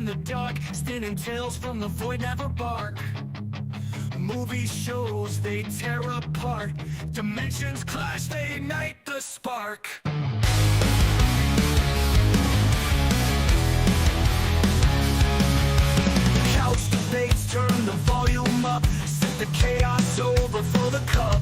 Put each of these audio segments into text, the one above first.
the dark, spinning tales from the void never bark. Movie shows, they tear apart. Dimensions clash, they ignite the spark. Couch debates, turn the volume up. Set the chaos over for the cup.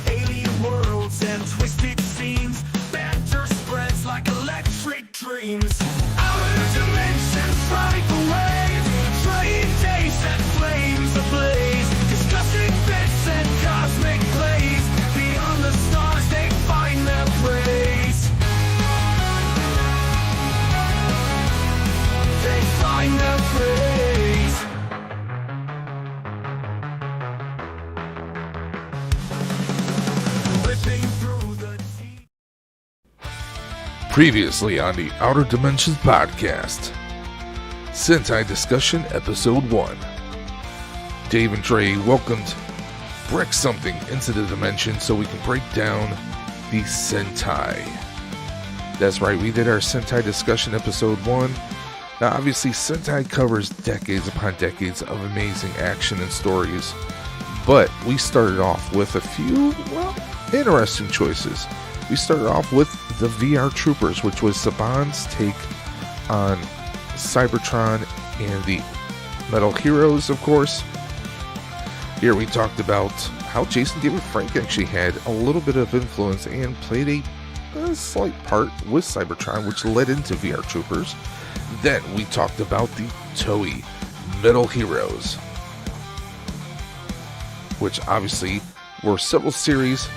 Alien worlds and twisted scenes. Banter spreads like electric dreams. Outer dimensions ride the wave. Trying days set flames ablaze. Discussing bits and cosmic plays. Beyond the stars they find their praise. They find their praise. Living through the deep. Previously on the Outer Dimensions podcast, Sentai Discussion Episode 1. Dave and Dre welcomed Break Something into the dimension so we can break down the Sentai. That's right, we did our Sentai Discussion Episode 1. Now obviously Sentai covers decades upon decades of amazing action and stories, but we started off with a few, interesting choices. We started off with the VR Troopers, which was Saban's take on Cybertron and the Metal Heroes, of course. Here we talked about how Jason David Frank actually had a little bit of influence and played a slight part with Cybertron, which led into VR Troopers. Then we talked about the Toei Metal Heroes, which obviously were several series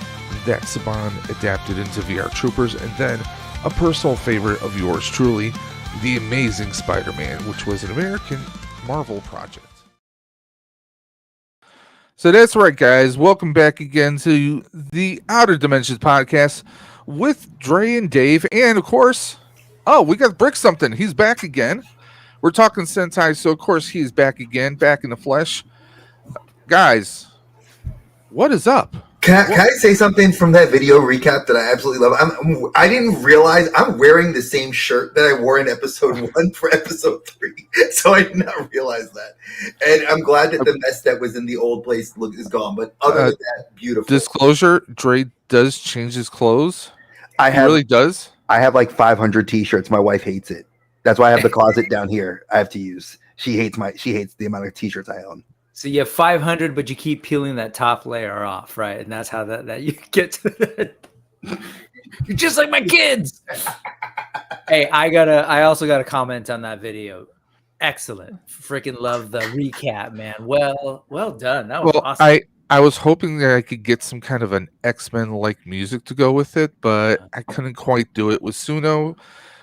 that Saban adapted into VR Troopers, and then a personal favorite of yours truly, The Amazing Spider-Man, which was an American Marvel project. So that's right, guys. Welcome back again to the Outer Dimensions podcast with Dre and Dave, and of course, we got Brick Something. He's back again. We're talking Sentai, so of course he's back again, back in the flesh. Guys, what is up? Can I say something from that video recap that I absolutely love? I didn't realize I'm wearing the same shirt that I wore in episode 1 for episode 3, so I did not realize that. And I'm glad that the mess that was in the old place is gone. But other than that, beautiful. Disclosure: Dre does change his clothes. He really does. I have like 500 t-shirts. My wife hates it. That's why I have the closet down here. I have to use. She hates the amount of t-shirts I own. So you have 500, but you keep peeling that top layer off, right? And that's how that you get to that. You're just like my kids. Hey, I also got to comment on that video. Excellent. Freaking love the recap, man. Well done. That was awesome. I was hoping that I could get some kind of an X-Men like music to go with it, but I couldn't quite do it with Suno.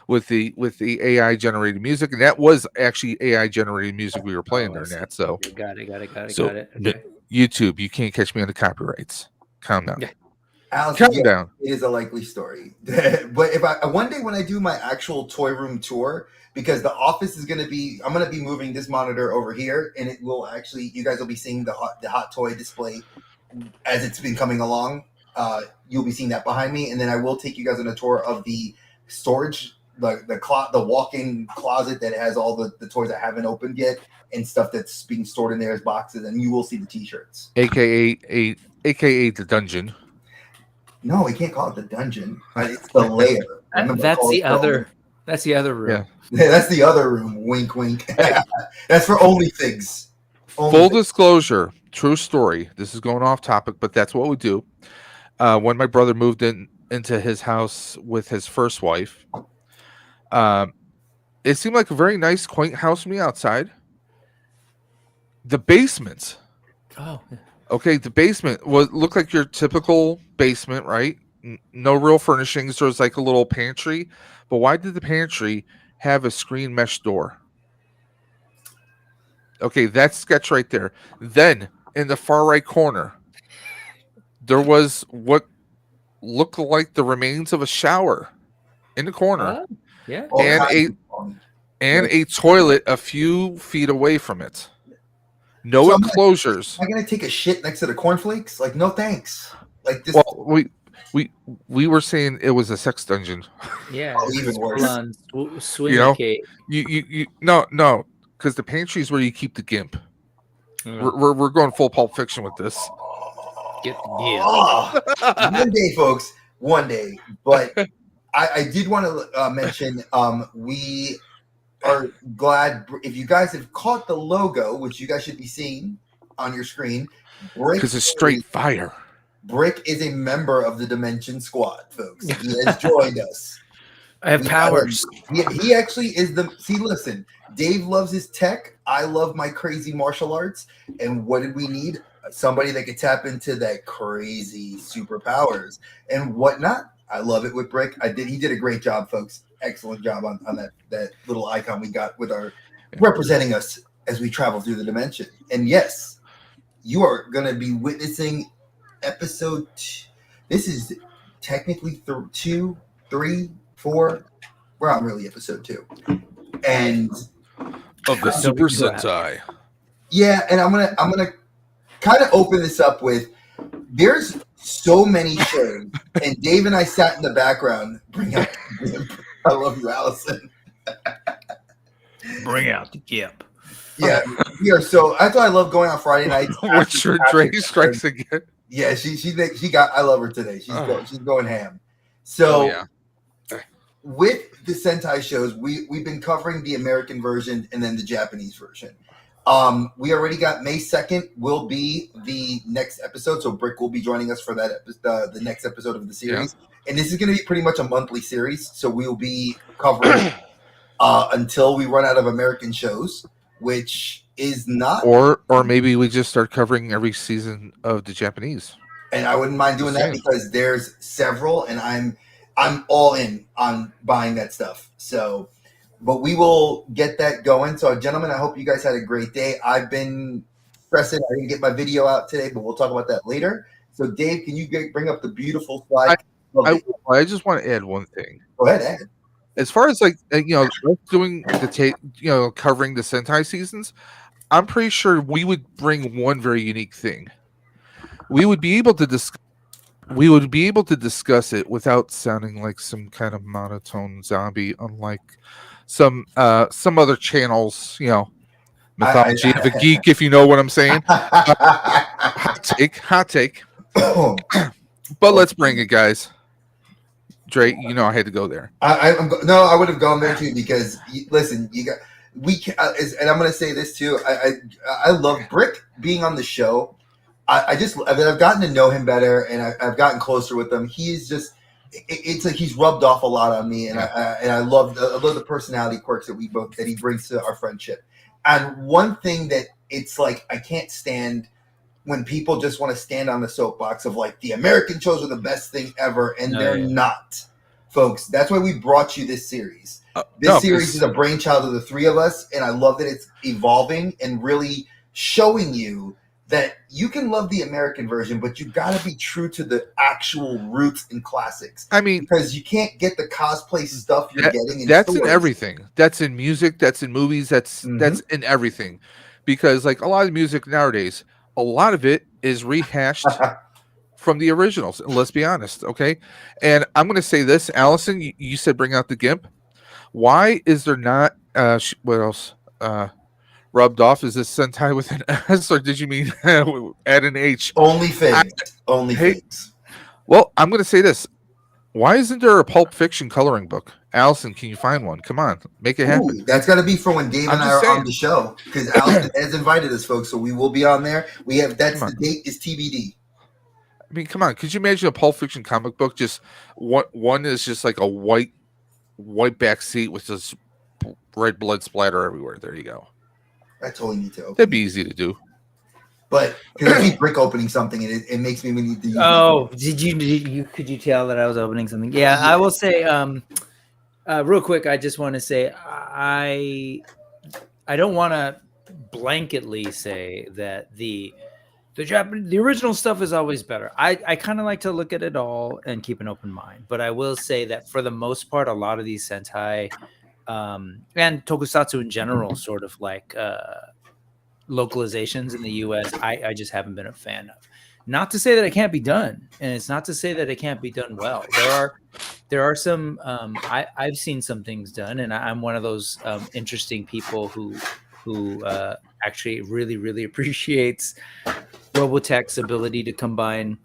With the AI generated music, and that was actually AI generated music we were playing during that. So got it. Okay. YouTube, you can't catch me on the copyrights. Calm down. Yeah. Alice, Calm down. It is a likely story, but if one day when I do my actual toy room tour, because the office is going to be, I'm going to be moving this monitor over here, and it will actually, you guys will be seeing the hot toy display as it's been coming along. You'll be seeing that behind me, and then I will take you guys on a tour of the storage. The walk-in closet that has all the toys I haven't opened yet and stuff that's being stored in there as boxes, and you will see the t-shirts. AKA the dungeon. No, we can't call it the dungeon. It's the lair. That's the other room. Yeah, that's the other room. Wink, wink. That's for only things. Full disclosure, true story. This is going off topic, but that's what we do. When my brother moved into his house with his first wife, it seemed like a very nice, quaint house from the outside. The basement. Oh. Okay, the basement looked like your typical basement, right? No real furnishings. There was like a little pantry. But why did the pantry have a screen mesh door? Okay, that's sketch right there. Then, in the far right corner, there was what looked like the remains of a shower in the corner. Yeah, and a toilet a few feet away from it. No enclosures. Am I gonna take a shit next to the cornflakes? Like, no thanks. Like this. Well, we were saying it was a sex dungeon. Yeah, Oh, even it's worse. full on You swinging know, cave. you no, because the pantry is where you keep the gimp. Mm. We're going full Pulp Fiction with this. Get the gift. Oh, one day, folks, one day. But I did want to mention we are glad if you guys have caught the logo, which you guys should be seeing on your screen. Because it's straight fire. Brick is a member of the Dimension Squad, folks. He has joined us. I have We got him. powers. He actually is the. See, listen, Dave loves his tech. I love my crazy martial arts. And what did we need? Somebody that could tap into that crazy superpowers and whatnot. I love it with Brick. He did a great job, folks. Excellent job on that little icon we got with our representing us as we travel through the dimension. And yes, you are going to be witnessing episode. This is technically 2, 3, 4. We're on really episode 2, and Of the Super Sentai. yeah, and I'm gonna kind of open this up with. There's so many shows, and Dave and I sat in the background. Bring out the gimp. I love you, Allison. Bring out the gimp. Yeah, we are so. That's why I love going on Friday nights. What's your Dre strikes again? Yeah, she got. I love her today. She's going ham. So. Oh, yeah. With the Sentai shows, we've been covering the American version and then the Japanese version. We already got May 2nd will be the next episode, so Brick will be joining us for that the next episode of the series. Yeah. And this is going to be pretty much a monthly series, so we will be covering until we run out of American shows, which is not. Or maybe we just start covering every season of the Japanese. And I wouldn't mind doing that because there's several, and I'm all in on buying that stuff. So, but we will get that going. So, gentlemen, I hope you guys had a great day. I've been stressing. I didn't get my video out today, but we'll talk about that later. So, Dave, can you bring up the beautiful slide? I just want to add one thing. Go ahead, Ed. As far as doing the covering the Sentai seasons, I'm pretty sure we would bring one very unique thing. We would be able to discuss it without sounding like some kind of monotone zombie, unlike some other channels, Mythology of a Geek, if you know what I'm saying. Hot take. But let's bring it, guys. Dre, I had to go there. I would have gone there too because listen, and I'm going to say this too. I love Brick being on the show. I've gotten to know him better, and I've gotten closer with him. He's just, it's like he's rubbed off a lot on me, and I love the personality quirks that he brings to our friendship. And one thing that it's like I can't stand when people just want to stand on the soapbox of like the American shows are the best thing ever, and they're not, folks. That's why we brought you this series. This series is a brainchild of the three of us, and I love that it's evolving and really showing you that you can love the American version, but you got to be true to the actual roots and classics. I mean, because you can't get the cosplay stuff you're getting. That's in everything. That's in music. That's in movies. That's in everything. Because like a lot of music nowadays, a lot of it is rehashed from the originals. Let's be honest, okay? And I'm going to say this, Allison. You said bring out the GIMP. Why is there not? What else? Rubbed off? Is this Sentai with an S, or did you mean add an H? Only Figs. Well, I'm going to say this. Why isn't there a Pulp Fiction coloring book? Allison, can you find one? Come on, make it happen. That's got to be for when Dave and I are on the show, because Allison has invited us, folks, so we will be on there. The date is TBD. I mean, come on. Could you imagine a Pulp Fiction comic book? Just one is just like a white back seat with just red blood splatter everywhere. There you go. I totally need to open. That'd be easy to do. But because I keep Brick opening something, and it makes me need to use it. Could you tell that I was opening something? Yeah, I will say, real quick, I just want to say I don't want to blanketly say that the original stuff is always better. I kind of like to look at it all and keep an open mind. But I will say that for the most part, a lot of these Sentai and Tokusatsu in general, sort of like localizations in the US, I just haven't been a fan of. Not to say that it can't be done, and it's not to say that it can't be done well. There are some. I've seen some things done, and I'm one of those interesting people who actually really appreciates Robotech's ability to combine,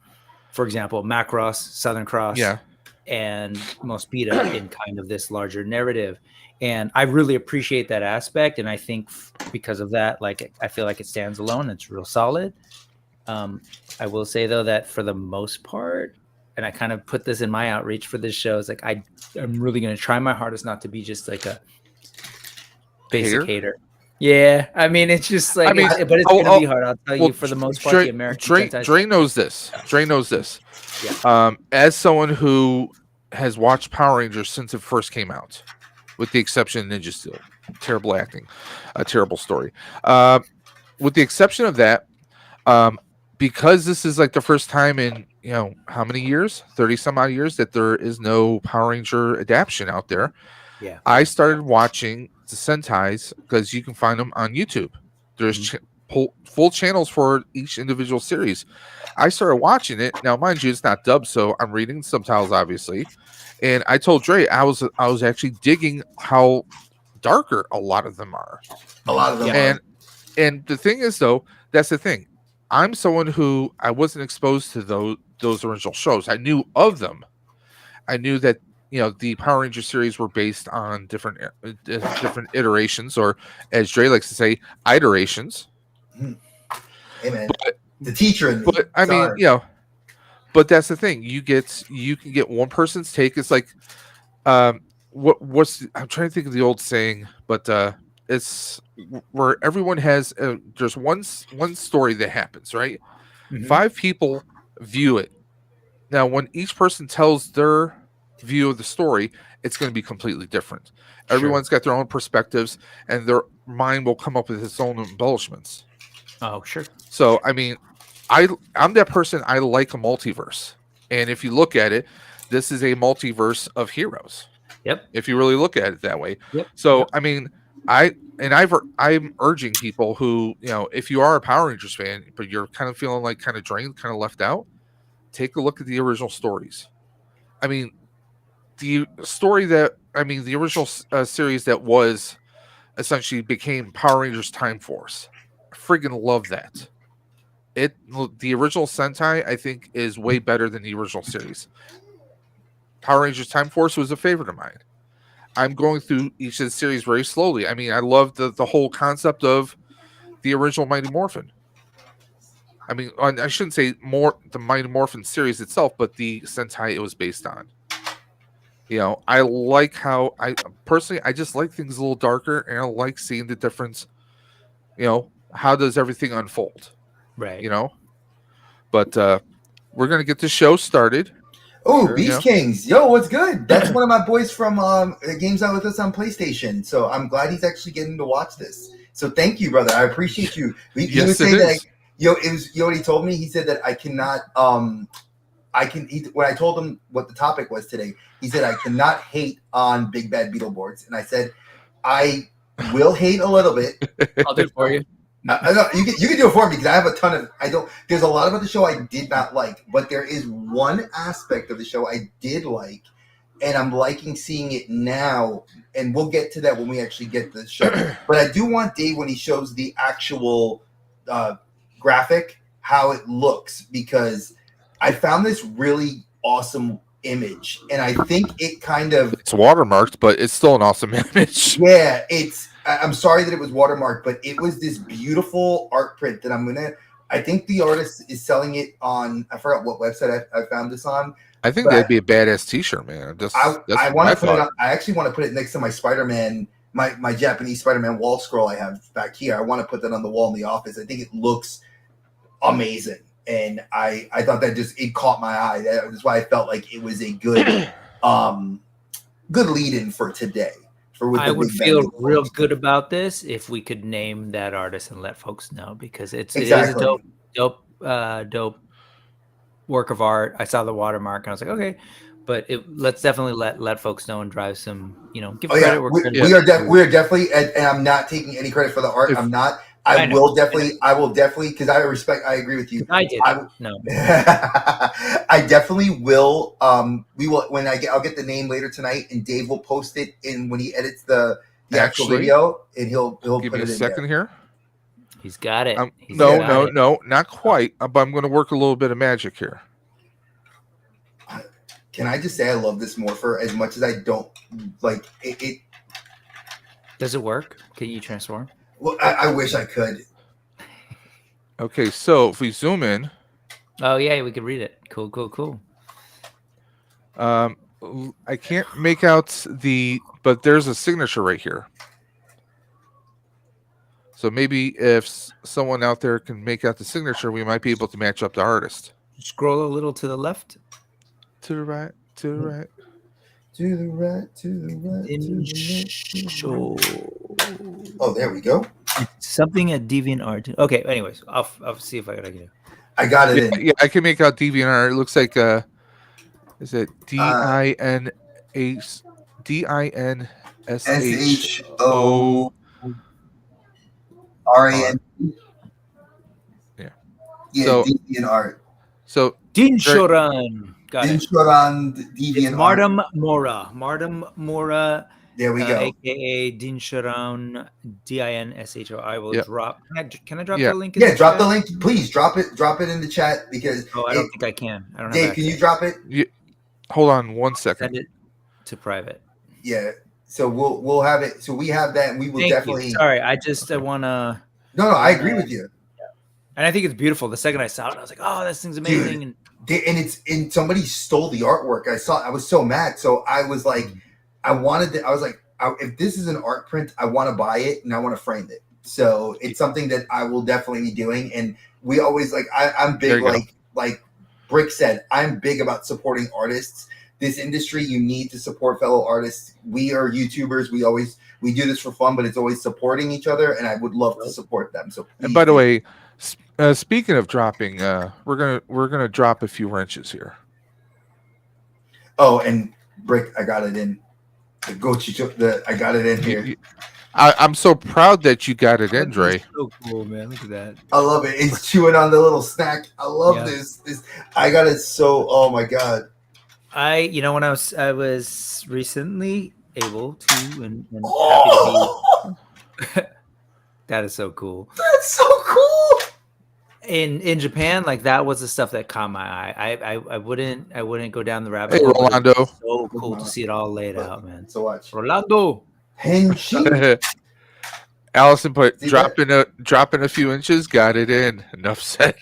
for example, Macross, Southern Cross, Yeah. and Mosquito in kind of this larger narrative. And I really appreciate that aspect. And I think because of that, like, I feel like it stands alone. It's real solid. I will say, though, that for the most part, and I kind of put this in my outreach for this show, is like, I'm really going to try my hardest not to be just like a basic hater. Yeah, I mean, it's just like, but it's going to be hard. I'll tell you, for the most part, the American Dre knows this. Dre knows this. Yeah. As someone who has watched Power Rangers since it first came out, with the exception of Ninja Steel, terrible acting, a terrible story. With the exception of that, because this is like the first time in how many years, 30 some odd years, that there is no Power Ranger adaptation out there. Yeah, I started watching the Sentais because you can find them on YouTube. There's full channels for each individual series. I started watching it. Now, mind you, it's not dubbed, so I'm reading subtitles, obviously. And I told Dre I was actually digging how darker a lot of them are. A lot of them And the thing is, though, that's the thing. I'm someone who I wasn't exposed to those original shows. I knew of them. I knew that the Power Ranger series were based on different iterations, or as Dre likes to say, iterations. Amen. The teacher in me. But I mean, but that's the thing. You can get one person's take. It's like, what's I'm trying to think of the old saying, but it's where everyone has there's one story that happens, right? Mm-hmm. 5 people view it. Now, when each person tells their view of the story, it's going to be completely different. Sure. Everyone's got their own perspectives, and their mind will come up with its own embellishments. Oh, sure. So, I mean, I'm that person. I like a multiverse, and if you look at it, this is a multiverse of heroes. Yep. If you really look at it that way. Yep. So, Yep. I mean, I'm urging people who, if you are a Power Rangers fan, but you're kind of feeling like kind of drained, kind of left out, take a look at the original stories. I mean, the original series that was essentially became Power Rangers Time Force. I friggin' love that. The original Sentai, I think, is way better than the original series. Power Rangers Time Force was a favorite of mine. I'm going through each of the series very slowly. I mean, I love the whole concept of the original Mighty Morphin. I mean, I shouldn't say the Mighty Morphin series itself, but the Sentai it was based on. I like how I just like things a little darker, and I like seeing the difference. How does everything unfold? Right. But we're gonna get the show started. Oh, sure, Beast Kings. Yo, what's good? That's one of my boys from Games Out With Us on PlayStation. So I'm glad he's actually getting to watch this. So thank you, brother. I appreciate you. He was saying that, what he told me. He said that I cannot, when I told him what the topic was today, he said, I cannot hate on Big Bad Beetleborgs. And I said, I will hate a little bit. I'll do it for you. You can do it for me because I have a ton of there's a lot about the show I did not like, but there is one aspect of the show I did like, and I'm liking seeing it now, and we'll get to that when we actually get the show. But I do want Dave, when he shows the actual graphic, how it looks, because I found this really awesome image, and I think it it's watermarked, but it's still an awesome image. Yeah, I'm sorry that it was watermarked, but it was this beautiful art print that I think the artist is selling it on, I forgot what website I found this on. I think that'd be a badass t-shirt, man. I want to put it on, I actually want to put it next to my Spider-Man, my Japanese Spider-Man wall scroll I have back here. I want to put that on the wall in the office. I think it looks amazing. And I thought that it caught my eye. That's why I felt like it was a good good lead-in for today. I would feel real good about this if we could name that artist and let folks know, because it is a dope work of art. I saw the watermark and I was like, okay, but let's definitely let folks know and drive some, give credit. We are definitely, and I'm not taking any credit for the art. I'm not. I know. will definitely, because I agree with you. I did. No. I definitely will. We will when I'll get the name later tonight, and Dave will post it in when he edits the actual Actually, video, and he'll Give put me a it in second there. here. He's got it. He's No, got no, it. no, not quite. But I'm going to work a little bit of magic here. Can I just say I love this morpher as much as I don't like it? Does it work? Can you transform? Well, I wish I could. Okay, so if we zoom in, Oh yeah, we could read it. Cool. I can't make out but there's a signature right here. So maybe if someone out there can make out the signature, we might be able to match up the artist. Scroll a little to the left. To the right, to the right. To the right, to the right, to the left. Show. Oh, there we go. Something at DeviantArt. Okay. Anyways, I'll see if I can do it. I got it in. Yeah, I can make out DeviantArt. It looks like is it DINSHO RAN. Yeah. So DeviantArt. So Dinshoran. Got it. Dinshoran It's DeviantArt. Mardam Mora. There we go. AKA Dinshoran DINSHO. I will drop. Can I drop the link? Yeah, drop the link. Please drop it in the chat because. Oh, I don't think I can. I don't. Dave, can you drop it? Hold on 1 second. Send it to private. Yeah. So we'll have it. So we have that, and we will definitely. Sorry, I want to. No, I agree with you. And I think it's beautiful. The second I saw it, I was like, "Oh, this thing's amazing!" Dude, and somebody stole the artwork. I was so mad. So I was like, if this is an art print, I want to buy it and I want to frame it. So it's something that I will definitely be doing. And we always I'm big, like Brick said, I'm big about supporting artists. This industry, you need to support fellow artists. We are YouTubers. We do this for fun, but it's always supporting each other. And I would love to support them. So, and by the way, speaking of dropping, we're gonna drop a few wrenches here. Oh, and Brick, I got it in. I got it in here. I'm so proud that you got it in, Dre. So cool, man! Look at that. I love it. It's chewing on the little snack. I love this. I got it so. Oh my god. When I was recently able to and happy to be. That is so cool. That's so cool. In Japan, like that was the stuff that caught my eye. I wouldn't go down the rabbit hole. Hey, Rolando. It was so cool to see it all laid out, man. So watch. Rolando. Henshin. Allison put dropping a few inches, got it in. Enough said.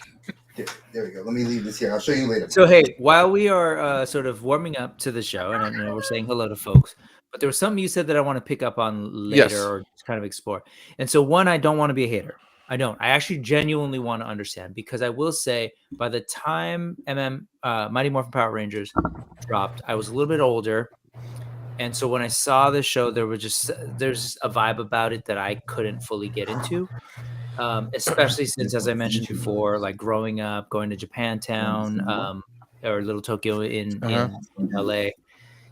There we go. Let me leave this here. I'll show you later. So hey, while we are sort of warming up to the show, and I know we're saying hello to folks, but there was something you said that I want to pick up on later or just kind of explore. And so one, I don't want to be a hater. I don't. I actually genuinely want to understand, because I will say by the time Mighty Morphin Power Rangers dropped, I was a little bit older. And so when I saw the show, there's a vibe about it that I couldn't fully get into. Especially since, as I mentioned before, like growing up, going to Japantown or Little Tokyo in LA,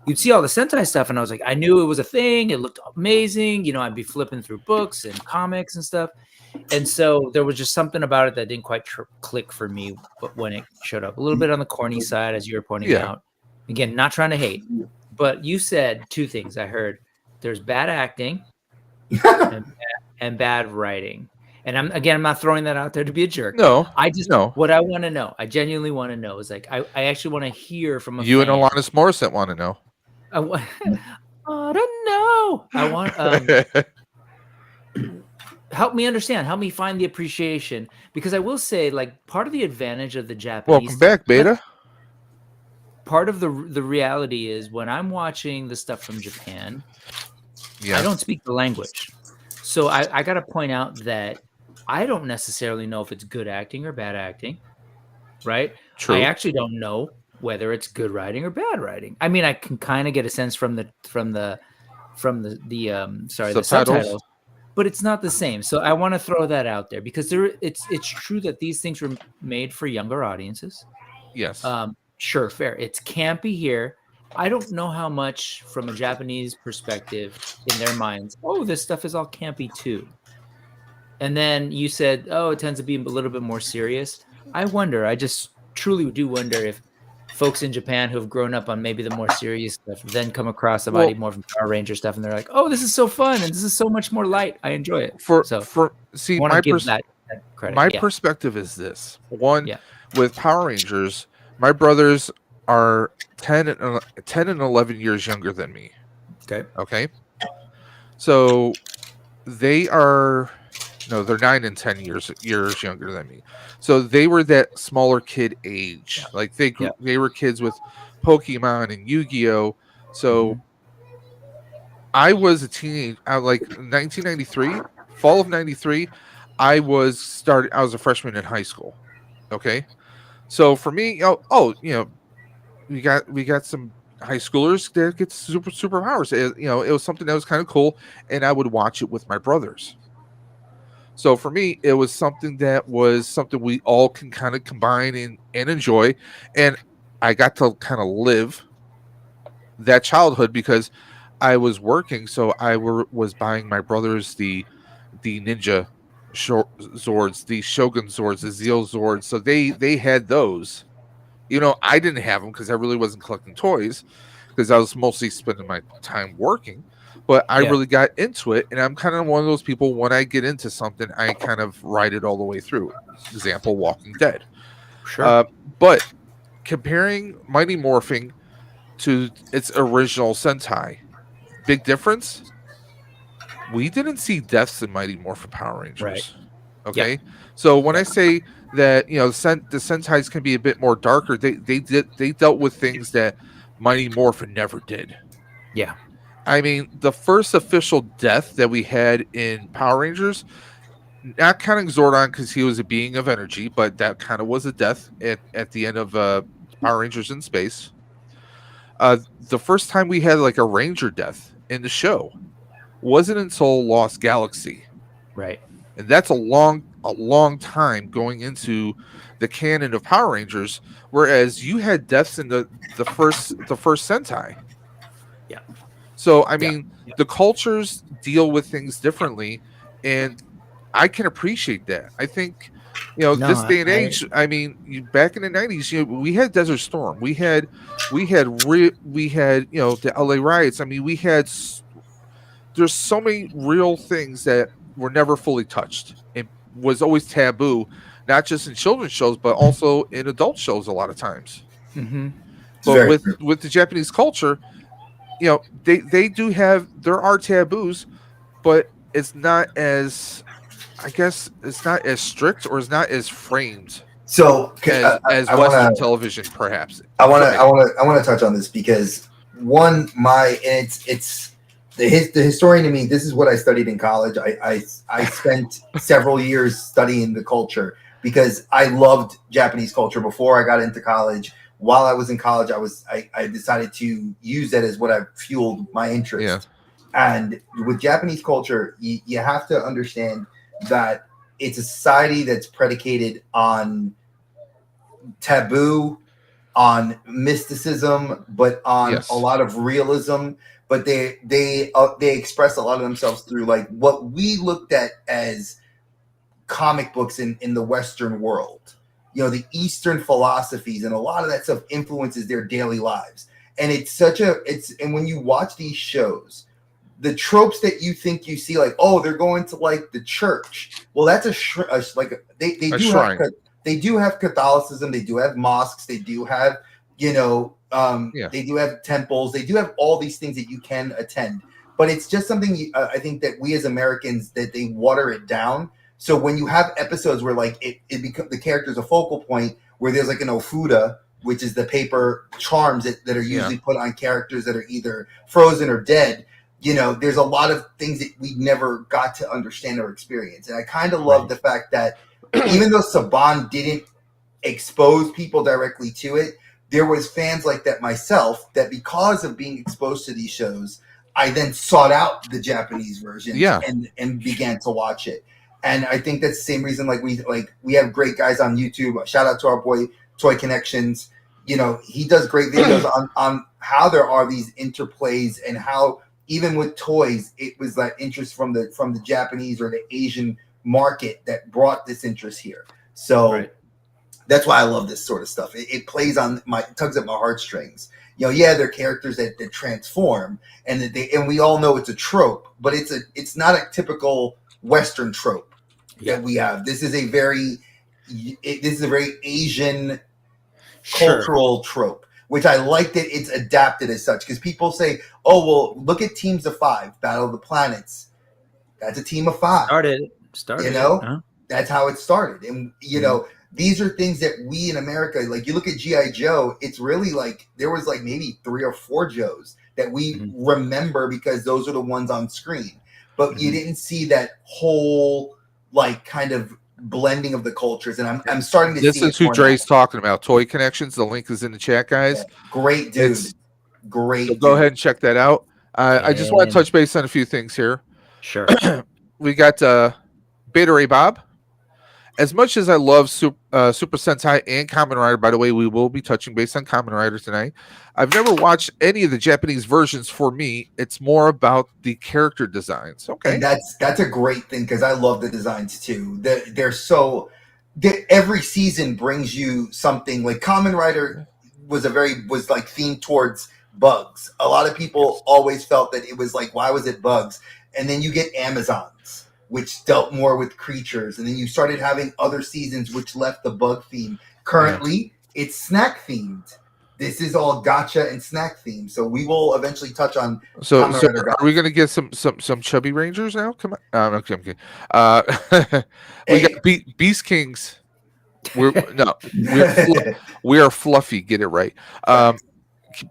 you'd see all the Sentai stuff, and I was like, I knew it was a thing. It looked amazing. I'd be flipping through books and comics and stuff. And so there was just something about it that didn't quite click for me. But when it showed up, a little bit on the corny side, as you were pointing out, again, not trying to hate, but you said two things. I heard there's bad acting and bad writing. And I'm not throwing that out there to be a jerk. No, what I want to know, I genuinely want to know is like, I actually want to hear from you fan. And Alanis Morissette want to know. I don't know. I want help me understand. Help me find the appreciation, because I will say, like, part of the advantage of the Japanese. Welcome back, Beta. Part of the reality is when I'm watching the stuff from Japan, I don't speak the language, so I got to point out that I don't necessarily know if it's good acting or bad acting, right? True. I actually don't know whether it's good writing or bad writing. I mean, I can kind of get a sense from the subtitles, but it's not the same. So I want to throw that out there, because it's true that these things were made for younger audiences. Yes. Sure, fair. It's campy here. I don't know how much from a Japanese perspective in their minds, oh, this stuff is all campy too. And then you said, oh, it tends to be a little bit more serious. I just truly do wonder if folks in Japan who have grown up on maybe the more serious stuff then come across the Mighty Well, Morphin Power Ranger stuff and they're like, oh, this is so fun and this is so much more light. I enjoy it. So for I see want to give that credit. my Yeah. perspective is this. One, Yeah. with Power Rangers, my brothers are 10 and 11 years younger than me. Okay. Okay. So they are no, they're 9 and 10 years younger than me. So they were that smaller kid age. Like they were kids with Pokemon and Yu-Gi-Oh. So I was a teenage like 1993, fall of 93, I was a freshman in high school. Okay? So for me, we got some high schoolers that get superpowers. It was something that was kind of cool, and I would watch it with my brothers. So for me, it was something we all can kind of combine and enjoy, and I got to kind of live that childhood because I was working, so was buying my brothers the ninja Zords, the Shogun Zords, the Zeal Zords. So they had those. I didn't have them because I really wasn't collecting toys because I was mostly spending my time working. But I really got into it, and I'm kind of one of those people. When I get into something, I kind of ride it all the way through. Example: Walking Dead. Sure. But comparing Mighty Morphin to its original Sentai, big difference. We didn't see deaths in Mighty Morphin Power Rangers. Right. Okay, so when I say that the Sentais can be a bit more darker, they dealt with things that Mighty Morphin never did. Yeah. I mean, the first official death that we had in Power Rangers, not counting Zordon because he was a being of energy, but that kind of was a death at the end of Power Rangers in Space. The first time we had like a Ranger death in the show wasn't until Lost Galaxy. Right. And that's a long time going into the canon of Power Rangers, whereas you had deaths in the first Sentai. Yeah. So I mean, the cultures deal with things differently, and I can appreciate that. I think this day and age. I mean, back in the 90s, we had Desert Storm, we had the LA riots. I mean, there's so many real things that were never fully touched and was always taboo, not just in children's shows but also in adult shows a lot of times. But with the Japanese culture, there are taboos, but it's not as strict or it's not as framed as Western television, perhaps. I want to touch on this because it's the historian in me. This is what I studied in college. I spent several years studying the culture because I loved Japanese culture before I got into college. While I was in college, I decided to use that as what I fueled my interest. Yeah. And with Japanese culture, you have to understand that it's a society that's predicated on taboo, on mysticism, but on a lot of realism. But they express a lot of themselves through like what we looked at as comic books in the Western world. The Eastern philosophies and a lot of that stuff influences their daily lives. And and when you watch these shows, the tropes that you think you see, like, oh, they're going to like the church. Well, that's they do have Catholicism. They do have mosques. They do have, they do have temples. They do have all these things that you can attend. But it's just something I think that we as Americans, that they water it down. So when you have episodes where like it becomes the character's a focal point, where there's like an ofuda, which is the paper charms that are usually put on characters that are either frozen or dead. There's a lot of things that we never got to understand or experience. And I kind of love the fact that even though Saban didn't expose people directly to it, there was fans like that myself that because of being exposed to these shows, I then sought out the Japanese version and began to watch it. And I think that's the same reason we have great guys on YouTube. Shout out to our boy Toy Connections. He does great videos on how there are these interplays and how even with toys, it was that interest from the Japanese or the Asian market that brought this interest here. So Right. that's why I love this sort of stuff. It plays on tugs at my heartstrings. Yeah, they're characters that transform, and and we all know it's a trope, but it's not a typical Western trope that we have. This is a very Asian cultural trope, which I like that it's adapted as such. Because people say, "Oh, well, look at Teams of Five, Battle of the Planets. That's a team of five." Started. That's how it started, and these are things that we in America, like you look at G.I. Joe, it's really like there was like maybe 3 or 4 Joes that we remember because those are the ones on screen. But you didn't see that whole like kind of blending of the cultures. And I'm starting to see this is who Dre's talking about. Toy Connections. The link is in the chat, guys. Yeah. Great dude. Great. So go ahead and check that out. I just want to touch base on a few things here. Sure. We got Beta Ray Bob. As much as I love Super Sentai and Kamen Rider, by the way, we will be touching base on Kamen Rider tonight. I've never watched any of the Japanese versions. For me, it's more about the character designs. Okay, and that's a great thing because I love the designs too. They're so. Every season brings you something. Like Kamen Rider was like themed towards bugs. A lot of people always felt that it was like, why was it bugs? And then you get Amazons, which dealt more with creatures. And then you started having other seasons which left the bug theme. Currently, it's snack themed. This is all gotcha and snack themed. So we will eventually touch on. So are we going to get some chubby rangers now? Come on. Okay. We got Beast Kings. We are fluffy. Get it right.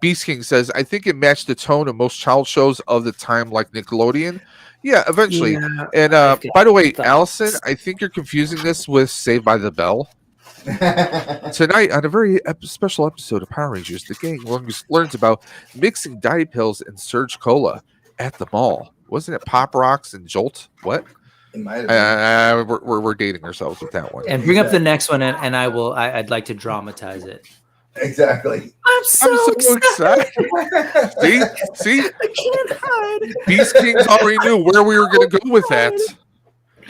Beast King says, I think it matched the tone of most child shows of the time, like Nickelodeon. Yeah, eventually. Yeah, and by the way, Allison, I think you're confusing this with Saved by the Bell. Tonight, on a very special episode of Power Rangers, the gang learns about mixing diet pills and Surge Cola at the mall. Wasn't it Pop Rocks and Jolt? What? It might have been. We're dating ourselves with that one. And bring up the next one, and I'd like to dramatize it. Exactly. I'm so excited. See? I can't hide. Beast Kings already knew where we were going to go with that.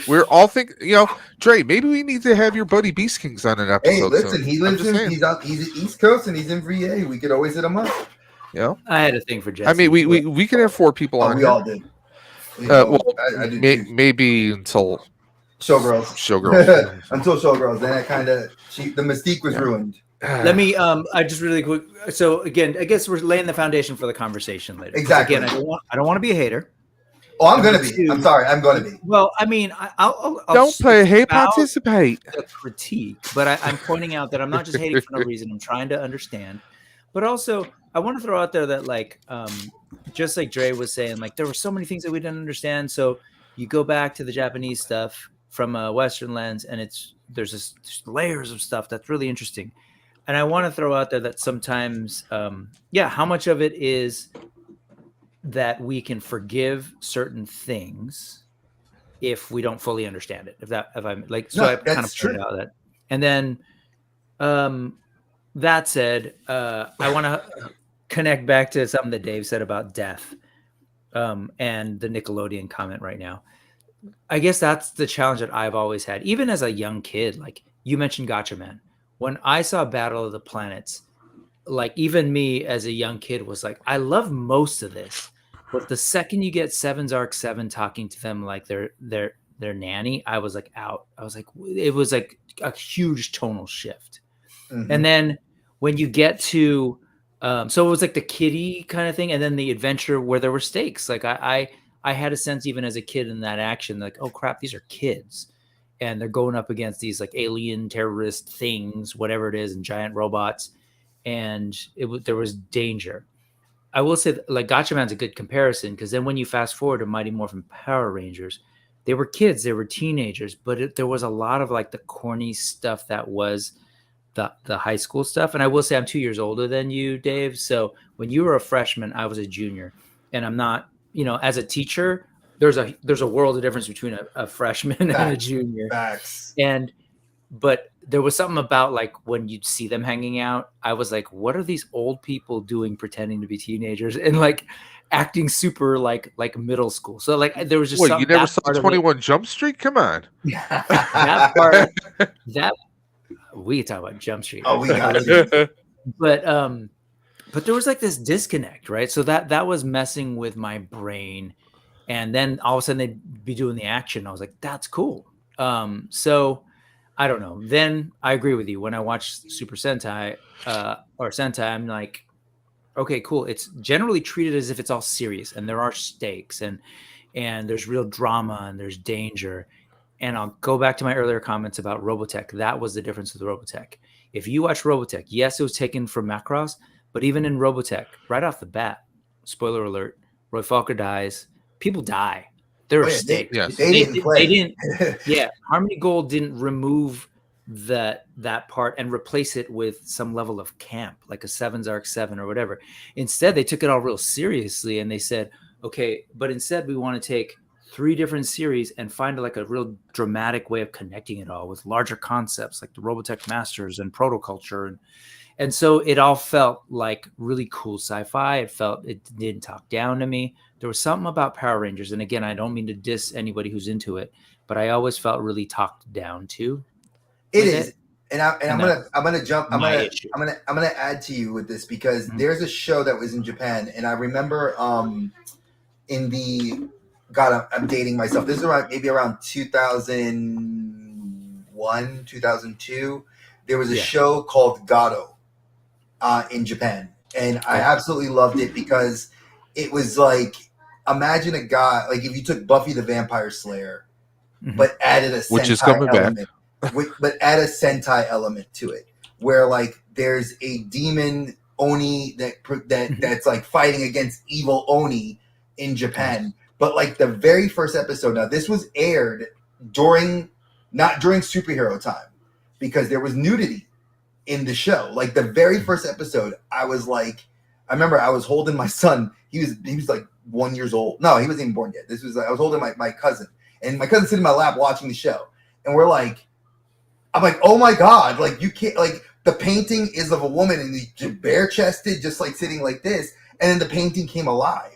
We're all thinking, Dre, maybe we need to have your buddy Beast Kings on an episode. Hey, listen, soon. he lives he's East Coast and he's in VA. We could always hit him up. Yeah. I had a thing for Jesse. I mean, we can have 4 people on. We here. all did. I did maybe until Showgirls. Until Showgirls. Then the mystique was ruined. Let me I just really quick. So again, I guess we're laying the foundation for the conversation later. Exactly. Again, I don't want to be a hater. Oh, I'm gonna be. I'm sorry. I'm gonna be. Well, I mean, I'll don't play. Hey, participate. The critique, but I'm pointing out that I'm not just hating for no reason. I'm trying to understand, but also I want to throw out there that like, just like Dre was saying, like there were so many things that we didn't understand. So you go back to the Japanese stuff from a Western lens, and there's layers of stuff that's really interesting. And I want to throw out there that sometimes, how much of it is that we can forgive certain things if we don't fully understand it. I kind of pointed out that. And then that said, I want to connect back to something that Dave said about death and the Nickelodeon comment right now. I guess that's the challenge that I've always had, even as a young kid. Like you mentioned Gotcha Man. When I saw Battle of the Planets, like even me as a young kid was like, I love most of this, but the second you get Seven's Arc 7 talking to them like their nanny, I was like out. I was like, it was like a huge tonal shift. Mm-hmm. And then when you get to, so it was like the kiddie kind of thing, and then the adventure where there were stakes. Like I had a sense even as a kid in that action, like, oh crap, these are kids. And they're going up against these like alien terrorist things, whatever it is, and giant robots. And there was danger. I will say that, like Gotcha Man's a good comparison because then when you fast forward to Mighty Morphin Power Rangers, they were kids, they were teenagers, but there was a lot of like the corny stuff that was the high school stuff. And I will say I'm 2 years older than you, Dave. So when you were a freshman, I was a junior, and I'm not, as a teacher, there's a world of difference between a freshman and a junior. Facts. And but there was something about like when you'd see them hanging out, I was like, what are these old people doing pretending to be teenagers and like acting super like middle school? So like there was just What, you something never that saw part of it, 21 Jump Street? Come on. that part that we could talk about Jump Street. Oh, we got to. But there was like this disconnect, right? So that was messing with my brain, and then all of a sudden they'd be doing the action. I was like, that's cool. So I don't know. Then I agree with you. When I watch Super Sentai or Sentai, I'm like, okay, cool. It's generally treated as if it's all serious, and there are stakes, and there's real drama, and there's danger. And I'll go back to my earlier comments about Robotech. That was the difference with Robotech. If you watch Robotech, yes, it was taken from Macross, but even in Robotech, right off the bat, spoiler alert, Roy Falker dies. People die. There are stakes. Yes. They didn't play. They didn't. Yeah, Harmony Gold didn't remove that part and replace it with some level of camp, like a Seven's Arc 7 or whatever. Instead, they took it all real seriously, and they said, okay, but instead we want to take 3 different series and find like a real dramatic way of connecting it all with larger concepts like the Robotech Masters and Protoculture. And so it all felt like really cool sci-fi. It didn't talk down to me. There was something about Power Rangers. And again, I don't mean to diss anybody who's into it, but I always felt really talked down to. It is. And I'm gonna add to you with this because there's a show that was in Japan, and I remember in the I'm dating myself. This is around 2001, 2002. There was a show called Gado in Japan, and I absolutely loved it because it was like, imagine a guy like if you took Buffy the Vampire Slayer, but added a Sentai element, but add a Sentai element to it, where like there's a demon Oni that's like fighting against evil Oni in Japan. But like the very first episode, now this was aired not during superhero time because there was nudity in the show. Like the very first episode, I remember I was holding my son. He was like 1 year old. No, he wasn't even born yet. I was holding my cousin, and my cousin sitting in my lap watching the show. And I'm like, oh my God, like you can't, like the painting is of a woman and he's bare chested, just like sitting like this. And then the painting came alive.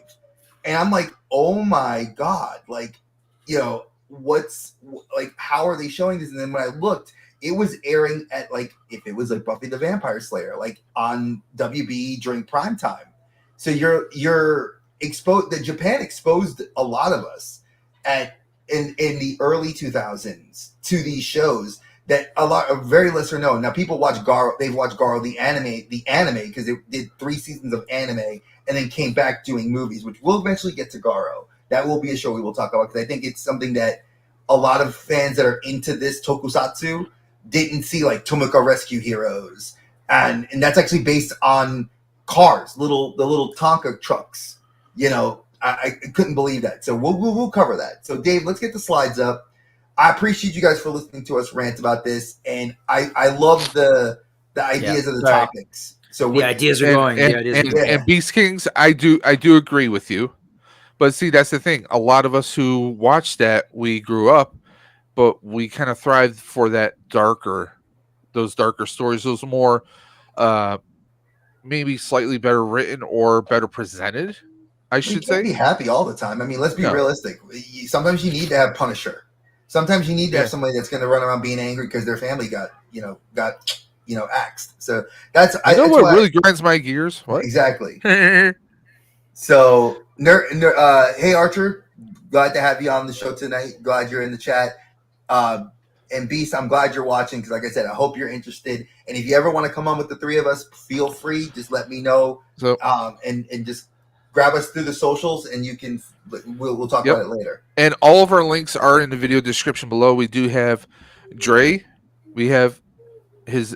And I'm like, oh my God, like, you know, how are they showing this? And then when I looked, it was airing at like, if it was like Buffy the Vampire Slayer, like on WB during prime time. So you're exposed, that Japan exposed a lot of us in the early 2000s to these shows that very lesser known. Now people watch Garo, they've watched Garo, the anime, because it did 3 seasons of anime and then came back doing movies, which we'll eventually get to Garo. That will be a show we will talk about because I think it's something that a lot of fans that are into this tokusatsu didn't see, like Tomoko Rescue Heroes, and that's actually based on cars, the little Tonka trucks. You know, I couldn't believe that. So we'll cover that. So Dave, let's get the slides up. I appreciate you guys for listening to us rant about this, and I love the ideas of the topics. So the ideas are going. And Beast Kings, I do agree with you, but see, that's the thing. A lot of us who watched that, we grew up, but we kind of thrived for those darker stories, those more maybe slightly better written or better presented. I should say. Be happy all the time. I mean, let's be realistic. Sometimes you need to have Punisher. Sometimes you need to have somebody that's going to run around being angry because their family got axed. So that's what really grinds my gears. What exactly? So, hey Archer, glad to have you on the show tonight. Glad you're in the chat. And Beast, I'm glad you're watching because, like I said, I hope you're interested. And if you ever want to come on with the 3 of us, feel free. Just let me know. So, and just grab us through the socials, and we'll talk about it later. And all of our links are in the video description below. We do have Dre. We have his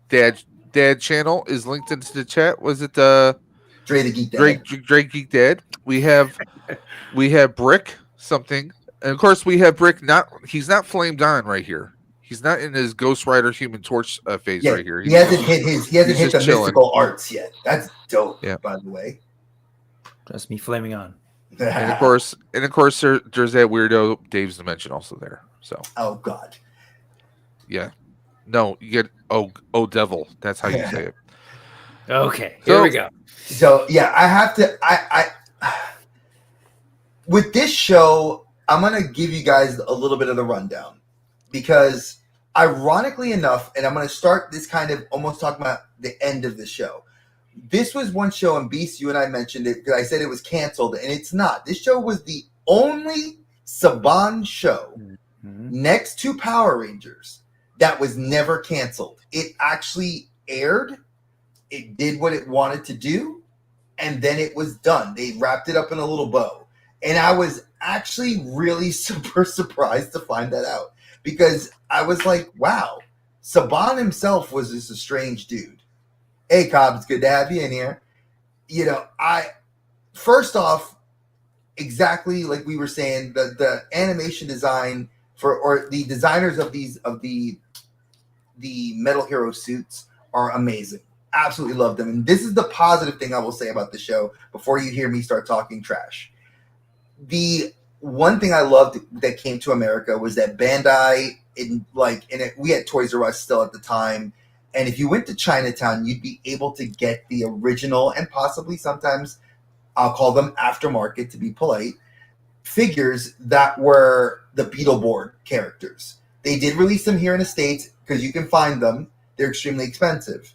dad channel is linked into the chat. Was it Dre the Geek Dad? Dre Geek Dad. We have Brick something. And of course, we have Brick. He's not flamed on right here. He's not in his Ghost Rider Human Torch phase right here. He hasn't hit the mystical arts yet. That's dope, by the way. That's me flaming on. and of course, there's that weirdo Dave's Dimension also there. So. Oh God. Yeah. No, you get oh devil. That's how you say it. Okay, here we go. So yeah, I have to. I with this show, I'm gonna give you guys a little bit of the rundown because, ironically enough, and I'm gonna start this kind of almost talking about the end of the show. This was one show, and Beast, you and I mentioned it because I said it was canceled, and it's not. This show was the only Saban show next to Power Rangers that was never canceled. It actually aired. It did what it wanted to do, and then it was done. They wrapped it up in a little bow. And I was actually really super surprised to find that out because I was like, wow, Saban himself was just a strange dude. Hey, Cobb, it's good to have you in here. You know, first off, exactly like we were saying, the animation design or the designers of the Metal Hero suits are amazing. Absolutely love them. And this is the positive thing I will say about the show before you hear me start talking trash. The one thing I loved that came to America was that Bandai, we had Toys R Us still at the time. And if you went to Chinatown, you'd be able to get the original and possibly sometimes I'll call them aftermarket to be polite figures that were the Beetleborg characters. They did release them here in the States because you can find them. They're extremely expensive.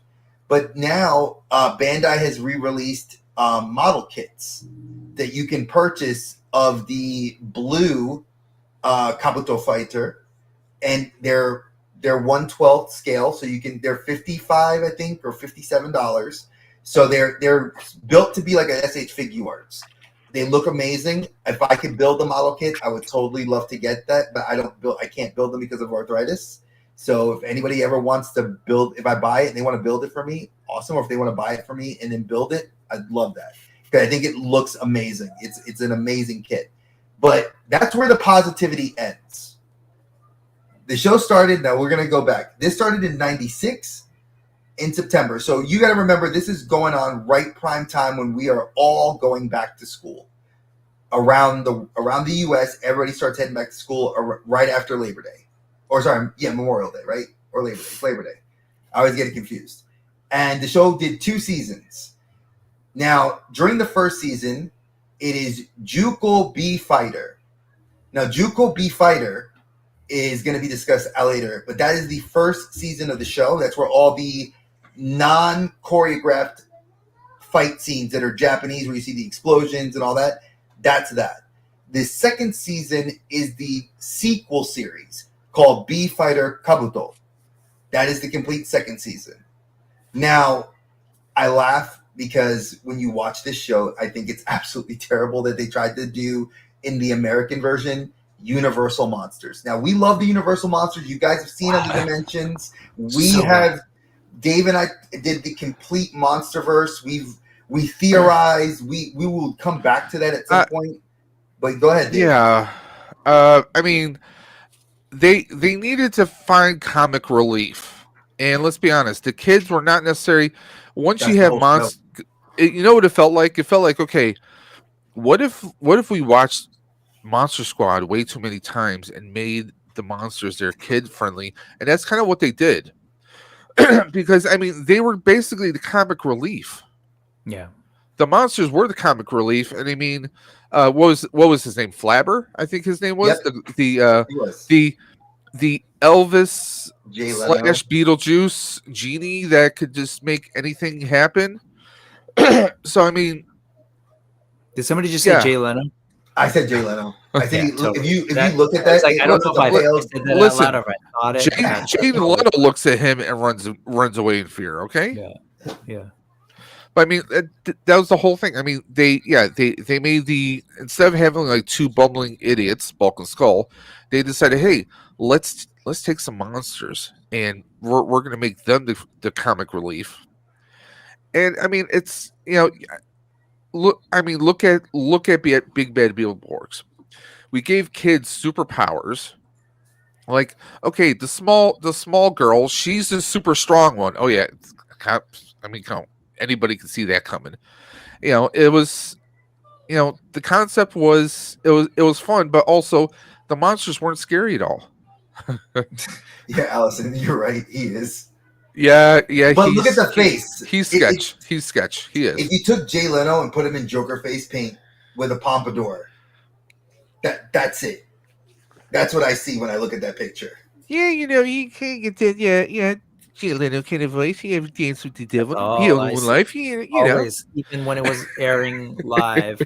But now Bandai has re-released model kits that you can purchase of the blue Kabuto fighter, and they're 1/12 scale, so they're $55, I think, or $57. So they're built to be like an SH Figuarts. They look amazing. If I could build the model kit, I would totally love to get that, but I can't build them because of arthritis. So if anybody ever wants to build, if I buy it and they want to build it for me, awesome. Or if they want to buy it for me and then build it, I'd love that. Because I think it looks amazing. It's an amazing kit. But that's where the positivity ends. The show started, now we're going to go back. This started in 96 in September. So you got to remember, this is going on right prime time when we are all going back to school. Around the U.S., everybody starts heading back to school right after Labor Day. Or sorry, yeah, Memorial Day, right? Or Labor Day. It's Labor Day. I always get it confused. And the show did 2 seasons. Now, during the first season, it is Juko B Fighter. Now, Juko B Fighter is going to be discussed later, but that is the first season of the show. That's where all the non-choreographed fight scenes that are Japanese, where you see the explosions and all that, that's that. The second season is the sequel series called B Fighter Kabuto. That is the complete second season. Now, I laugh because when you watch this show, I think it's absolutely terrible that they tried to do in the American version Universal monsters. Now, we love the Universal monsters. You guys have seen other dimensions. Dave and I did the complete Monsterverse. We theorized. We will come back to that at some point. But go ahead, Dave. Yeah. I mean, they needed to find comic relief. And let's be honest, the kids were not necessarily once you have monsters, you know what it felt like? It felt like, okay, what if we watched Monster Squad way too many times and made the monsters they're kid friendly? And that's kind of what they did. Because I mean, they were basically the comic relief. Yeah. The monsters were the comic relief, and I mean, what was his name? Flabber, I think his name was. Yep. The Elvis / Leno. Beetlejuice genie that could just make anything happen. So I mean, did somebody just say Jay Leno? I said Jay Leno. I think totally. if you look at that, I don't know if I said that out loud or if I thought it. Jay Leno looks at him and runs away in fear. Okay. Yeah. But I mean, that was the whole thing. I mean, they made instead of having like 2 bumbling idiots, Bulk and Skull, they decided, hey, let's take some monsters and we're going to make them the comic relief. And I mean, it's, you know, look at Big Bad Beetleborgs. We gave kids superpowers. Like, okay, the small girl, she's the super strong one. Oh yeah, I mean, come on. Anybody can see that coming. You know, it was, you know, the concept was it was fun, but also the monsters weren't scary at all. Yeah, Allison, you're right. He is. Yeah. But look at the face. He's sketch. He's sketch. He is. If you took Jay Leno and put him in Joker face paint with a pompadour, that's it. That's what I see when I look at that picture. Yeah, you can't get that. Yeah. Jay Leno kind of voice. You have Dance with the Devil. all I see. Life. You know. Always, even when it was airing live,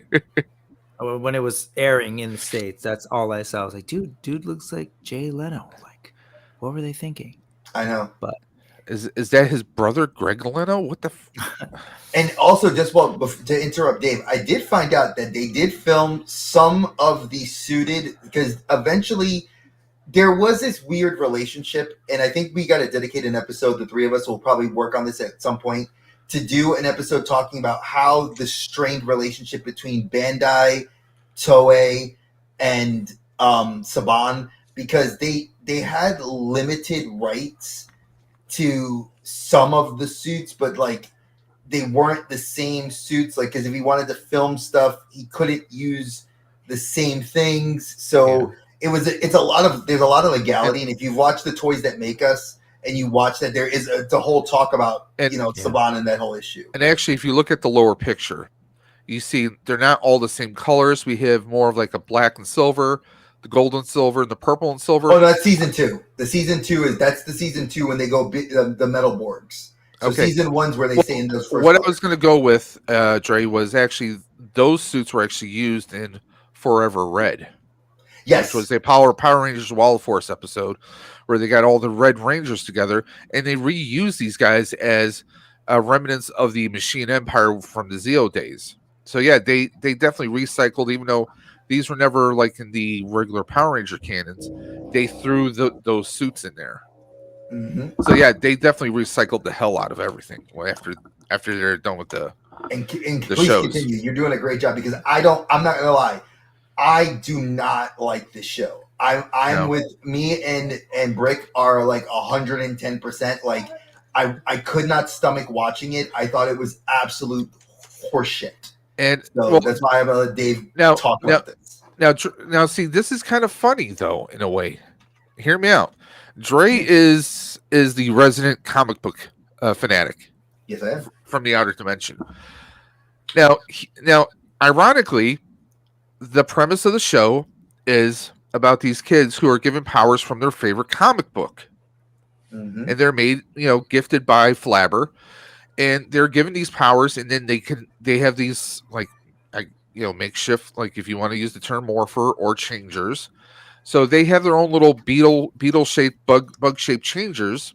or when it was airing in the States, that's all I saw. I was like, dude looks like Jay Leno. Like, what were they thinking? I know. But is that his brother, Greg Leno? What the? And also, to interrupt Dave, I did find out that they did film some of the suited, because eventually there was this weird relationship, and I think we got to dedicate an episode. The three of us will probably work on this at some point to do an episode talking about how the strained relationship between Bandai, Toei, and Saban, because they had limited rights to some of the suits, but like they weren't the same suits. Like, because if he wanted to film stuff, he couldn't use the same things. So there's a lot of legality. And if you watch The Toys That Make Us and you watch that, there is a whole talk about Saban and that whole issue. And actually, if you look at the lower picture, you see they're not all the same colors. We have more of like a black and silver, the gold and silver, and the purple and silver. Oh, that's season 2. That's the season 2 when they go the Metalborgs. So season 1's where they say in those first. What I was going to go with, Dre, was actually those suits were actually used in Forever Red. Yes, which was a Power Rangers Wild Force episode where they got all the Red Rangers together, and they reused these guys as remnants of the Machine Empire from the Zeo days. So yeah, they definitely recycled, even though these were never like in the regular Power Ranger canons. They threw those suits in there. Mm-hmm. So yeah, they definitely recycled the hell out of everything after they're done with the please shows. Continue. You're doing a great job, because I'm not gonna lie, I do not like this show. I'm with me and Brick are like 110%. Like I could not stomach watching it. I thought it was absolute horseshit. And so that's why I'm gonna let Dave talk about this. Now, see, this is kind of funny though, in a way. Hear me out. Dre is the resident comic book fanatic. Yes, I am. From the outer dimension. Now, ironically, the premise of the show is about these kids who are given powers from their favorite comic book. Mm-hmm. And they're made, gifted by Flabber, and they're given these powers, and then they have these makeshift, like if you want to use the term morpher or changers. So they have their own little beetle shaped bug shaped changers,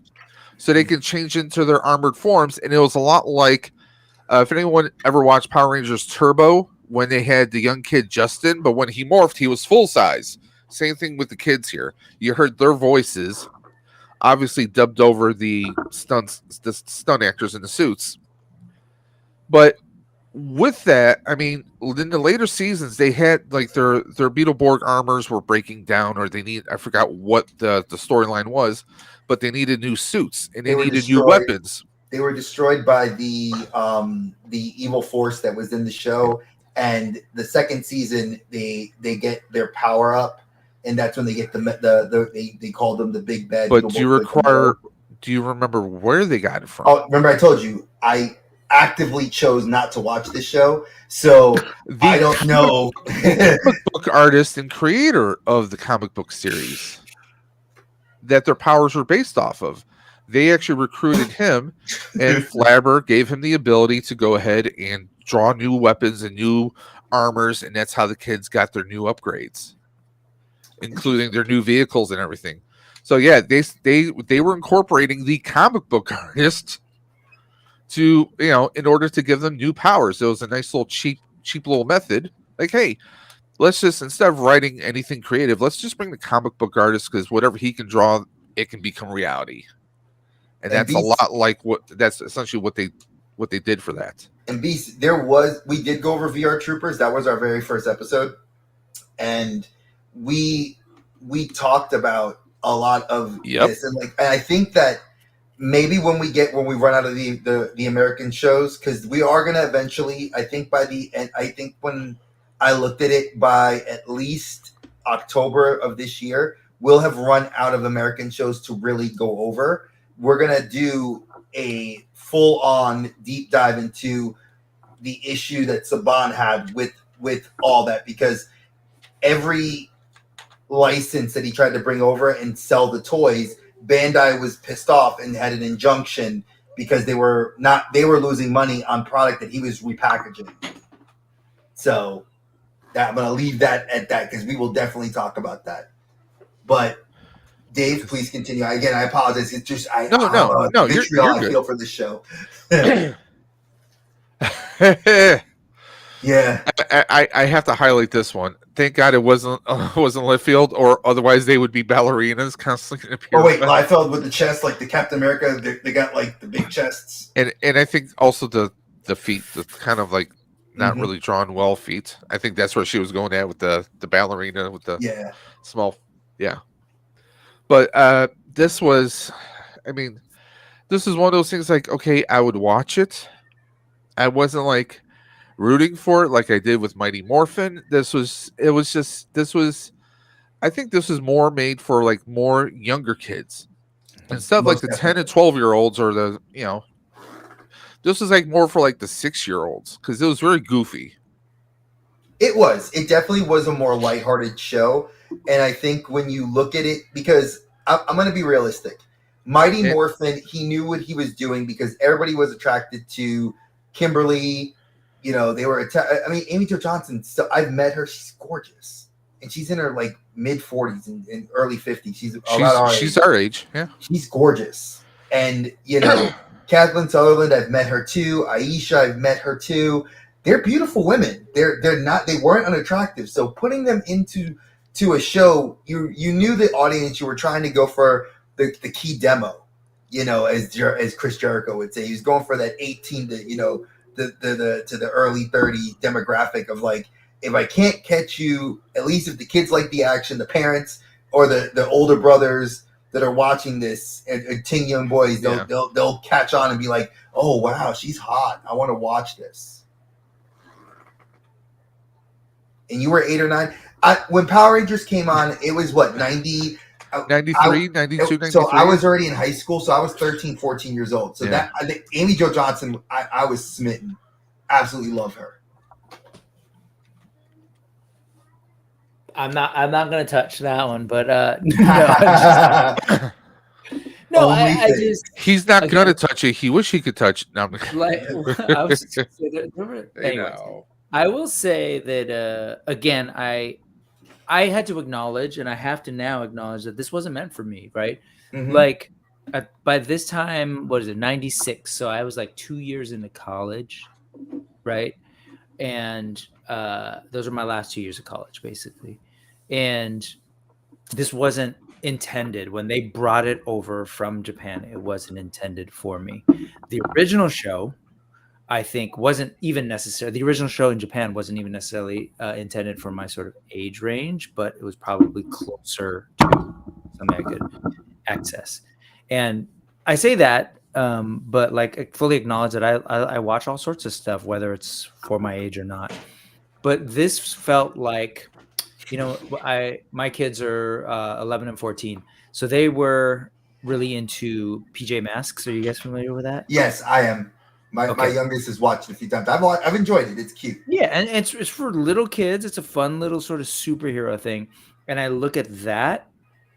so they can change into their armored forms. And it was a lot like if anyone ever watched Power Rangers Turbo, when they had the young kid Justin, but when he morphed, he was full size. Same thing with the kids here. You heard their voices, obviously dubbed over the stunt actors in the suits. But with that, I mean, in the later seasons, they had like their Beetleborg armors were breaking down, or I forgot what the storyline was, but they needed new suits and they needed new weapons. They were destroyed by the evil force that was in the show. And the second season, they get their power up, and that's when they get they call them the big bad. But do you remember where they got it from? Oh, remember I told you I actively chose not to watch this show, so I don't know. Comic book artist and creator of the comic book series that their powers were based off of. They actually recruited him, and Flabber gave him the ability to go ahead and draw new weapons and new armors, and that's how the kids got their new upgrades, including their new vehicles and everything. So yeah, they were incorporating the comic book artist to, in order to give them new powers. It was a nice little cheap little method. Like, hey, let's just, instead of writing anything creative, let's just bring the comic book artist, because whatever he can draw, it can become reality. And that's a lot like that's essentially what they did for that. And we did go over VR Troopers. That was our very first episode. And we talked about a lot of this. And I think that maybe when we run out of the American shows, because we are going to eventually, I think by the end, I think when I looked at it, by at least October of this year, we'll have run out of American shows to really go over. We're gonna do a full-on deep dive into the issue that Saban had with all that, because every license that he tried to bring over and sell the toys, Bandai was pissed off and had an injunction because they were losing money on product that he was repackaging. So I'm gonna leave that at that, because we will definitely talk about that. But Dave, please continue. Again, I apologize. It's just No, you're I good. feel for this show. Yeah, I have to highlight this one. Thank God it wasn't Littlefield, or otherwise they would be ballerinas constantly. Oh wait, Liefeld with the chest, like the Captain America. They got like the big chests. And I think also the feet, the kind of like not really drawn well feet. I think that's where she was going at with the ballerina with the small, yeah. But this was, I mean, this is one of those things like, okay, I would watch it. I wasn't like rooting for it like I did with Mighty Morphin. I think this is more made for like more younger kids. Instead of like the 10 and 12-year-olds or the, this is like more for like the 6-year-olds, because it was very goofy. It was. It definitely was a more lighthearted show. And I think when you look at it, because I'm going to be realistic, Mighty Morphin, he knew what he was doing because everybody was attracted to Kimberly. They were. Amy Jo Johnson. So I've met her. She's gorgeous, and she's in her like mid 40s and early 50s. She's our age. Yeah, she's gorgeous. And Kathleen Sutherland, I've met her too. Aisha, I've met her too. They're beautiful women. They weren't unattractive. So putting them into a show, you knew the audience you were trying to go for the key demo. As Chris Jericho would say, he was going for that 18 to the early 30 demographic of like, if I can't catch you, at least if the kids like the action, the parents or the older brothers that are watching this, and teen young boys, they'll catch on and be like, oh wow, she's hot, I want to watch this. And you were 8 or 9 when Power Rangers came on. It was what, 90 93, 92, 93. So I was already in high school, so I was 13, 14 years old. So that I think Amy Jo Johnson, I was smitten. Absolutely love her. I'm not going to touch that one, but he's not going to touch it. He wish he could touch it. No, I will say that again, I had to acknowledge, and I have to now acknowledge, that this wasn't meant for me, right? Mm-hmm. Like by this time, what is it, 96? So I was like 2 years into college, right? And those are my last 2 years of college, basically. And this wasn't intended. When they brought it over from Japan, it wasn't intended for me. The original show, I think, wasn't even necessary. The original show in Japan wasn't even necessarily intended for my sort of age range, but it was probably closer to something I could access. And I say that, but like I fully acknowledge that I watch all sorts of stuff, whether it's for my age or not. But this felt like, my kids are 11 and 14, so they were really into PJ Masks. Are you guys familiar with that? Yes, I am. My youngest has watched it a few times. I've enjoyed it. It's cute. Yeah, and it's for little kids. It's a fun little sort of superhero thing. And I look at that,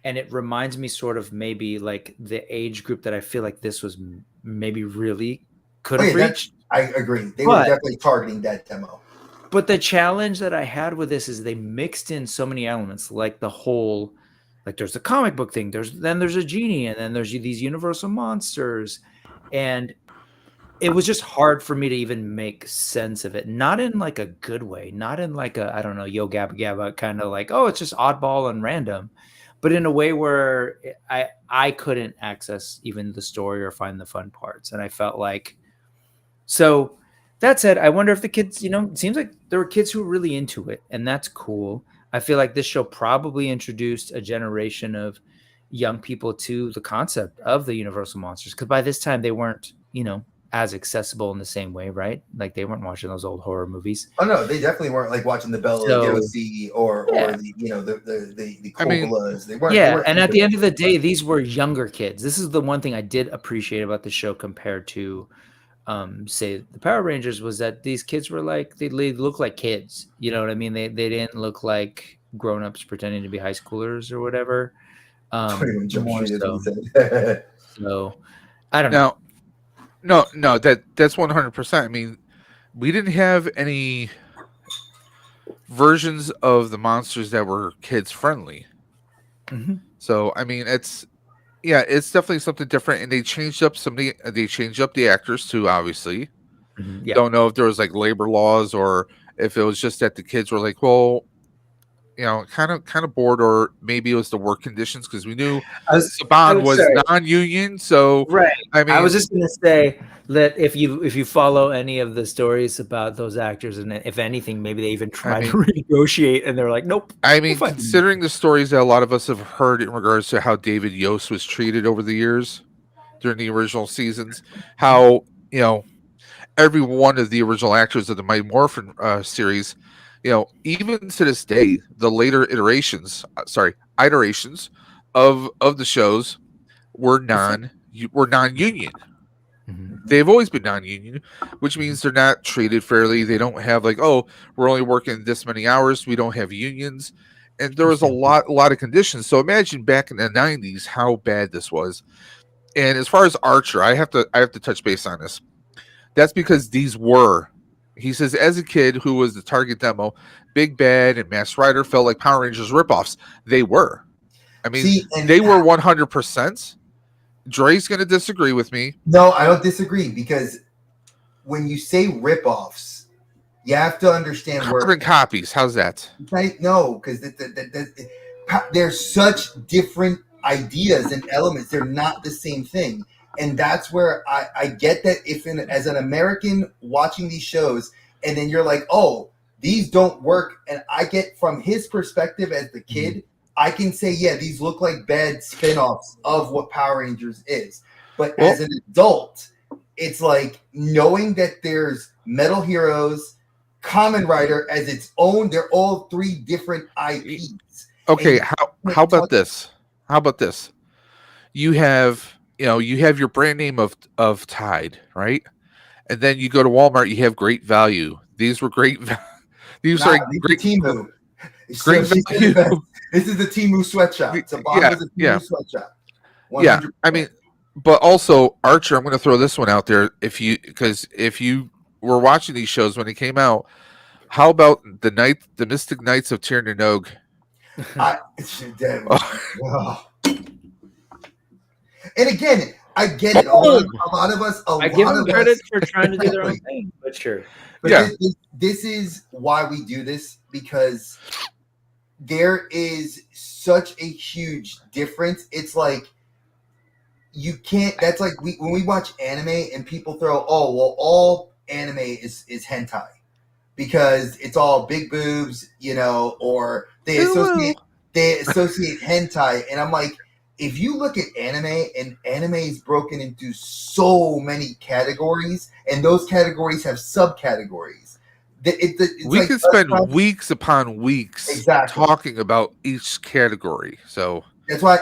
and it reminds me sort of maybe like the age group that I feel like this was maybe really could have reached. I agree. They were definitely targeting that demo. But the challenge that I had with this is they mixed in so many elements, like the whole, like there's the comic book thing, there's a genie, and then there's these universal monsters, and it was just hard for me to even make sense of it. Not in like a good way, not in like a, I don't know, yo gabba gabba kind of like, oh, it's just oddball and random, but in a way where I couldn't access even the story or find the fun parts. And I felt like, so that said, I wonder if the kids, it seems like there were kids who were really into it, and that's cool. I feel like this show probably introduced a generation of young people to the concept of the universal monsters, because by this time they weren't, as accessible in the same way, right? Like they weren't watching those old horror movies. Oh no, they definitely weren't like watching the Bela So, Lugosi or yeah. the the I mean, Coppolas. They weren't. They Yeah, weren't and at into the that end of the stuff. day, these were younger kids. This is the one thing I did appreciate about the show compared to, say, the Power Rangers, was that these kids were like they look like kids. You know what I mean? They didn't look like grown-ups pretending to be high schoolers or whatever. 21 Jump More Street, so. as he said. So I don't know. Now, no, that's 100%. I mean, we didn't have any versions of the monsters that were kids friendly. Mhm. So, I mean, it's definitely something different, and they changed up the actors too. Obviously, Yeah. don't know if there was like labor laws or if it was just that the kids were like, well, kind of bored, or maybe it was the work conditions, because we knew Saban was sorry. non-union. So, Right. I mean, I was just gonna say that if you follow any of the stories about those actors, and if anything, maybe they even tried to renegotiate, and they're like, "Nope." I mean, we'll find considering the stories that a lot of us have heard in regards to how David Yost was treated over the years during the original seasons, how every one of the original actors of the Mighty Morphin series, even to this day, the later iterations of the shows were non-union. Mhm. They've always been non-union, which means they're not treated fairly. They don't have like, oh, we're only working this many hours. We don't have unions, and there was a lot of conditions. So imagine back in the 90s how bad this was. And as far as Archer, I have to touch base on this. That's because he says, as a kid who was the target demo, Big Bad and Masked Rider felt like Power Rangers ripoffs. They were. I mean, they were 100%. Dre's going to disagree with me. No, I don't disagree, because when you say ripoffs, you have to understand Carbon copies. How's that? No, because they're such different ideas and elements. They're not the same thing. And that's where I get that as an American watching these shows, and then you're like, oh, these don't work. And I get from his perspective as the kid, I can say, yeah, these look like bad spin-offs of what Power Rangers is. But as an adult, it's like knowing that there's Metal Heroes, Kamen Rider as its own, they're all three different IPs. Okay, how about this? How about this? You have your brand name of Tide, right? And then you go to Walmart, you have Great Value. These were great. These are great. Temu. Great value. This is the Temu sweatshop. Saban was a Temu sweatshop. 100%. Yeah, I mean, but also Archer. I'm going to throw this one out there. If you were watching these shows when they came out, how about the Mystic Knights of Tir Nanog? And again, I get it. A lot of us. I give them credit for trying to do their own thing, but sure. But this is why we do this, because there is such a huge difference. It's like you can't. That's like when we watch anime and people throw, oh well, all anime is hentai because it's all big boobs, or they associate hentai, and I'm like, if you look at anime, and anime is broken into so many categories, and those categories have subcategories. We could spend weeks upon weeks talking about each category. So that's why.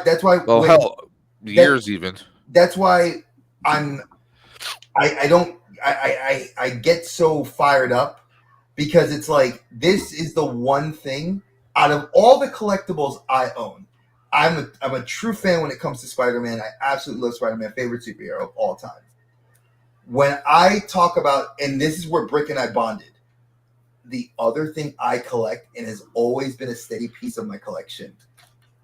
Well, years even. That's why I get so fired up, because it's like, this is the one thing out of all the collectibles I own. I'm a true fan when it comes to Spider-Man. I absolutely love Spider-Man, favorite superhero of all time. When I talk about, and this is where Brick and I bonded, the other thing I collect, and has always been a steady piece of my collection,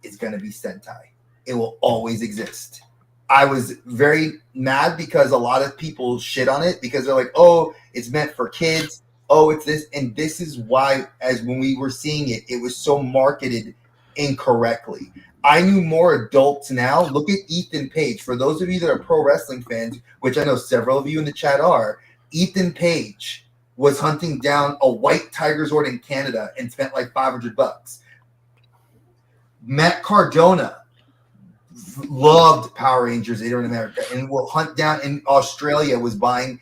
is going to be Sentai. It will always exist. I was very mad because a lot of people shit on it because they're like, oh, it's meant for kids. Oh, it's this. And this is why, as when we were seeing it, it was so marketed incorrectly. I knew more adults now. Look at Ethan Page. For those of you that are pro wrestling fans, which I know several of you in the chat are, Ethan Page was hunting down a white Tiger Zord in Canada and spent like $500. Matt Cardona, loved Power Rangers here in America, and will hunt down in Australia was buying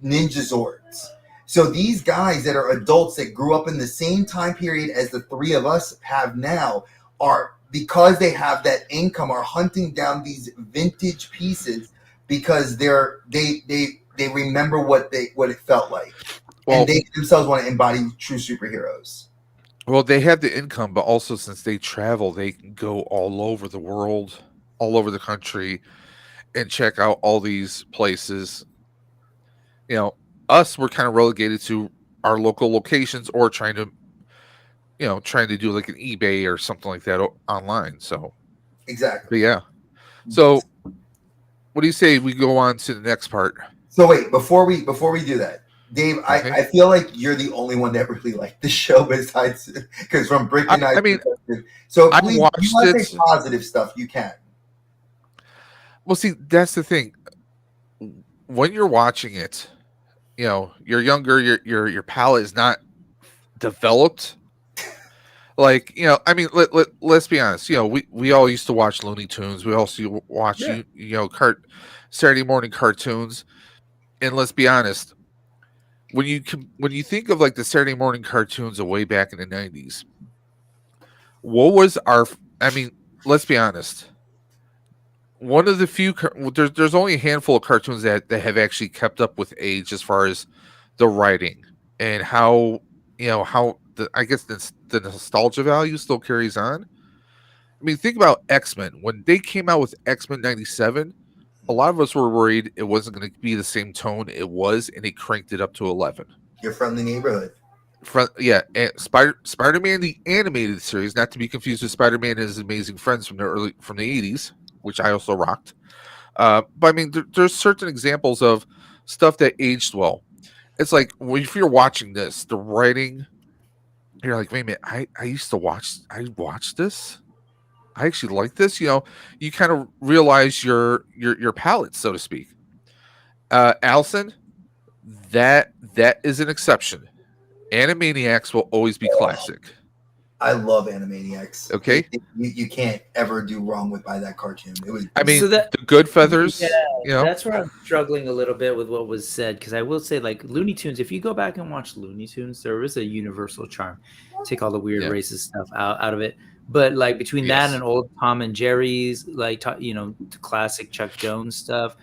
Ninja Zords. So these guys that are adults that grew up in the same time period as the three of us have now are, because they have that income, are hunting down these vintage pieces because they remember what it felt like, and they themselves want to embody true superheroes. Well, they have the income, but also since they travel, they can go all over the world, all over the country, and check out all these places. You know, us, we're kind of relegated to our local locations or trying to do like an eBay or something like that online. So Exactly. But yeah. So what do you say we go on to the next part? So wait, before we do that, Dave, Okay. I feel like you're the only one that really liked the show besides, because from Brick and I mean, so I please, watched you want to it. say positive stuff, you can. Well, see, that's the thing. When you're watching it, you know, you're younger, your palate is not developed. Like, you know, I mean, let's be honest. You know, we all used to watch Looney Tunes. We also watch Saturday morning cartoons. And let's be honest, when you think of like the Saturday morning cartoons of way back in the 90s, what was I mean, let's be honest. One of the few there's only a handful of cartoons that have actually kept up with age as far as the writing and how I guess the nostalgia value still carries on. I mean, think about X-Men. When they came out with X-Men 97, a lot of us were worried it wasn't going to be the same tone it was, and they cranked it up to 11. Your friendly neighborhood. And Spider-Man the animated series, not to be confused with Spider-Man and His Amazing Friends from the 80s, which I also rocked. But I mean, there's certain examples of stuff that aged well. It's like if you're watching this, the writing, you're like, wait a minute, I watched this. I actually like this. You know, you kind of realize your palate, so to speak. Allison, that is an exception. Animaniacs will always be classic. I love Animaniacs. Okay, you can't ever do wrong by that cartoon. It was. I mean, the Good Feathers. Yeah, you know? that's where I'm struggling a little bit with what was said, because I will say, like, Looney Tunes. If you go back and watch Looney Tunes, there is a universal charm. Take all the weird racist stuff out of it, but like between that and old Tom and Jerry's, like the classic Chuck Jones stuff,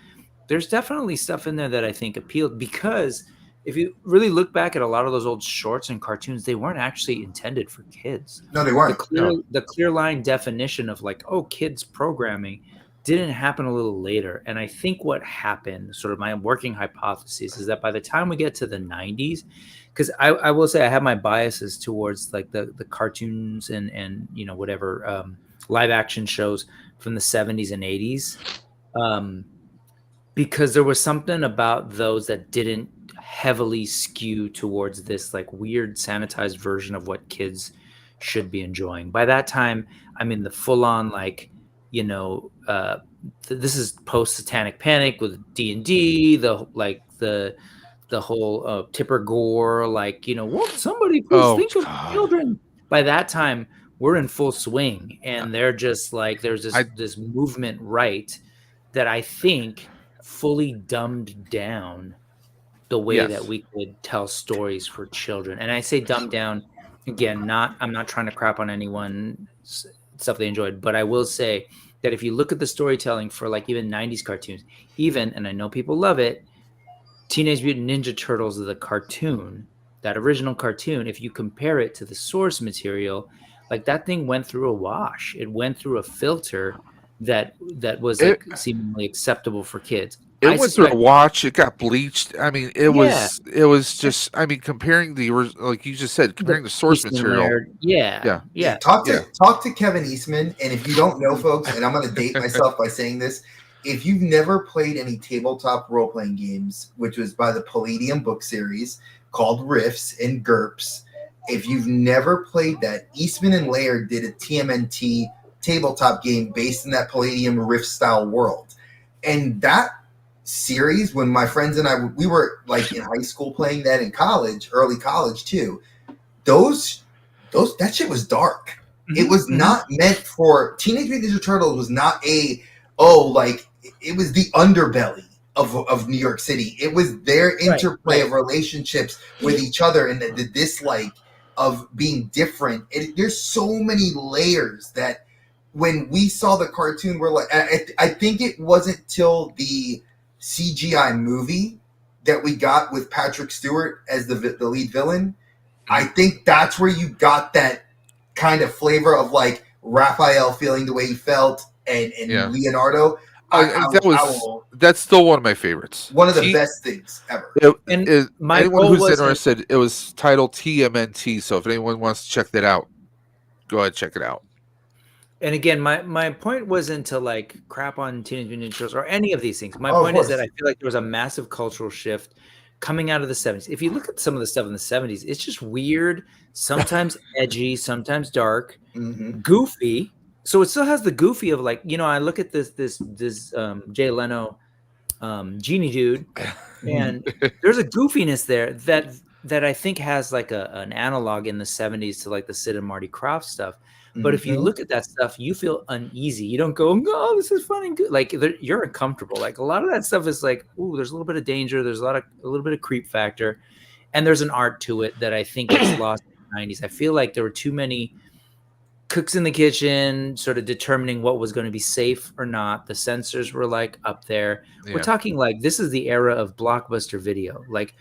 there's definitely stuff in there that I think appealed, because if you really look back at a lot of those old shorts and cartoons, they weren't actually intended for kids. No, they weren't. The clear line definition of like, oh, kids programming didn't happen a little later. And I think what happened, sort of my working hypothesis, is that by the time we get to the 90s, because I will say I have my biases towards like the cartoons and whatever live action shows from the 70s and 80s, because there was something about those that didn't heavily skew towards this like weird sanitized version of what kids should be enjoying. By that time, I mean the full-on like, this is post-Satanic Panic with D&D, the whole Tipper Gore, like, won't somebody please think of children? By that time, we're in full swing, and they're just like, there's this movement right that I think fully dumbed down the way that we could tell stories for children. And I say dumbed down, again, I'm not trying to crap on anyone's stuff they enjoyed, but I will say that if you look at the storytelling for like even 90s cartoons, and I know people love it, Teenage Mutant Ninja Turtles, the cartoon, that original cartoon, if you compare it to the source material, like that thing went through a wash. It went through a filter that was like seemingly acceptable for kids. It went through a wash. It got bleached. I mean, it was just. I mean, comparing like you just said, comparing the source material. Talk to Kevin Eastman, and if you don't know, folks, and I'm going to date myself by saying this, if you've never played any tabletop role playing games, which was by the Palladium book series called Rifts and GURPS, if you've never played that, Eastman and Laird did a TMNT tabletop game based in that Palladium Rift style world, and that series, when my friends and I, we were like in high school playing that in college, early college too, that shit was dark. It was not meant for Teenage Mutant Ninja Turtles. Was not it was the underbelly of New York City. It was their interplay of relationships with each other and the dislike of being different. There's so many layers that when we saw the cartoon, we're like, I think it wasn't till the CGI movie that we got with Patrick Stewart as the lead villain. I think that's where you got that kind of flavor of like Raphael feeling the way he felt and Leonardo. That's still one of my favorites. One of the best things ever. Anyone who's interested, it was titled TMNT. So if anyone wants to check that out, go ahead and check it out. And again, my point wasn't to like crap on Teenage Mutant Ninja Turtles or any of these things. My point is that I feel like there was a massive cultural shift coming out of the 70s. If you look at some of the stuff in the 70s, it's just weird, sometimes edgy, sometimes dark, goofy. So it still has the goofy of like, I look at this Jay Leno genie dude, and there's a goofiness there that I think has like an analog in the 70s to like the Sid and Marty Krofft stuff. But if you look at that stuff, you feel uneasy. You don't go, "Oh, this is fun and good." Like you're uncomfortable. Like a lot of that stuff is like, "Ooh, there's a little bit of danger. There's a little bit of creep factor," and there's an art to it that I think gets lost in the 90s. I feel like there were too many cooks in the kitchen, sort of determining what was going to be safe or not. The censors were like up there. Yeah. We're talking like this is the era of Blockbuster Video. Like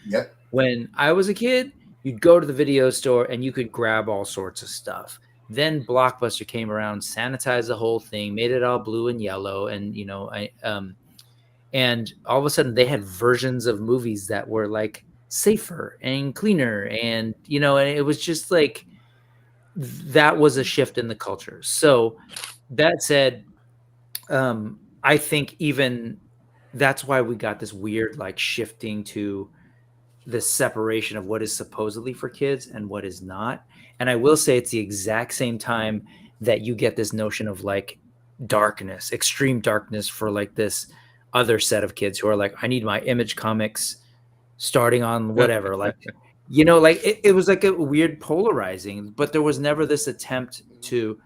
when I was a kid, you'd go to the video store and you could grab all sorts of stuff. Then Blockbuster came around, sanitized the whole thing, made it all blue and yellow, and and all of a sudden they had versions of movies that were like safer and cleaner, and and it was just like that was a shift in the culture. So that said, I think even that's why we got this weird like shifting to the separation of what is supposedly for kids and what is not. And I will say it's the exact same time that you get this notion of like darkness, extreme darkness for like this other set of kids who are like, I need my Image Comics starting on whatever. Like, like it was like a weird polarizing, but there was never this attempt to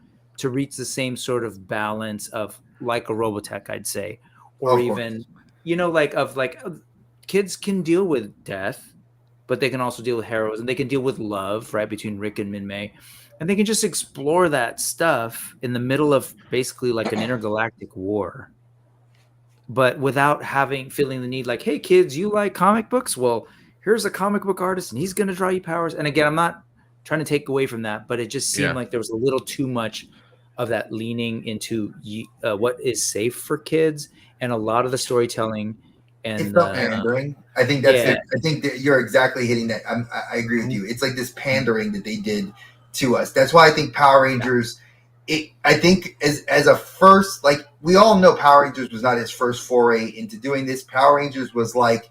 reach the same sort of balance of like a Robotech, I'd say, or even, kids can deal with death, but they can also deal with heroes, and they can deal with love, right, between Rick and Min-Mei. And they can just explore that stuff in the middle of basically like an intergalactic war, but without feeling the need like, hey, kids, you like comic books? Well, here's a comic book artist, and he's going to draw you powers. And again, I'm not trying to take away from that, but it just seemed like there was a little too much of that leaning into what is safe for kids, and a lot of the storytelling. And it felt pandering. I think that's it. I think that you're exactly hitting that. I agree with you. It's like this pandering that they did to us. That's why I think Power Rangers. I think as a first, like we all know, Power Rangers was not his first foray into doing this. Power Rangers was like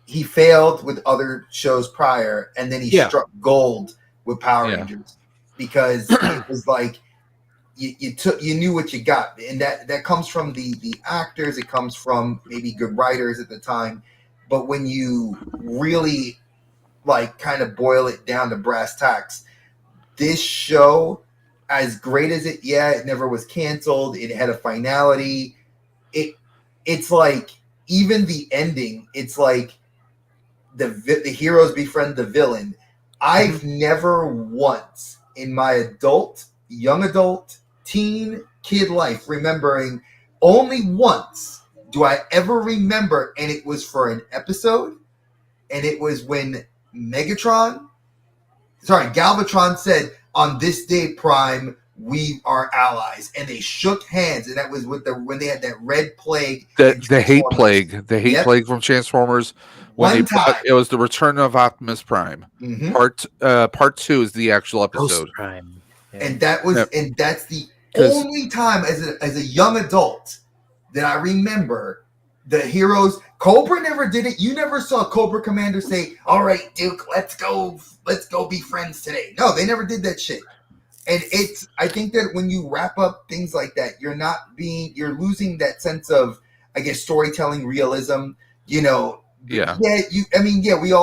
he failed with other shows prior, and then he struck gold with Power Rangers because it was like. You knew what you got, and that comes from the actors. It comes from maybe good writers at the time, but when you really like kind of boil it down to brass tacks, this show, as great as it never was canceled. It had a finality. It's like even the ending. It's like the heroes befriend the villain. I've never once in my young adult, teen, kid life remembering only once do I ever remember, and it was for an episode, and it was when Galvatron said, on this day, Prime, we are allies, and they shook hands, and that was when they had that red plague. The hate plague from Transformers. It was the return of Optimus Prime. Part 2 is the actual episode. Post Prime. Yeah. And that's the only time as a young adult that I remember the heroes. Cobra never did it. You never saw Cobra Commander say, "All right, Duke, let's go be friends today." No, they never did that shit. And I think that when you wrap up things like that, you're losing that sense of, I guess, storytelling realism. We all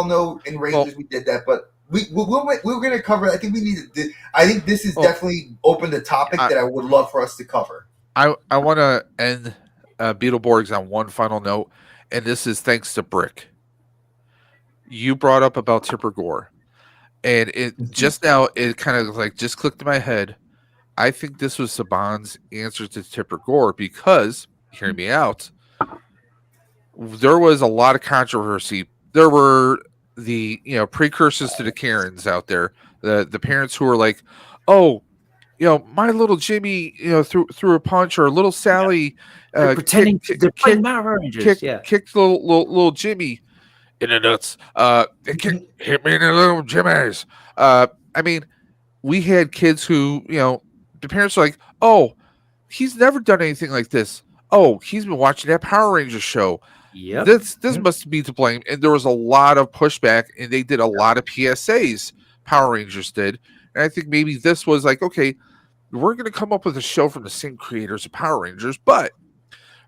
know in Rangers we did that, but we're going to cover. I think we need to. I think this is definitely opened a topic that I would love for us to cover. I want to end Beetleborgs on one final note, and this is thanks to Brick. You brought up about Tipper Gore, and it just now it kind of like just clicked in my head. I think this was Saban's answer to Tipper Gore because, hear me out, there was a lot of controversy. There were the precursors to the Karens out there, the parents who were like, oh, my little Jimmy, threw a punch, or little Sally, pretending they're playing Power Rangers. Kicked little Jimmy in the nuts. Hit me in the little Jimmy's. I mean, we had kids who, the parents were like, oh, he's never done anything like this. Oh, he's been watching that Power Rangers show. Yep. This must be to blame. And there was a lot of pushback, and they did a lot of PSAs. Power Rangers did. And I think maybe this was like, okay, we're going to come up with a show from the same creators of Power Rangers, but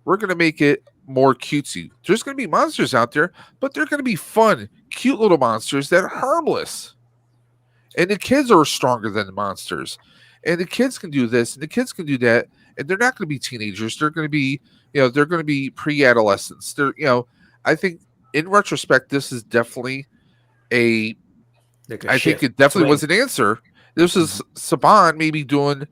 we're going to make it more cutesy. There's going to be monsters out there, but they're going to be fun, cute little monsters that are harmless. And the kids are stronger than the monsters. And the kids can do this, and the kids can do that. And they're not going to be teenagers. They're going to be, they're going to be pre-adolescents. They're, I think in retrospect, this is definitely I think it definitely was an answer. This is Saban maybe doing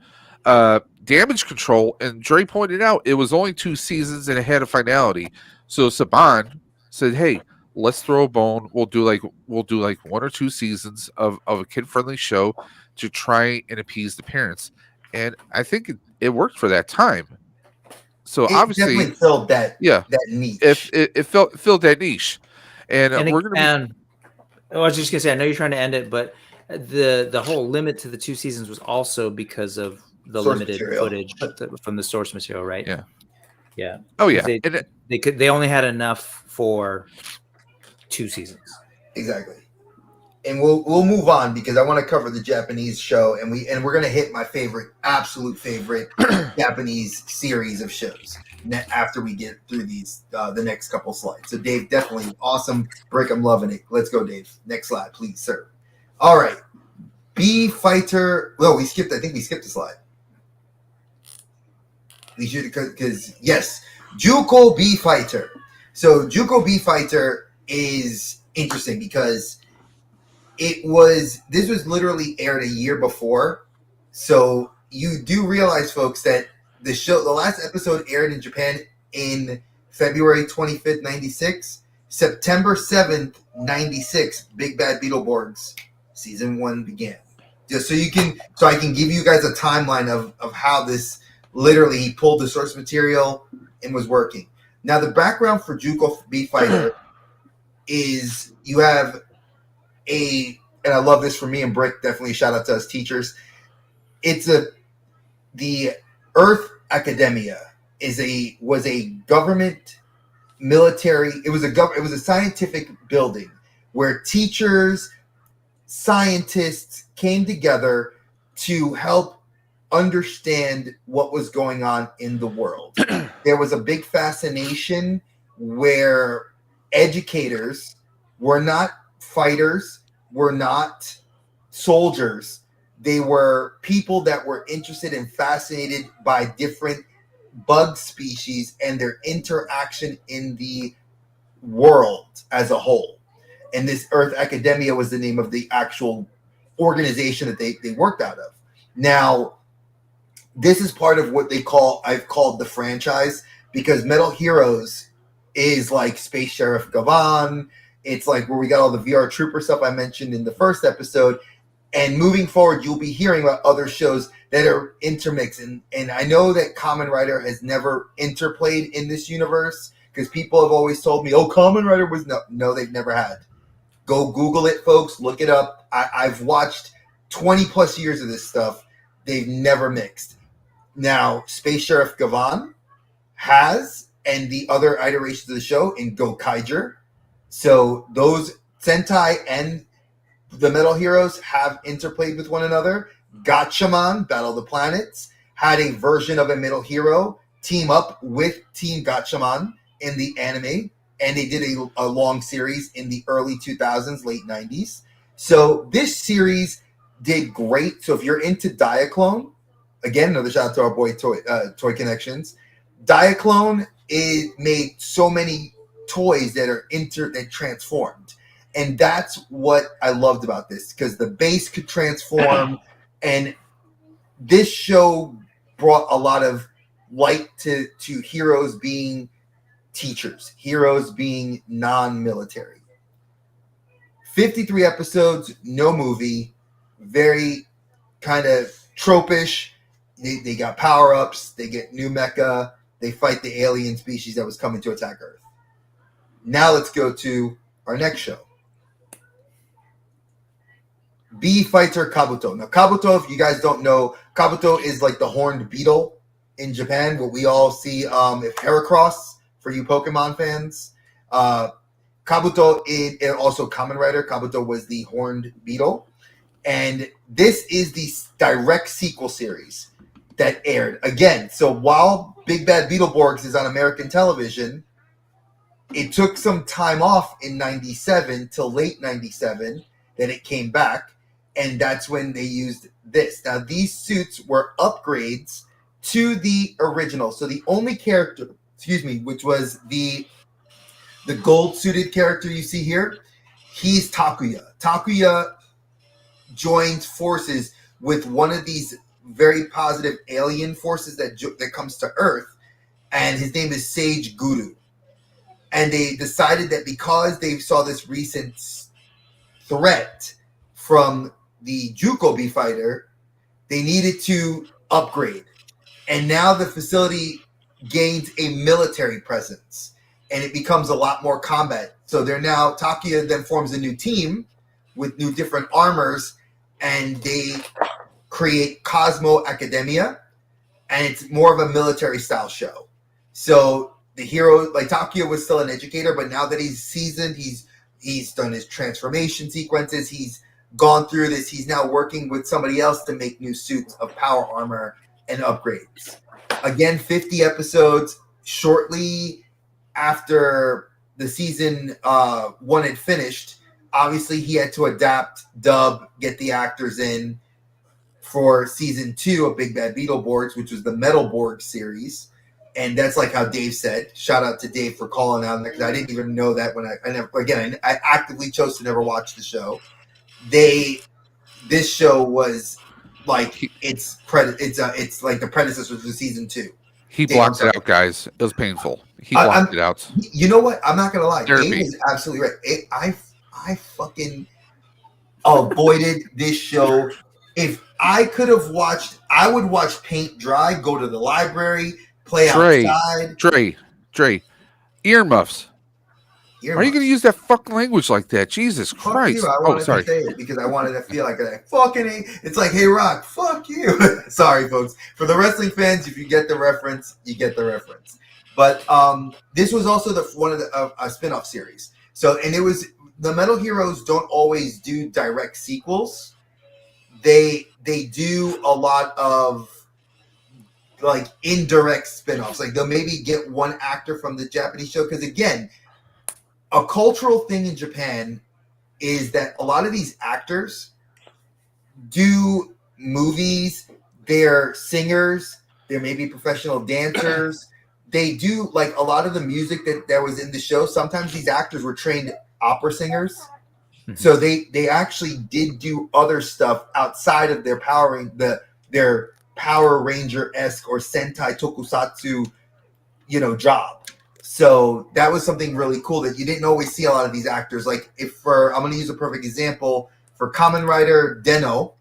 damage control, and Dre pointed out it was only 2 seasons and it had a finality. So Saban said, "Hey, let's throw a bone. We'll do like 1 or 2 seasons of a kid-friendly show to try and appease the parents." And I think it worked for that time. So it obviously definitely filled that niche. It filled that niche, and we're going to. I was just gonna say, I know you're trying to end it, but the whole limit to the 2 seasons was also because of the Source limited material. footage from the source material, right? Yeah. Oh yeah. They only had enough for 2 seasons. Exactly. And we'll move on because I want to cover the Japanese show, and we're gonna hit my absolute favorite Japanese series of shows after we get through these the next couple slides. So Dave, definitely awesome. Brick, I'm loving it. Let's go, Dave. Next slide, please, sir. All right. B Fighter. Well, I think we skipped a slide. We should, because yes, Juko B Fighter. So Juko B Fighter is interesting because this was literally aired a year before. So you do realize, folks, that the last episode aired in Japan in February 25th, 96. September 7th, 96, Big Bad Beetleborgs season 1 began. Just so I can give you guys a timeline of how this literally he pulled the source material and was working. Now the background for Juko B Fighter is you have and I love this for me and Brick, definitely shout out to us teachers. The Earth Academia was a government military. It was a scientific building where teachers, scientists came together to help understand what was going on in the world. There was a big fascination where educators were not fighters, were not soldiers. They were people that were interested and fascinated by different bug species and their interaction in the world as a whole. And this Earth Academia was the name of the actual organization that they worked out of. Now, this is part of what I've called the franchise, because Metal Heroes is like Space Sheriff Gavan. It's like where we got all the VR Trooper stuff I mentioned in the first episode. And moving forward, you'll be hearing about other shows that are intermixed. And I know that Kamen Rider has never interplayed in this universe, because people have always told me, oh, Kamen Rider was no, they've never had. Go Google it, folks. Look it up. I've watched 20 plus years of this stuff. They've never mixed. Now, Space Sheriff Gavan has, and the other iterations of the show in Gokaiger. So those Sentai and the Metal Heroes have interplayed with one another. Gatchaman, Battle of the Planets, had a version of a Metal Hero team up with Team Gatchaman in the anime, and they did a long series in the early 2000s, late 90s. So this series did great. So if you're into Diaclone, again, another shout out to our boy Toy Connections. Diaclone made so many toys that are that transformed. And that's what I loved about this, because the base could transform, and this show brought a lot of light to heroes being teachers, heroes being non-military. 53 episodes, no movie, very kind of tropish. They got power-ups, they get new mecha, they fight the alien species that was coming to attack Earth. Now let's go to our next show. Bee Fighter Kabuto. Now, Kabuto, if you guys don't know, Kabuto is like the horned beetle in Japan, what we all see if Heracross, for you Pokemon fans. Kabuto and also Kamen Rider. Kabuto was the horned beetle. And this is the direct sequel series that aired. Again, so while Big Bad Beetleborgs is on American television, it took some time off in 97 till late 97. Then it came back, and that's when they used this. Now, these suits were upgrades to the original. So the only character, which was the gold-suited character you see here, he's Takuya. Takuya joins forces with one of these very positive alien forces that comes to Earth, and his name is Sage Guru. And they decided that because they saw this recent threat from the Juko Bee Fighter, they needed to upgrade. And now the facility gains a military presence, and it becomes a lot more combat. So they're now, Takuya then forms a new team with new different armors, and they create Cosmo Academia, and it's more of a military style show. So the hero, like Takuya was still an educator, but now that he's seasoned, he's done his transformation sequences, he's gone through this, he's now working with somebody else to make new suits of power armor and upgrades. Again, 50 episodes. Shortly after the season one had finished, obviously he had to adapt, dub, get the actors in for season 2 of Big Bad Beetleborgs, which was the Metalborg series. And that's like how Dave said. Shout out to Dave for calling out, because I didn't even know that when I actively chose to never watch the show. This show was like it's like the predecessor to season 2. He blocked it out, guys. It was painful. He blocked it out. You know what? I'm not gonna lie. Therapy. Dave is absolutely right. I fucking avoided this show. If I could have watched, I would watch paint dry, go to the library, play outside. Dre, earmuffs. Are you going to use that fucking language like that? Jesus Fuck Christ. you. I wanted to say it because I wanted to feel like I fucking hate. It's like, hey, Rock, fuck you. Sorry, folks. For the wrestling fans, if you get the reference, you get the reference. But this was also one of the a spin-off series. So, and it was, the Metal Heroes don't always do direct sequels. They do a lot of like indirect spin-offs. Like they'll maybe get one actor from the Japanese show, because again, a cultural thing in Japan is that a lot of these actors do movies, they're singers, they're maybe professional dancers. They do like a lot of the music that was in the show. Sometimes these actors were trained opera singers. So they actually did do other stuff outside of their their Power Ranger-esque or Sentai Tokusatsu, job. So that was something really cool that you didn't always see a lot of these actors. Like I'm going to use a perfect example for Kamen Rider Den-O.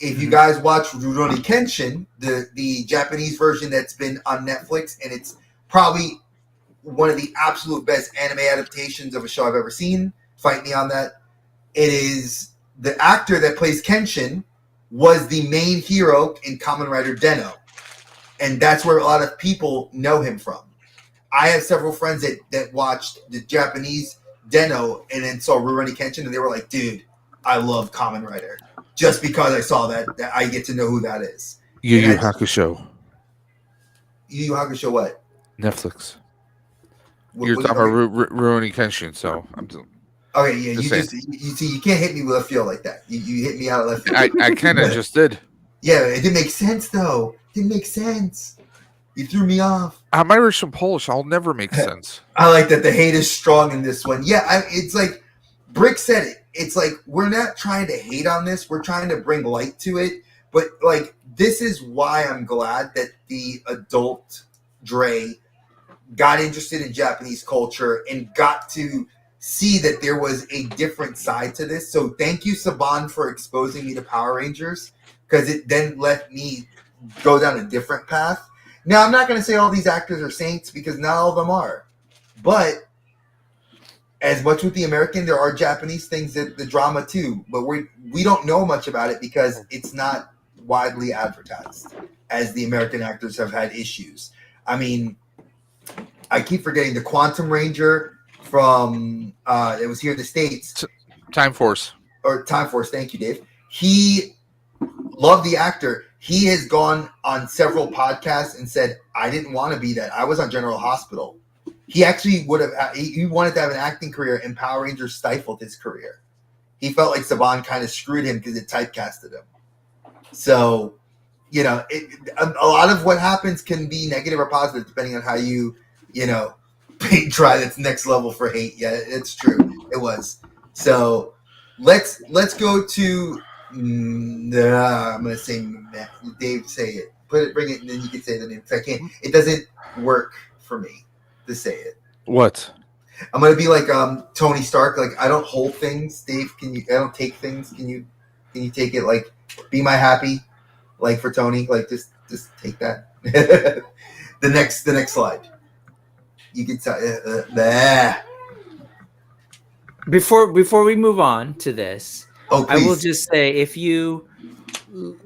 If you guys watch Rurouni Kenshin, the Japanese version that's been on Netflix, and it's probably one of the absolute best anime adaptations of a show I've ever seen. Fight me on that. It is the actor that plays Kenshin was the main hero in Kamen Rider Den-O. And that's where a lot of people know him from. I have several friends that watched the Japanese Den-O and then saw Rurouni Kenshin, and they were like, dude, I love Kamen Rider. Just because I saw that I get to know who that is. Yu Yu Hakusho. Yu Yu Hakusho what? Netflix. You're talking about Rurouni Kenshin, so I'm just... Okay, yeah, Just you see, you can't hit me with a feel like that. You hit me out of left field. I kind of just did. Yeah, it didn't make sense though. It didn't make sense. You threw me off. I'm Irish and Polish. I'll never make sense. I like that the hate is strong in this one. Yeah, it's like Brick said it. It's like we're not trying to hate on this. We're trying to bring light to it. But like this is why I'm glad that the adult Dre got interested in Japanese culture and got to see that there was a different side to this. So thank you, Saban, for exposing me to Power Rangers, because it then let me go down a different path. Now, I'm not going to say all these actors are saints because not all of them are. But as much with the American, there are Japanese things that the drama too. But we don't know much about it because it's not widely advertised, as the American actors have had issues. I mean, I keep forgetting the Quantum Ranger from it was here in the States. Time Force. Or Time Force, thank you, Dave. He loved the actor. He has gone on several podcasts and said, I didn't want to be that. I was on General Hospital. He actually would have, he wanted to have an acting career, and Power Rangers stifled his career. He felt like Saban kind of screwed him because it typecasted him. So, you know, a lot of what happens can be negative or positive depending on how you try that's next level for hate. Yeah, it's true. It was. So let's go to I'm gonna say Dave, say it. Bring it, and then you can say the name. I can't. It doesn't work for me to say it. What? I'm gonna be like Tony Stark. Like I don't hold things. Dave, can you? I don't take things. Can you take it? Like be my happy. Like for Tony. Like just take that. the next slide. You can tell. Before we move on to this, I will just say, if you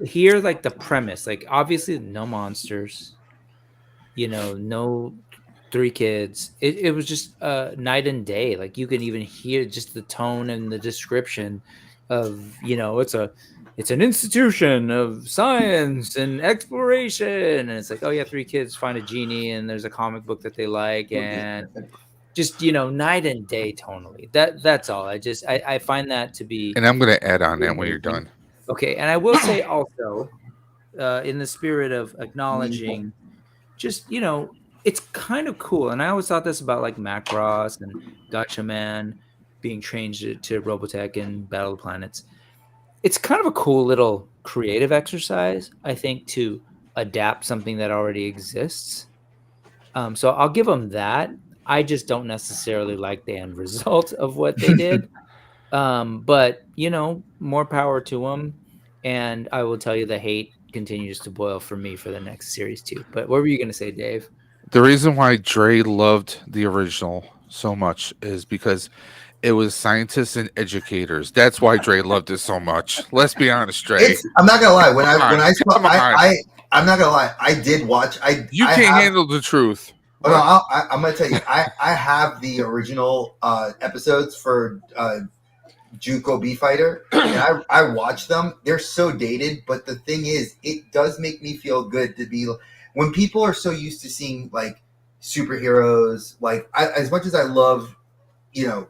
hear like the premise, like obviously no monsters, no 3 kids. It was just night and day. Like you can even hear just the tone and the description of, it's an institution of science and exploration, and it's like, oh yeah, 3 kids find a genie, and there's a comic book that they like, and just night and day tonally. That's all. I find that to be. And I'm going to add on that when you're done. Okay, and I will say also, in the spirit of acknowledging, just it's kind of cool. And I always thought this about like Macross and Gatchaman being trained to Robotech and Battle of the Planets. It's kind of a cool little creative exercise, I think, to adapt something that already exists. So I'll give them that. I just don't necessarily like the end result of what they did. But, more power to them. And I will tell you the hate continues to boil for me for the next series too. But what were you going to say, Dave? The reason why Dre loved the original so much is because it was scientists and educators. That's why Dre loved it so much. Let's be honest, Dre. I'm not gonna lie. I'm not gonna lie. I did watch. You can't handle the truth. Oh, no, I'm gonna tell you. I have the original episodes for Juco B Fighter, and I watch them. They're so dated, but the thing is, it does make me feel good to be when people are so used to seeing like superheroes. Like as much as I love,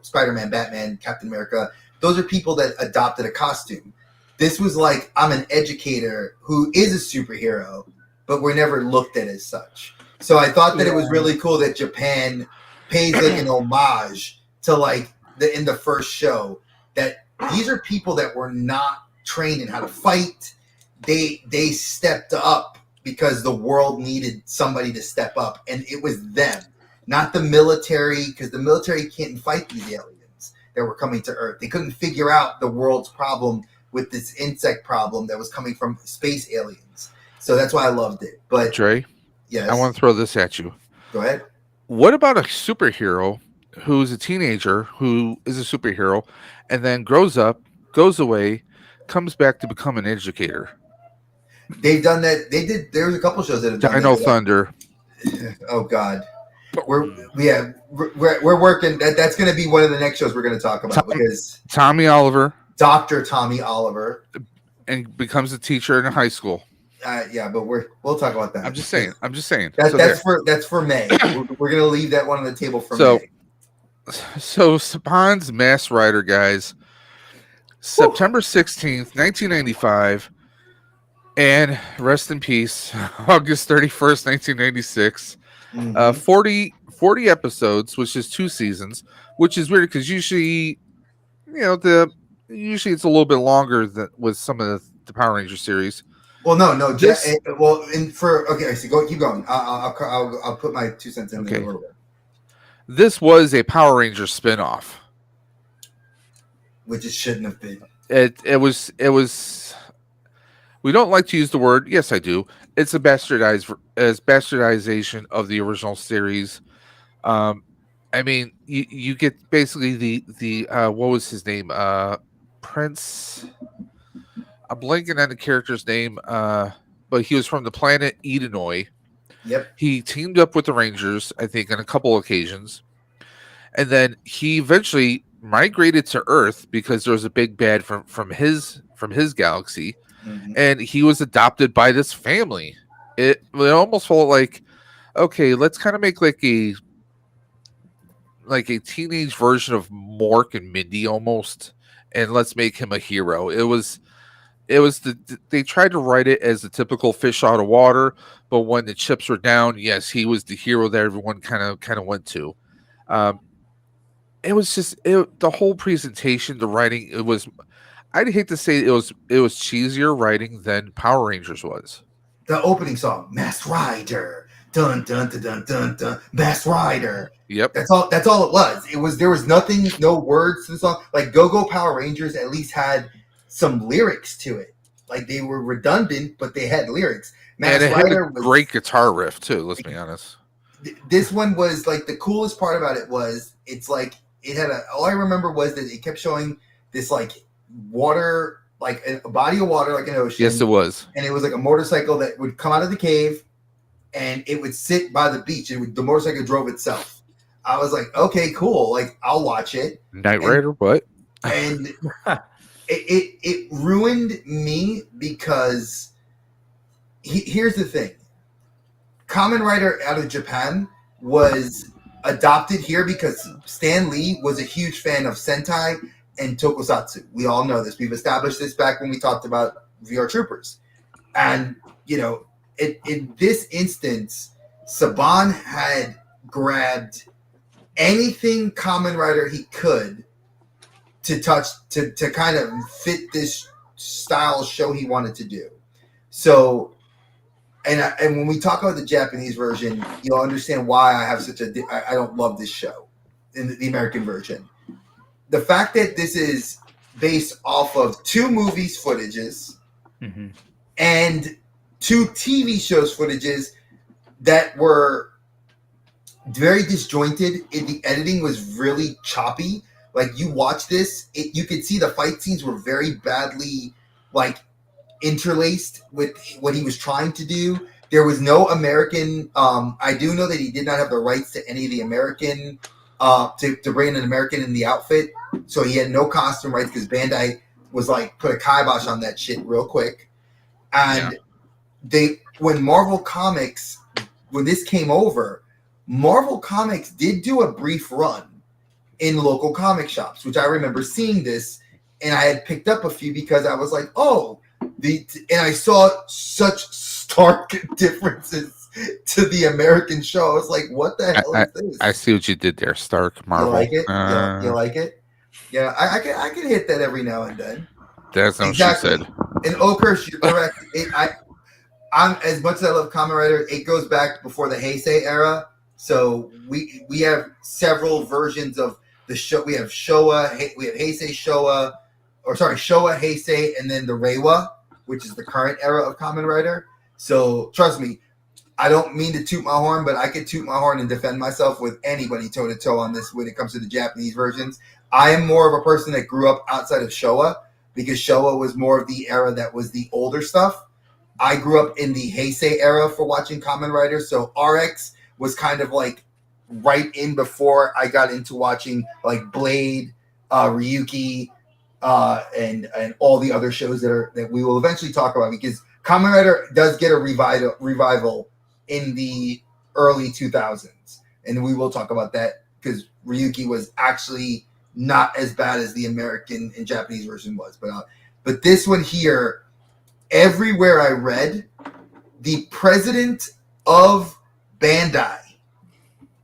Spider-Man, Batman, Captain America, those are people that adopted a costume. This was like, I'm an educator who is a superhero, but we're never looked at as such. So I thought that it was really cool that Japan pays like an homage to like in the first show that these are people that were not trained in how to fight. They stepped up because the world needed somebody to step up, and it was them. Not the military, because the military can't fight these aliens that were coming to Earth. They couldn't figure out the world's problem with this insect problem that was coming from space aliens. So that's why I loved it. But Dre, yes, I want to throw this at you. Go ahead. What about a superhero who's a teenager who is a superhero and then grows up, goes away, comes back to become an educator? They've done that. They did. There was a couple shows that have done Dino that. Thunder. Oh God. We're working. That's going to be one of the next shows we're going to talk about because Tommy Oliver, Dr. Tommy Oliver, and becomes a teacher in a high school. Yeah, but we'll talk about that. I'm just saying. That's for May. We're going to leave that one on the table for May. So Saban's Masked Rider, guys, September 16th, 1995, and rest in peace, August 31st, 1996. Mhm. 40 episodes, which is 2 seasons, which is weird because usually, usually it's a little bit longer than with some of the Power Ranger series. Well, no. This Okay, I see. Keep going. I'll put my 2 cents in there in a little bit. This was a Power Ranger spinoff. Which it shouldn't have been. It was. We don't like to use the word. Yes, I do. It's a bastardization of the original series. I mean, you get basically the what was his name? Prince. I'm blanking on the character's name. But he was from the planet Edenoi. Yep. He teamed up with the Rangers, I think, on a couple occasions, and then he eventually migrated to Earth because there was a big bad from his galaxy, and he was adopted by this family. It almost felt like, okay, let's kind of make like a teenage version of Mork and Mindy almost, and let's make him a hero. They tried to write it as a typical fish out of water, but when the chips were down, yes, he was the hero that everyone kind of went to. It was just the whole presentation, the writing. I'd hate to say it was cheesier writing than Power Rangers was. The opening song, Masked Rider, dun dun dun dun dun dun, Masked Rider. Yep. That's all it was. There was nothing, no words to the song. Like Go Power Rangers at least had some lyrics to it. Like they were redundant, but they had lyrics. And it had a great guitar riff too. Let's be honest. This one was like the coolest part about it was it's like it had all I remember was that it kept showing this like water, like a body of water, like an ocean. Yes, it was. And it was like a motorcycle that would come out of the cave, and it would sit by the beach. The motorcycle drove itself. I was like, okay, cool. Like I'll watch it. Knight Rider, what? And it ruined me because here's the thing. Kamen Rider out of Japan was adopted here because Stan Lee was a huge fan of Sentai and Tokusatsu. We all know this. We've established this back when we talked about VR Troopers. And, in this instance, Saban had grabbed anything Kamen Rider he could to touch, to kind of fit this style show he wanted to do. So, and when we talk about the Japanese version, you'll understand why I have I don't love this show in the American version. The fact that this is based off of 2 movies footages and 2 TV shows footages that were very disjointed. The editing was really choppy. Like you watch this, you could see the fight scenes were very badly like interlaced with what he was trying to do. There was no American. I do know that he did not have the rights to any of the American to bring in an American in the outfit, so he had no costume rights because Bandai was like put a kibosh on that shit real quick. And when Marvel Comics, when this came over, Marvel Comics did do a brief run in local comic shops, which I remember seeing this, and I had picked up a few because I was like, oh. And I saw such stark differences to the American show. I was like, what the hell is this? I see what you did there, Stark Marvel. You like it? You like it? Yeah, I can hit that every now and then. That's not what she said. And Oakhurst, you're correct. I'm as much as I love Kamen Rider, it goes back before the Heisei era. So we have several versions of the show. We have Showa, we have Heisei Showa, Showa, Heisei, and then the Reiwa, which is the current era of Kamen Rider. So trust me, I don't mean to toot my horn, but I could toot my horn and defend myself with anybody toe to toe on this when it comes to the Japanese versions. I am more of a person that grew up outside of Showa because Showa was more of the era that was the older stuff. I grew up in the Heisei era for watching Kamen Rider, so RX was kind of like right in before I got into watching like Blade, Ryuki, and all the other shows that we will eventually talk about, because Kamen Rider does get a revival in the early 2000s, and we will talk about that because Ryuki was actually not as bad as the American and Japanese version was. But this one here, everywhere I read, the president of Bandai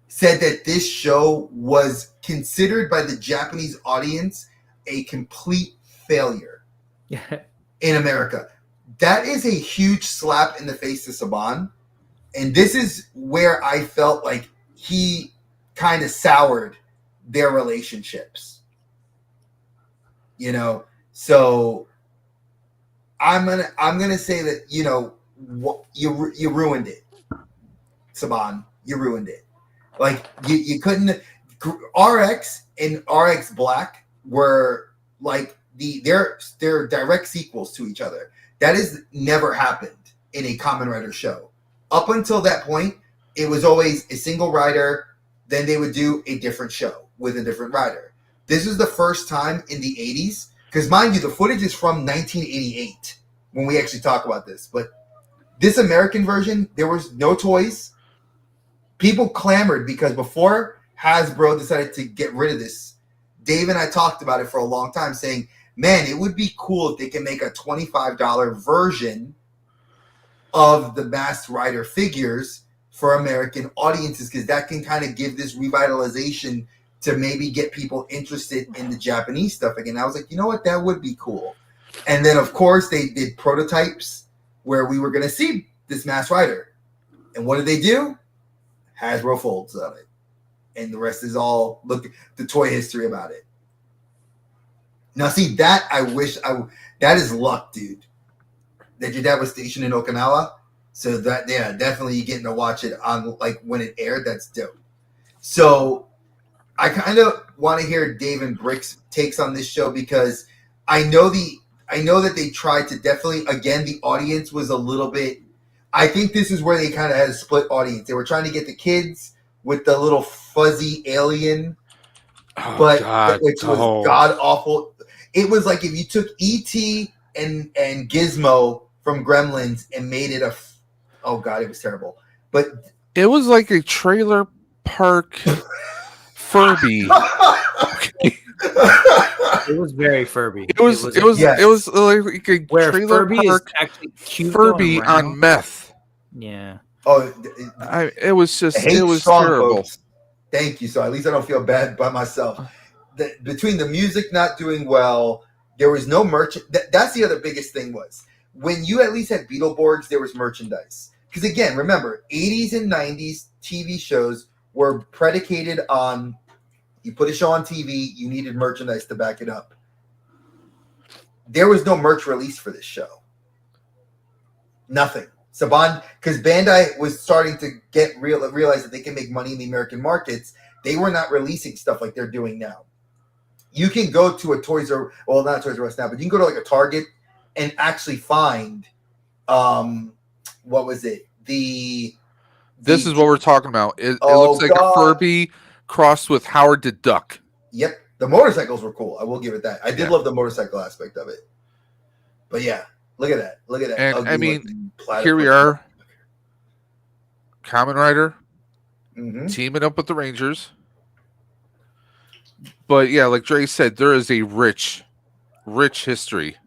said that this show was considered by the Japanese audience a complete failure in America. That is a huge slap in the face to Saban. And this is where I felt like he kind of soured their relationships. You know, so I'm gonna say that, you know, you ruined it, Saban. You ruined it. Like you couldn't. RX and RX Black were like they're direct sequels to each other. That has never happened in a Kamen Rider show. Up until that point, it was always a single rider. Then they would do a different show with a different rider. This is the first time in the 80s, because mind you, the footage is from 1988 when we actually talk about this. But this American version, there was no toys. People clamored because before Hasbro decided to get rid of this, Dave and I talked about it for a long time, saying, man, it would be cool if they can make a $25 version of the Masked Rider figures for American audiences, because that can kind of give this revitalization to maybe get people interested in the Japanese stuff again. I was like, you know what, that would be cool. And then, of course, they did prototypes where we were going to see this Masked Rider. And what did they do? Hasbro folds on it. And the rest is all, look, the toy history about it. Now, see, that that is luck, dude. That your dad was stationed in Okinawa. So that, yeah, definitely you getting to watch it on, like, when it aired. That's dope. So I kind of want to hear Dave and Brick's takes on this show, because I know that they tried to definitely, again, the audience was a little bit, I think this is where they kind of had a split audience. They were trying to get the kids with the little fuzzy alien, which was god awful. It was like if you took E.T. and Gizmo from Gremlins and made it oh god, it was terrible. But it was like a trailer park Furby. It was very Furby. It was like a where trailer Furby park is actually cute Furby on meth. Yeah. Oh, it was terrible. Folks. Thank you. So at least I don't feel bad by myself. Between the music not doing well, there was no merch. That's the other biggest thing was when you at least had Beetleborgs, there was merchandise. Because again, remember, 80s and 90s TV shows were predicated on you put a show on TV, you needed merchandise to back it up. There was no merch release for this show. Nothing. Saban, because Bandai was starting to realize that they can make money in the American markets, they were not releasing stuff like they're doing now. You can go to a not Toys R Us now, but you can go to like a Target and actually find, what was it? This is what we're talking about. It looks like a Furby crossed with Howard the Duck. Yep. The motorcycles were cool. I will give it that. I did love the motorcycle aspect of it. But yeah, look at that. Look at that. And I mean, here we are. Kamen Rider teaming up with the Rangers. But yeah, like Dre said, there is a rich history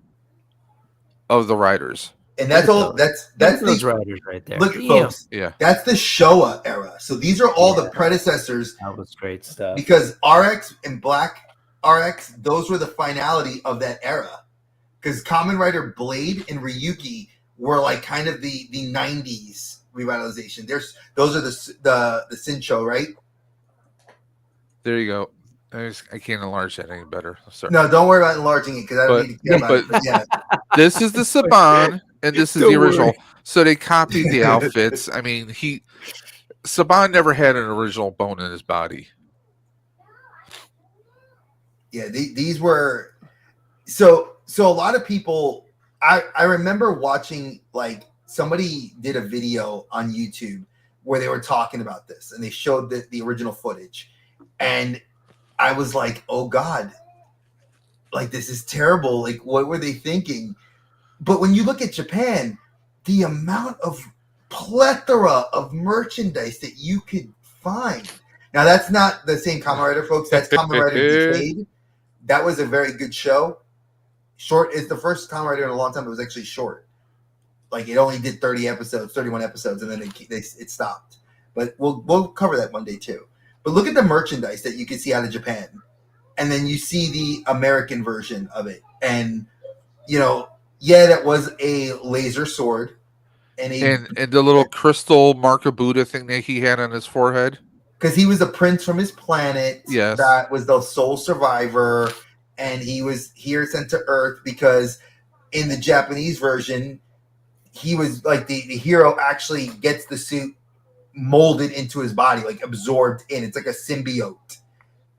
of the Riders. And that's all. That's those riders right there. Look, folks. Yeah, that's the Showa era. So these are all the predecessors. That was great stuff. Because RX and Black RX, those were the finality of that era. Because Kamen Rider Blade and Ryuki were like kind of the 90s revitalization. Those are the Sincho, right? There you go. I can't enlarge that any better. Sorry. No, don't worry about enlarging it because I don't need to care about it. But yeah. This is the Saban and this is the original. So they copied the outfits. I mean, Saban never had an original bone in his body. Yeah, these were so a lot of people. I remember watching, like, somebody did a video on YouTube where they were talking about this and they showed the original footage, and I was like, oh God, like, this is terrible. Like, what were they thinking? But when you look at Japan, the amount of plethora of merchandise that you could find, Now that's not the same Kamen Rider, folks. That's Kamen Rider Decade. That was a very good show. Short is the first Kamen Rider in a long time. It was actually short. Like it only did 31 episodes, and then it stopped. But we'll cover that one day too. But look at the merchandise that you can see out of Japan, and then you see the American version of it, and that was a laser sword, and the little crystal mark of Buddha thing that he had on his forehead. Because he was a prince from his planet. Yes. That was the sole survivor, and he was here sent to Earth because in the Japanese version, he was like the hero actually gets the suit molded into his body, like absorbed in. It's like a symbiote.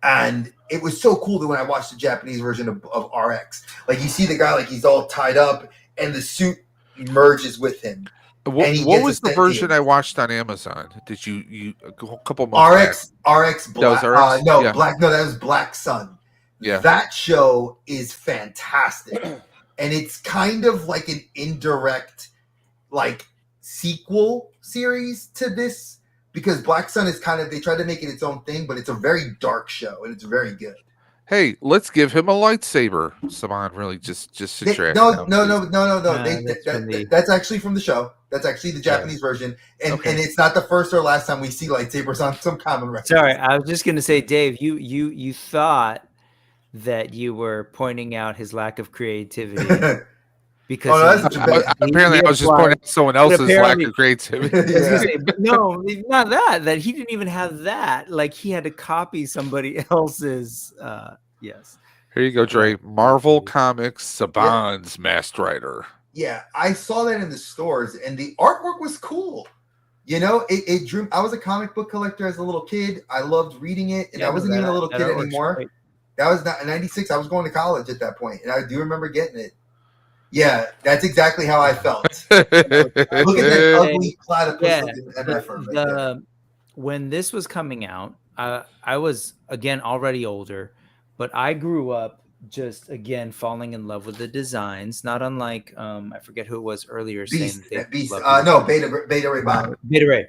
And it was so cool that when I watched the Japanese version of RX, like you see the guy like he's all tied up and the suit merges with him. What was the version I watched on Amazon? Did you a couple months RX Black? That was RX? Black. No, that was Black Sun. Yeah, that show is fantastic, and it's kind of like an indirect, like sequel series to this because Black Sun is kind of they tried to make it its own thing, but it's a very dark show and it's very good. Hey, let's give him a lightsaber. Saban, really, just to trash. No. That's actually from the show. That's actually the Japanese version, and it's not the first or last time we see lightsabers on some Kamen Rider. Sorry, I was just gonna say, Dave, you thought that you were pointing out his lack of creativity because apparently I was just pointing out someone else's lack of creativity. Say, no, not that. That he didn't even have that. Like he had to copy somebody else's. Yes. Here you go, Dre. Marvel Comics Saban's Masked Rider. Yeah, I saw that in the stores, and the artwork was cool. It drew. I was a comic book collector as a little kid. I loved reading it, and I wasn't even a little kid anymore. Great. That was not in '96. I was going to college at that point, and I do remember getting it. Yeah, that's exactly how I felt. Look at that ugly platypus when this was coming out, I was again already older, but I grew up just again falling in love with the designs, not unlike I forget who it was earlier Beast, saying Beta Ray Bob. Beta Ray.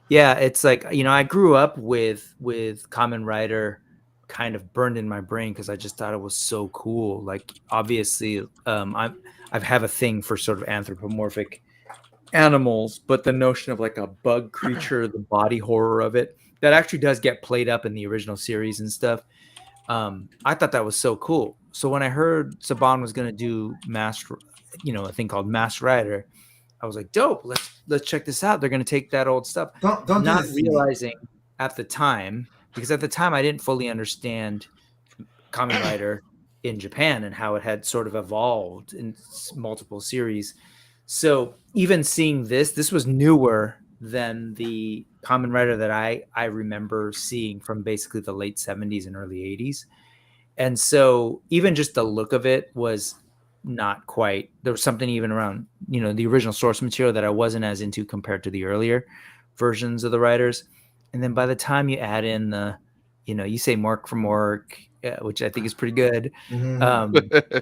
Yeah, it's like I grew up with Kamen Rider kind of burned in my brain because I just thought it was so cool. Like obviously I have a thing for sort of anthropomorphic animals, but the notion of like a bug creature, the body horror of it, that actually does get played up in the original series and stuff. I thought that was so cool. So when I heard Saban was going to do a thing called Masked Rider, I was like, dope. Let's check this out. They're going to take that old stuff. Don't not realizing at the time, because at the time I didn't fully understand Kamen Rider in Japan and how it had sort of evolved in multiple series. So even seeing this was newer than the Kamen Rider that I remember seeing from basically the late 70s and early 80s. And so even just the look of it was not quite, there was something even around, the original source material that I wasn't as into compared to the earlier versions of the Riders. And then by the time you add in the, you say Mork from Mork, which I think is pretty good. Mm-hmm.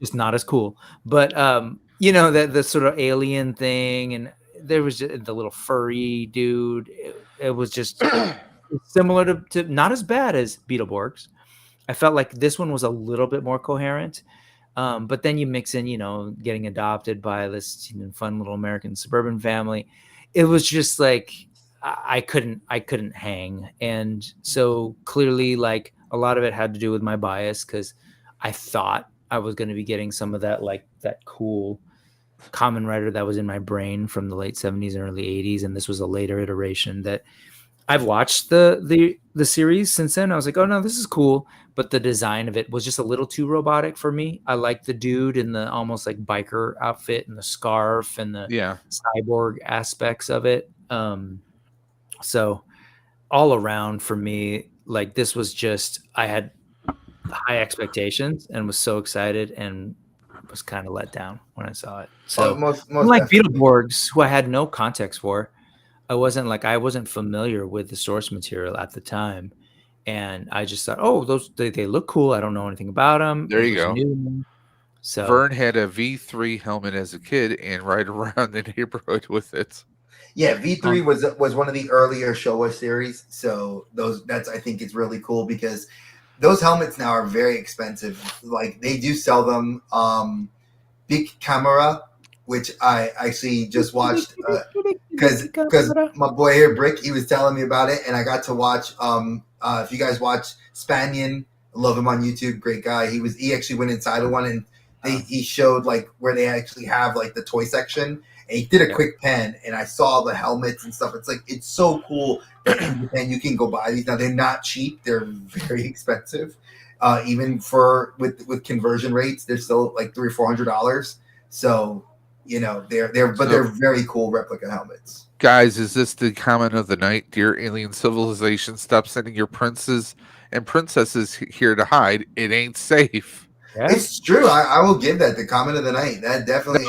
Just not as cool, but the sort of alien thing, and there was just the little furry dude. It was just similar to not as bad as Beetleborgs. I felt like this one was a little bit more coherent. But then you mix in, getting adopted by this fun little American suburban family. It was just like I couldn't hang, and so clearly, like a lot of it had to do with my bias because I thought I was going to be getting some of that that cool Kamen Rider that was in my brain from the late 70s and early 80s, and this was a later iteration that I've watched the series since then. I was like, oh no, this is cool, but the design of it was just a little too robotic for me. I like the dude in the almost like biker outfit and the scarf and the cyborg aspects of it. So all around for me, like this was just, I had high expectations and was so excited and was kind of let down when I saw it. So most like Beetleborgs, who I had no context for, I wasn't familiar with the source material at the time, and I just thought, oh, they look cool. I don't know anything about them. There you go. New. So Vern had a V3 helmet as a kid and ride around the neighborhood with it. Yeah, V3 was one of the earlier Showa series, so that's I think it's really cool because those helmets now are very expensive. Like they do sell them. Big Camera, which I actually just watched because my boy here Brick, he was telling me about it, and I got to watch. If you guys watch Spanian, I love him on YouTube, great guy. He actually went inside of one and he showed like where they actually have like the toy section. And he did a quick pan, and I saw the helmets and stuff. It's like it's so cool, and you can go buy these. Now they're not cheap; they're very expensive. Even with conversion rates, they're still like $300 or $400. So they're very cool replica helmets. Guys, is this the comment of the night? Dear alien civilization, stop sending your princes and princesses here to hide. It ain't safe. Yeah. It's true. I will give that the comment of the night. That definitely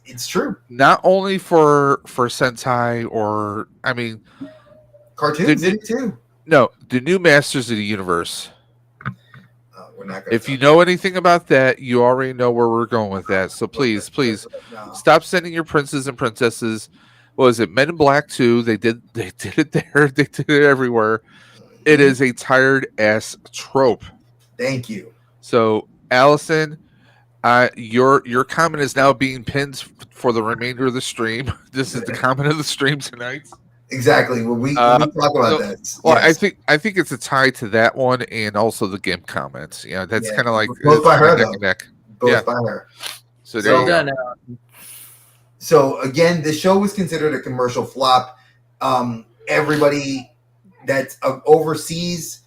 it's true. Not only for Sentai or Cartoons did it too. No, the new Masters of the Universe. We're not gonna if you know anything about that, you already know where we're going with that. So please stop sending your princes and princesses. What was it? Men in Black 2. They did it there. They did it everywhere. It is a tired ass trope. Thank you. So Allison, your comment is now being pinned for the remainder of the stream. This is the comment of the stream tonight. Exactly. When we talk about that. Well, yes. I think it's a tie to that one and also the GIMP comments. That's kind of like both by her neck and neck. Both by her. So there you go. So again, the show was considered a commercial flop. Everybody that's overseas,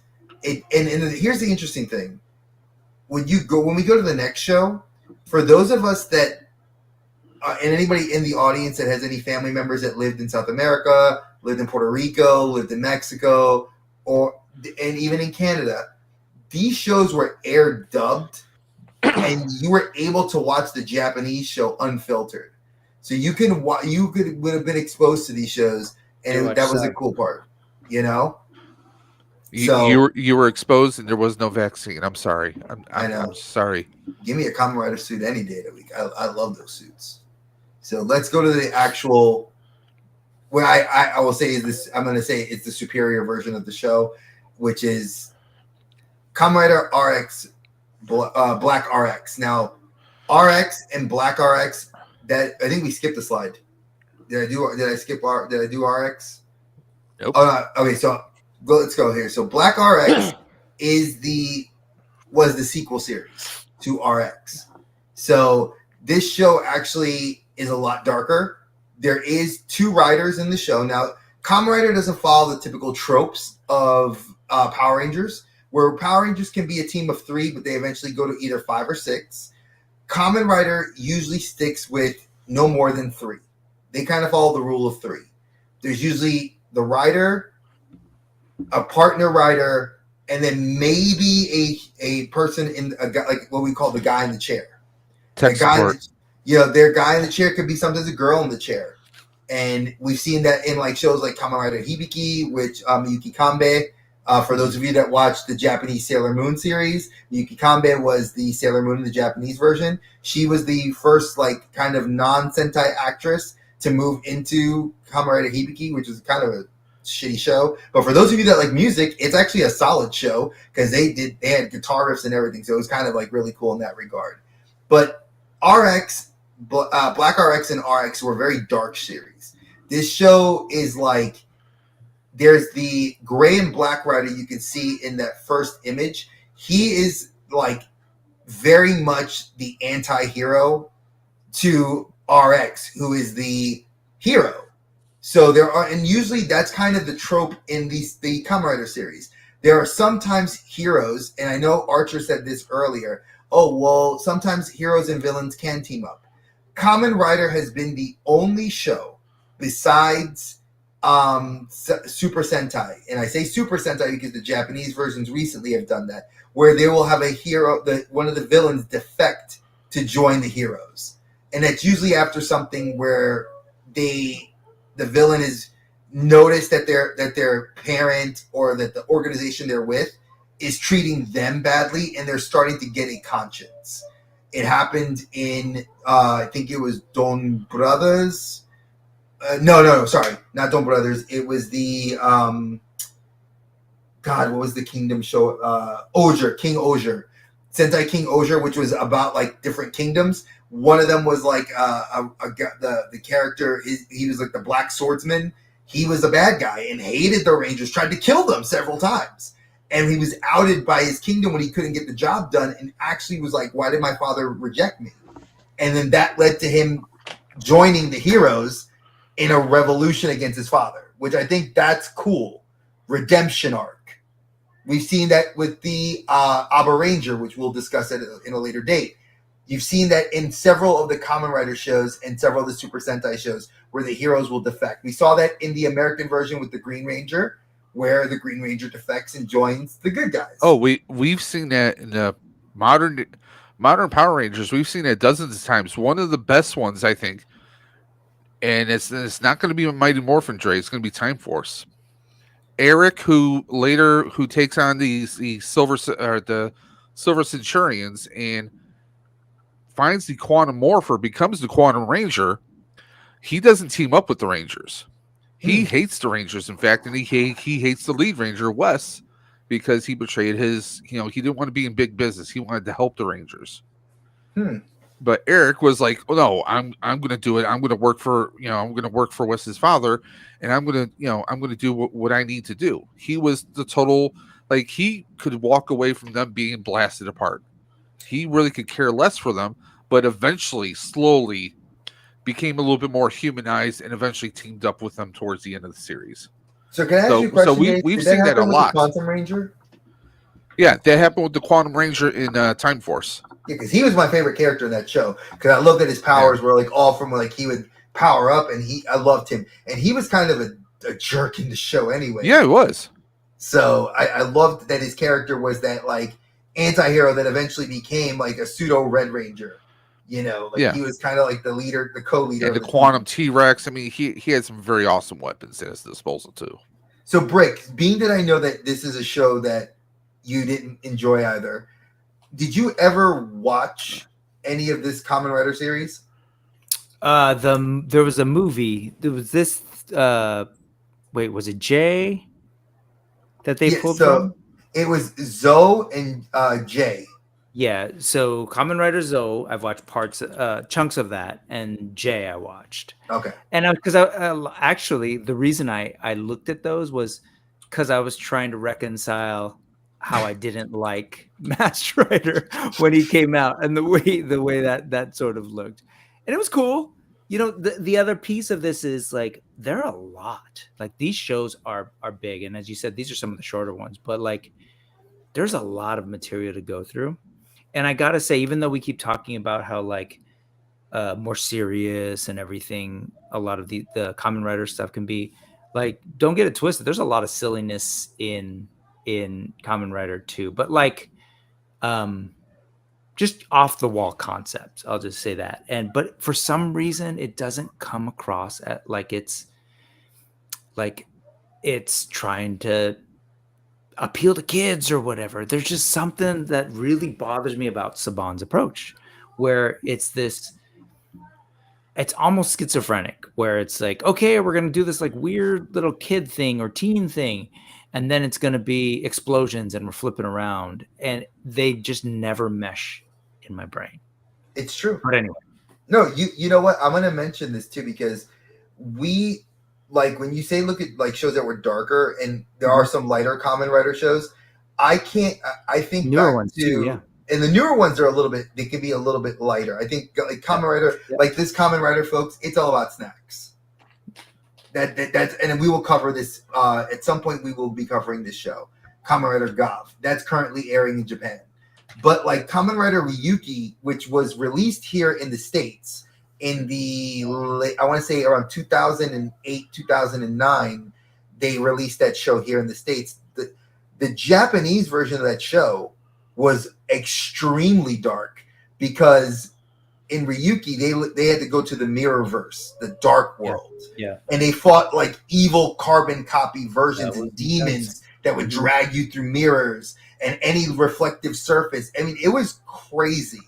and here's the interesting thing: when we go to the next show, for those of us that, and anybody in the audience that has any family members that lived in South America, lived in Puerto Rico, lived in Mexico, and even in Canada, these shows were air dubbed, and you were able to watch the Japanese show unfiltered. So would have been exposed to these shows, and that was the cool part, So you were exposed, and there was no vaccine. I'm sorry. I know. I'm sorry. Give me a Kamen Rider suit any day of the week. I love those suits. So let's go to the actual. What I will say is this. I'm going to say it's the superior version of the show, which is Kamen Rider RX, Black RX. Now, RX and Black RX. That I think we skipped a slide. Did I do RX? Nope. Okay, so let's go here. So Black RX was the sequel series to RX. So this show actually is a lot darker. There is 2 riders in the show. Now, Kamen Rider doesn't follow the typical tropes of Power Rangers, where Power Rangers can be a team of 3, but they eventually go to either 5 or 6. Kamen Rider usually sticks with no more than 3. They kind of follow the rule of 3. There's usually the rider, a partner rider, and then maybe a person in a guy, like what we call the guy in the chair. Tech support. Their guy in the chair could be sometimes a girl in the chair, and we've seen that in like shows like Kamen Rider Hibiki, which Yuki Kanbei. For those of you that watched the Japanese Sailor Moon series, Yuki Kanbei was the Sailor Moon in the Japanese version. She was the first like kind of non-Sentai actress to move into Kamen Rider Hibiki, which is kind of a shitty show. But for those of you that like music, it's actually a solid show because they had guitar riffs and everything, so it was kind of like really cool in that regard. But RX, Black RX and RX were very dark series. This show is like, there's the gray and black rider you can see in that first image. He is like very much the anti-hero to RX, who is the hero. So and usually that's kind of the trope in the Kamen Rider series. There are sometimes heroes, and I know Archer said this earlier. Oh, well, sometimes heroes and villains can team up. Kamen Rider has been the only show besides Super Sentai, and I say Super Sentai because the Japanese versions recently have done that, where they will have a hero, one of the villains defect to join the heroes, and that's usually after something where the villain is noticed that their parent or that the organization they're with is treating them badly, and they're starting to get a conscience. It happened in I think it was Don Brothers. No, sorry, not Dome Brothers. It was the God, what was the Kingdom show? King Ozier, Sentai King Ozier, which was about like different kingdoms. One of them was like the character. He was like the Black Swordsman. He was a bad guy and hated the Rangers. Tried to kill them several times, and he was outed by his kingdom when he couldn't get the job done. And actually was like, "Why did my father reject me?" And then that led to him joining the heroes in a revolution against his father, which I think that's cool. Redemption arc. We've seen that with the Abba Ranger, which we'll discuss in a later date. You've seen that in several of the Kamen Rider shows and several of the Super Sentai shows where the heroes will defect. We saw that in the American version with the Green Ranger, where the Green Ranger defects and joins the good guys. Oh, we've seen that in the modern Power Rangers. We've seen it dozens of times. One of the best ones, I think, and it's not going to be a Mighty Morphin Dre. It's going to be Time Force. Eric, who takes on the Silver Centurions and finds the Quantum Morpher, becomes the Quantum Ranger. He doesn't team up with the Rangers. He hates the Rangers, in fact, and he hates the lead Ranger, Wes, because he betrayed his. He didn't want to be in big business. He wanted to help the Rangers. But Eric was like, "Oh no, I'm going to do it. I'm going to work for Wes's father, and I'm going to do what I need to do." He was the total, like, he could walk away from them being blasted apart. He really could care less for them, but eventually, slowly, became a little bit more humanized and eventually teamed up with them towards the end of the series. So can I ask you a question? So we've seen that a lot. Quantum Ranger? Yeah, that happened with the Quantum Ranger in Time Force. Yeah, because he was my favorite character in that show. Because I loved that his powers were like all from like he would power up, and I loved him. And he was kind of a jerk in the show anyway. Yeah, he was. So I loved that his character was that like anti-hero that eventually became like a pseudo Red Ranger. He was kind of like the leader, the co-leader. And the Quantum T-Rex. I mean, he had some very awesome weapons at his disposal too. So Brick, being that I know that this is a show that you didn't enjoy either, did you ever watch any of this Kamen Rider series? There was a movie. There was this. Was it Jay that they pulled from? It was Zoe and Jay. Yeah, so Kamen Rider Zoe, I've watched chunks of that, and Jay I watched. Okay. And because I actually the reason I looked at those was because I was trying to reconcile how I didn't like Master Rider when he came out and the way that sort of looked, and it was cool. The other piece of this is like there are a lot. Like these shows are big, and as you said, these are some of the shorter ones, but like there's a lot of material to go through. And I gotta say, even though we keep talking about how like more serious and everything, a lot of the Kamen Rider stuff can be, like, don't get it twisted. There's a lot of silliness in Kamen Rider too, but like, just off the wall concepts. I'll just say that. But for some reason, it doesn't come across like it's trying to appeal to kids or whatever. There's just something that really bothers me about Saban's approach, where it's almost schizophrenic, where it's like, okay, we're going to do this like weird little kid thing or teen thing, and then it's going to be explosions and we're flipping around, and they just never mesh in my brain. It's true. But anyway. No, you know what? I'm going to mention this too, because we, like when you say look at like shows that were darker, and there are some lighter Kamen Rider shows, I think newer ones too, yeah. And the newer ones are they can be a little bit lighter. I think like Kamen Rider, like this Kamen Rider, folks, it's all about snacks. That's and we will cover this at some point. We will be covering this show, Kamen Rider Gav. That's currently airing in Japan. But like Kamen Rider Ryuki, which was released here in the States in the I want to say around 2008, 2009, they released that show here in the States. The Japanese version of that show was extremely dark, because in Ryuki they had to go to the Mirrorverse, the dark world. Yeah. And they fought like evil carbon copy versions and demons that would drag you through mirrors and any reflective surface. I mean, it was crazy,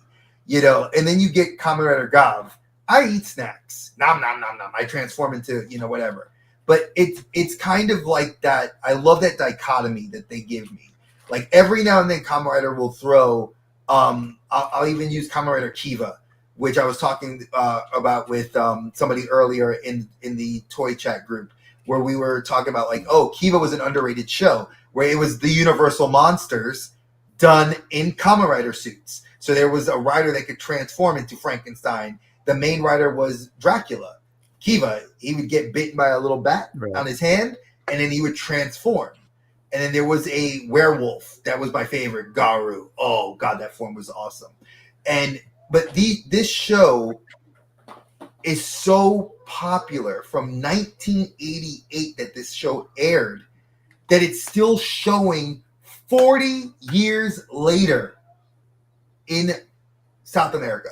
And then you get Kamen Rider Gav, I eat snacks. Nom nom nom nom. I transform into whatever. But it's kind of like that. I love that dichotomy that they give me. Like every now and then, Kamen Rider will throw. I'll even use Kamen Rider Kiva, which I was talking about with somebody earlier in the toy chat group, where we were talking about like, oh, Kiva was an underrated show where it was the Universal monsters done in Kamen Rider suits. So there was a rider that could transform into Frankenstein. The main rider was Dracula. Kiva, he would get bitten by a little bat on his hand, and then he would transform. And then there was a werewolf that was my favorite, Garu. Oh God, that form was awesome. But this show is so popular from 1988 that this show aired that it's still showing 40 years later in South America.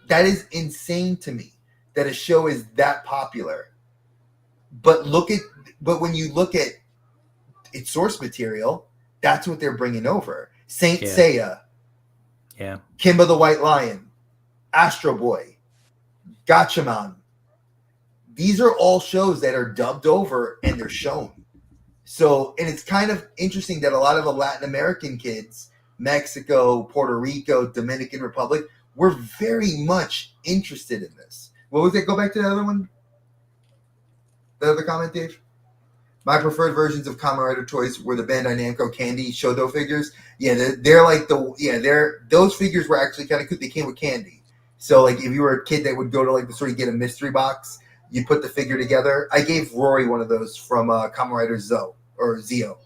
That is insane to me that a show is that popular. But when you look at its source material, that's what they're bringing over. Saint Seiya, Kimba the White Lion, Astro Boy, Gatchaman. These are all shows that are dubbed over and they're shown. So, and it's kind of interesting that a lot of the Latin American kids, Mexico, Puerto Rico, Dominican Republic, were very much interested in this. What was it? Go back to the other one. The other comment, Dave? My preferred versions of Kamen Rider toys were the Bandai Namco Candy Shodo figures. Yeah, they're like those figures were actually kind of cool. They came with candy. So like if you were a kid that would go to like the store, you get a mystery box, you put the figure together. I gave Rory one of those from Kamen Rider Zeo.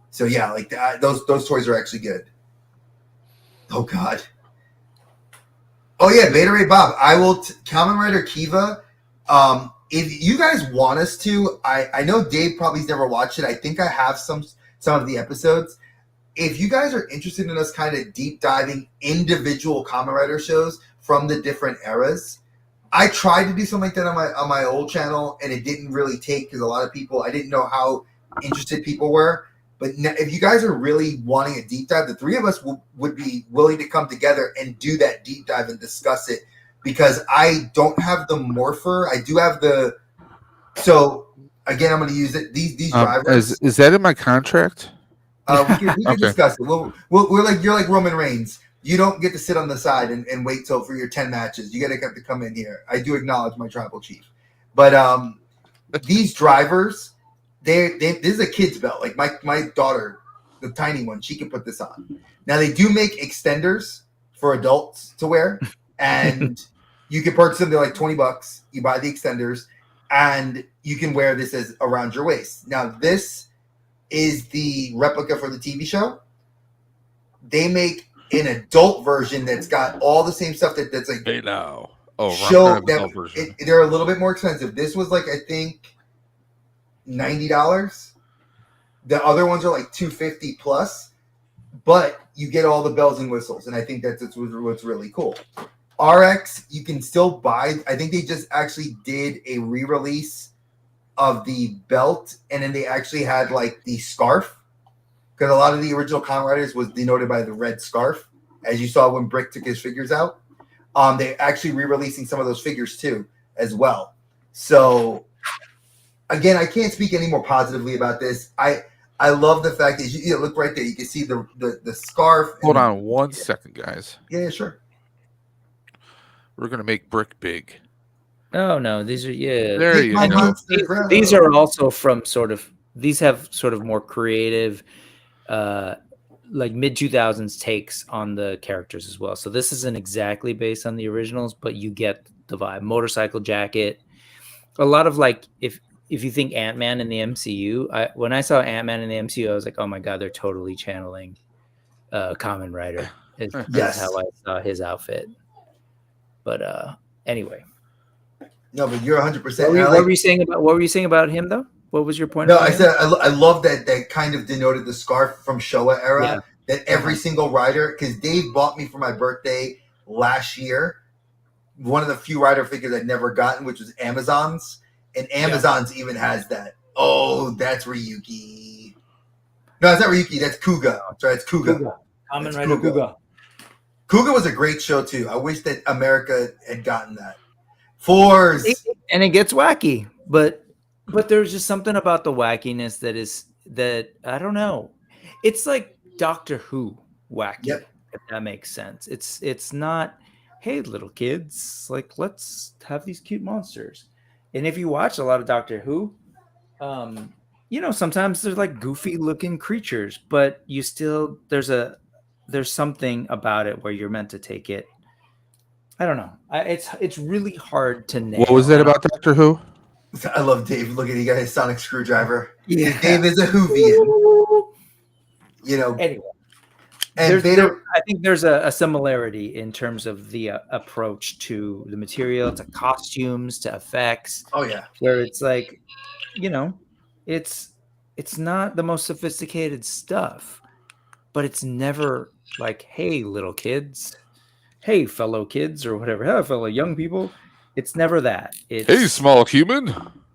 So yeah, like those toys are actually good. Oh God. Oh yeah, Beta Ray Bob. I will Kamen Rider Kiva. If you guys want us to, I know Dave probably's never watched it. I think I have some of the episodes. If you guys are interested in us kind of deep diving individual Kamen Rider shows from the different eras, I tried to do something like that on my old channel, and it didn't really take because a lot of people, I didn't know how interested people were. But if you guys are really wanting a deep dive, the three of us would be willing to come together and do that deep dive and discuss it. Because I don't have the morpher. I do have the. So again, I'm going to use it. These drivers. Is that in my contract? We can discuss it. We're like you're like Roman Reigns. You don't get to sit on the side and wait till for your 10 matches. You got to have to come in here. I do acknowledge my tribal chief, but these drivers, this is a kid's belt. Like my daughter, the tiny one, she can put this on. Now they do make extenders for adults to wear, and you can purchase them. They're like $20. You buy the extenders, and you can wear this as around your waist. Now this is the replica for the TV show. They make an adult version that's got all the same stuff that's like Hey now. Oh, show that they're a little bit more expensive. This was like I think $90. The other ones are like $250 plus, but you get all the bells and whistles, and I think that's what's really cool. RX, you can still buy. I think they just actually did a re-release of the belt, and then they actually had like the scarf, because a lot of the original Kamen Riders was denoted by the red scarf, as you saw when Brick took his figures out. They're actually re-releasing some of those figures too, as well. So, again, I can't speak any more positively about this. I love the fact that you look right there. You can see the scarf. Hold on one second, guys. Yeah, sure. We're gonna make Brick big. Oh no, these are There you go. These are also from these have sort of more creative, like mid 2000s takes on the characters as well. So this isn't exactly based on the originals, but you get the vibe. Motorcycle jacket, a lot of like if you think Ant-Man in the MCU, when I saw Ant-Man in the MCU, I was like, oh my god, they're totally channeling Kamen Rider. That's how I saw his outfit. But anyway. No, but you're 100%. What were you saying about him though? What was your point? No, I said I love that kind of denoted the scarf from Showa era. Yeah. That every single rider, because Dave bought me for my birthday last year one of the few rider figures I'd never gotten, which was Amazon's, and Amazon's even has that. Oh, that's Ryuki. No, it's not Ryuki. That's Kuga. Sorry, it's Kuga. Kamen Rider Kuga. Kuga was a great show too. I wish that America had gotten that. Fours. And it gets wacky, but there's just something about the wackiness that I don't know. It's like Doctor Who wacky, Yep. if that makes sense. It's not, hey little kids, like let's have these cute monsters. And if you watch a lot of Doctor Who, sometimes they're like goofy looking creatures, but you still there's something about it where you're meant to take it. I don't know. It's really hard to nail. What was that about Doctor Who? I love Dave. Look at he got his sonic screwdriver. Yeah. Dave is a Whovian. Anyway, And I think there's a similarity in terms of the approach to the material, to costumes, to effects. Oh yeah. Where it's like, it's not the most sophisticated stuff, but it's never like, hey, little kids, hey, fellow kids, or whatever, hey, fellow young people. It's never that. It's, Hey, small human.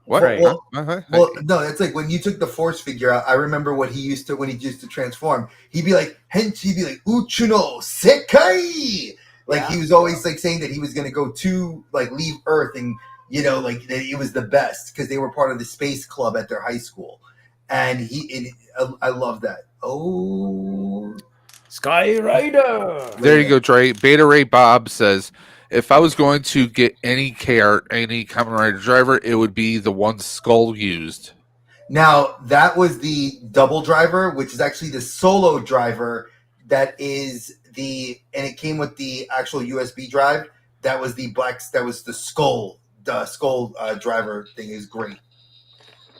What? Right. Well, Uh-huh. well, no, it's like when you took the force figure out. I remember when he used to transform. He'd be like, Uchuno Sekai. Like he was always like saying that he was gonna go to like leave Earth and like that it was the best because they were part of the space club at their high school. And I love that. Oh, Sky Rider. There you go, Dre. Beta Ray Bob says, if I was going to get any Kamen Rider driver, it would be the one Skull used. now that was the double driver, which is actually the solo driver. That it came with the actual USB drive. That was the skull. The skull driver thing is great.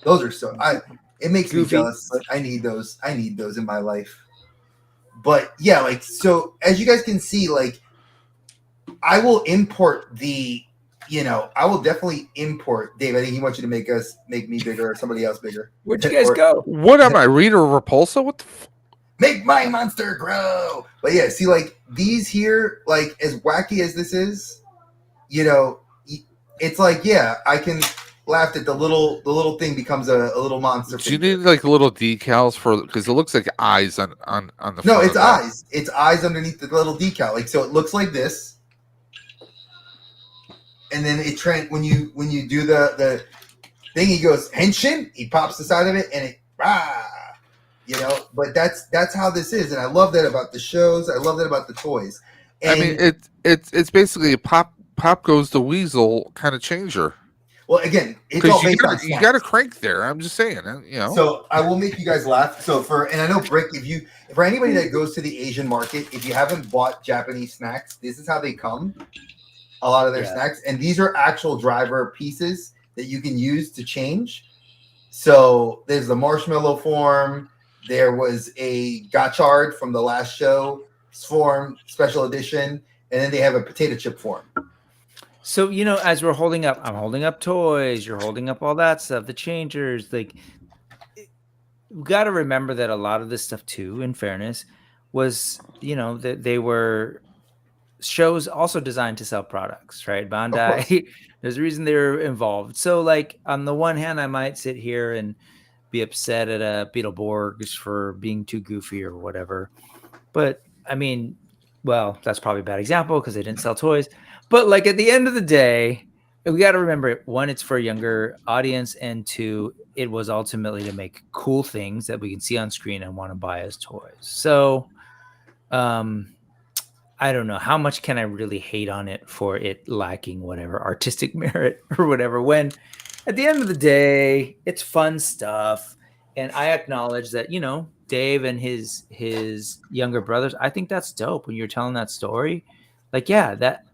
Those are it makes me jealous. But I need those. I need those in my life. But yeah, like so as you guys can see, like I will import I will definitely import Dave. I think he wants you to make me bigger or somebody else bigger. Where'd you guys go? What am I, Rita Repulsa? What the Make my monster grow. But yeah, see, like these here, like as wacky as this is, it's like, yeah, I can laugh that the little thing becomes a little monster. Do you need like little decals because it looks like eyes on the No, front it's of that. eyes. It's eyes underneath the little decal. Like so it looks like this. And then when you do the thing, he goes henshin, he pops the side of it and it but that's how this is. And I love that about the shows. I love that about the toys. And, I mean it's basically a pop goes the weasel kind of changer. well, again, it's all based on you got a crank there. I'm just saying, So I will make you guys laugh. So and I know Brick, for anybody that goes to the Asian market, if you haven't bought Japanese snacks, this is how they come. A lot of their snacks, and these are actual driver pieces that you can use to change. So there's the marshmallow form. There was a Gotchard from the last show form, special edition, and then they have a potato chip form. So, as I'm holding up toys, you're holding up all that stuff, the changers, like we got to remember that a lot of this stuff too, in fairness, was, that they were shows also designed to sell products, right? Bandai, there's a reason they're involved. So like on the one hand, I might sit here and be upset at Beetleborgs for being too goofy or whatever. But I mean, well, that's probably a bad example because they didn't sell toys. But like at the end of the day, we got to remember, one, it's for a younger audience, and two, it was ultimately to make cool things that we can see on screen and want to buy as toys. So, I don't know how much can I really hate on it for it lacking whatever artistic merit or whatever, when at the end of the day, it's fun stuff. And I acknowledge that, Dave and his younger brothers, I think that's dope when you're telling that story. Like, yeah, that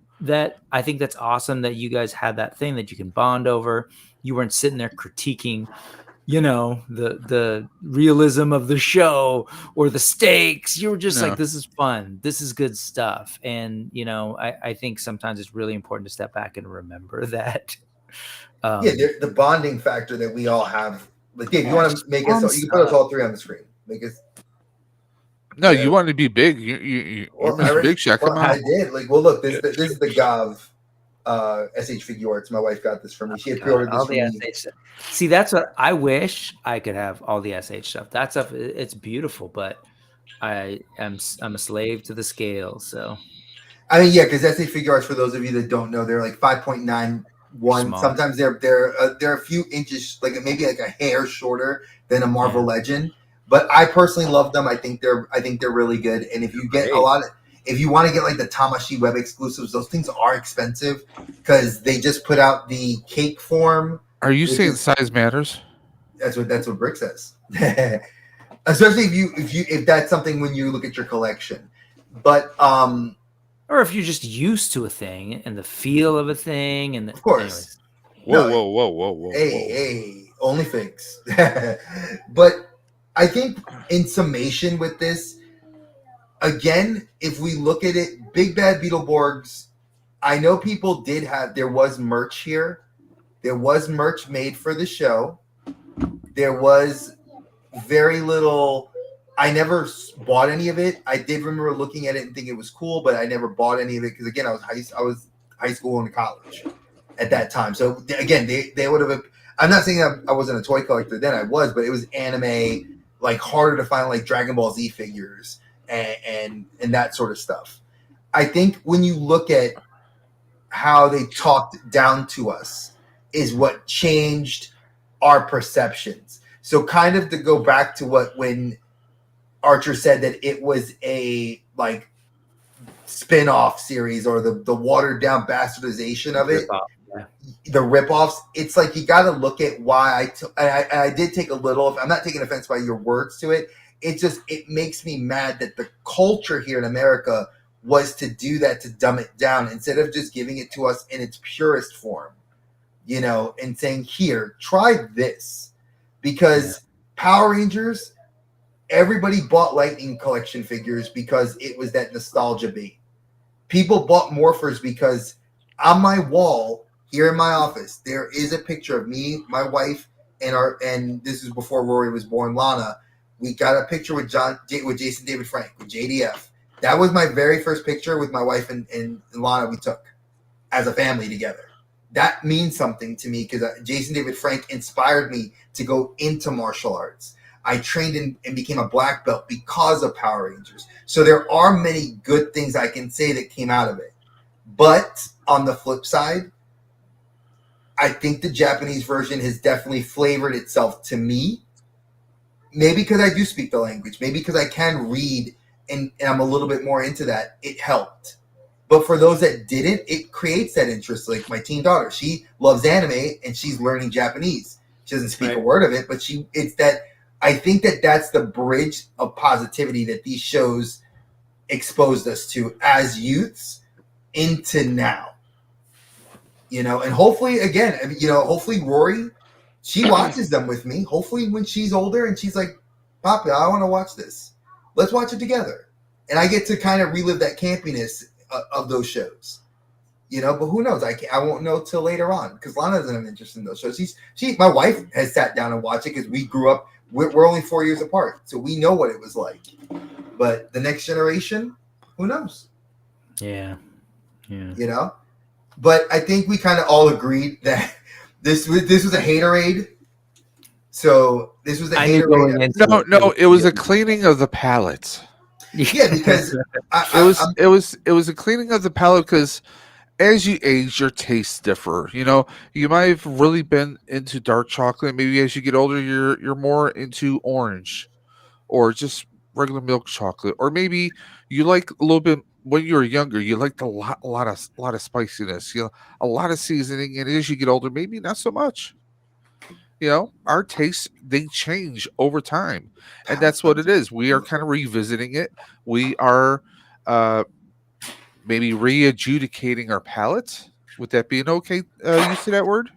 I think that's awesome that you guys had that thing that you can bond over. You weren't sitting there critiquing, the realism of the show or the stakes. You were just like, this is fun. This is good stuff. And, I think sometimes it's really important to step back and remember that. The bonding factor that we all have. Like, Dave, you want to make us, you can put us all three on the screen. Make us. No, you wanted to be big. You're Mr. Big Shot. Come on. I did. Like, well, look, this is the Gav SH Figure Arts. My wife got this for me. She had pre-ordered this for me. See, that's what I wish I could have. All the SH stuff. That stuff, it's beautiful, but I'm a slave to the scale. So I mean, yeah, because SA figure arts, for those of you that don't know, they're like 5.91. Small. Sometimes they're a few inches, like maybe like a hair shorter than a Marvel Legend. But I personally love them. I think they're really good. And if you get if you want to get like the Tamashii web exclusives, those things are expensive because they just put out the cake form. Are you saying size matters? That's what Brick says. Especially if that's something when you look at your collection. But or if you're just used to a thing and the feel of a thing, and of course. Whoa. Hey, only things. But I think in summation with this, again, if we look at it, Big Bad Beetleborgs, I know people there was merch here. There was merch made for the show. There was very little. I never bought any of it. I did remember looking at it and thinking it was cool, but I never bought any of it because, again, I was high school and college at that time. So again, they would have. I'm not saying I wasn't a toy collector then. I was, but it was anime, like harder to find like Dragon Ball Z figures and that sort of stuff. I think when you look at how they talked down to us is what changed our perceptions. So kind of to go back to when Archer said that it was a like spin-off series or the watered down bastardization of it, the rip-offs. It's like you got to look at why I did take a little. I'm not taking offense by your words to it. It makes me mad that the culture here in America was to do that, to dumb it down instead of just giving it to us in its purest form, and saying, here, try this. Because Power Rangers, everybody bought Lightning Collection figures because it was that nostalgia bait. People bought Morphers because on my wall here in my office, there is a picture of me, my wife, and this is before Rory was born, Lana. We got a picture with Jason David Frank, with JDF. That was my very first picture with my wife and Lana we took as a family together. That means something to me because Jason David Frank inspired me to go into martial arts. I trained and became a black belt because of Power Rangers. So there are many good things I can say that came out of it. But on the flip side, I think the Japanese version has definitely flavored itself to me. Maybe because I do speak the language. Maybe because I can read and I'm a little bit more into that. It helped. But for those that didn't, it creates that interest. Like my teen daughter, she loves anime and she's learning Japanese. She doesn't speak a word of it, but I think that's the bridge of positivity that these shows exposed us to as youths into now. And hopefully, again, hopefully Rory, she watches them with me. Hopefully when she's older and she's like, Papa, I want to watch this. Let's watch it together. And I get to kind of relive that campiness of those shows. But who knows? I won't know till later on because Lana doesn't have interest in those shows. My wife has sat down and watched it because we grew up. We're only 4 years apart, so we know what it was like. But the next generation, who knows? Yeah. But I think we kind of all agreed that this was a haterade. So this was a haterade. No, it was a cleaning of the palate. Yeah, because it was a cleaning of the palate because as you age, your tastes differ. You might have really been into dark chocolate. Maybe as you get older, you're more into orange, or just regular milk chocolate, or maybe you like a little bit when you were younger. You liked a lot of spiciness, a lot of seasoning, and as you get older, maybe not so much. Our tastes, they change over time, and that's what it is. We are kind of revisiting it. We are maybe re-adjudicating our palate. Would that be an okay use of that word?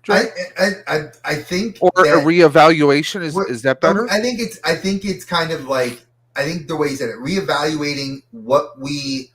I think, or a reevaluation is that better? I think it's kind of like, I think the way you said it, reevaluating looking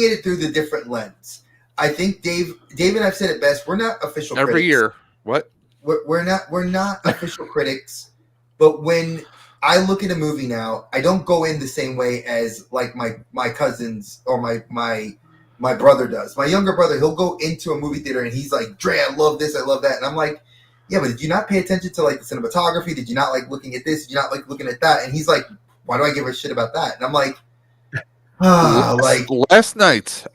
at it through the different lens. I think Dave and I've said it best. We're not official every critics. Year. What? We're not official critics, but when I look at a movie now, I don't go in the same way as like my cousins or my brother does. My younger brother, he'll go into a movie theater and he's like, Dre, I love this, I love that. And I'm like, yeah, but did you not pay attention to like the cinematography? Did you not like looking at this? Did you not like looking at that? And he's like, why do I give a shit about that? And I'm like, Like last night,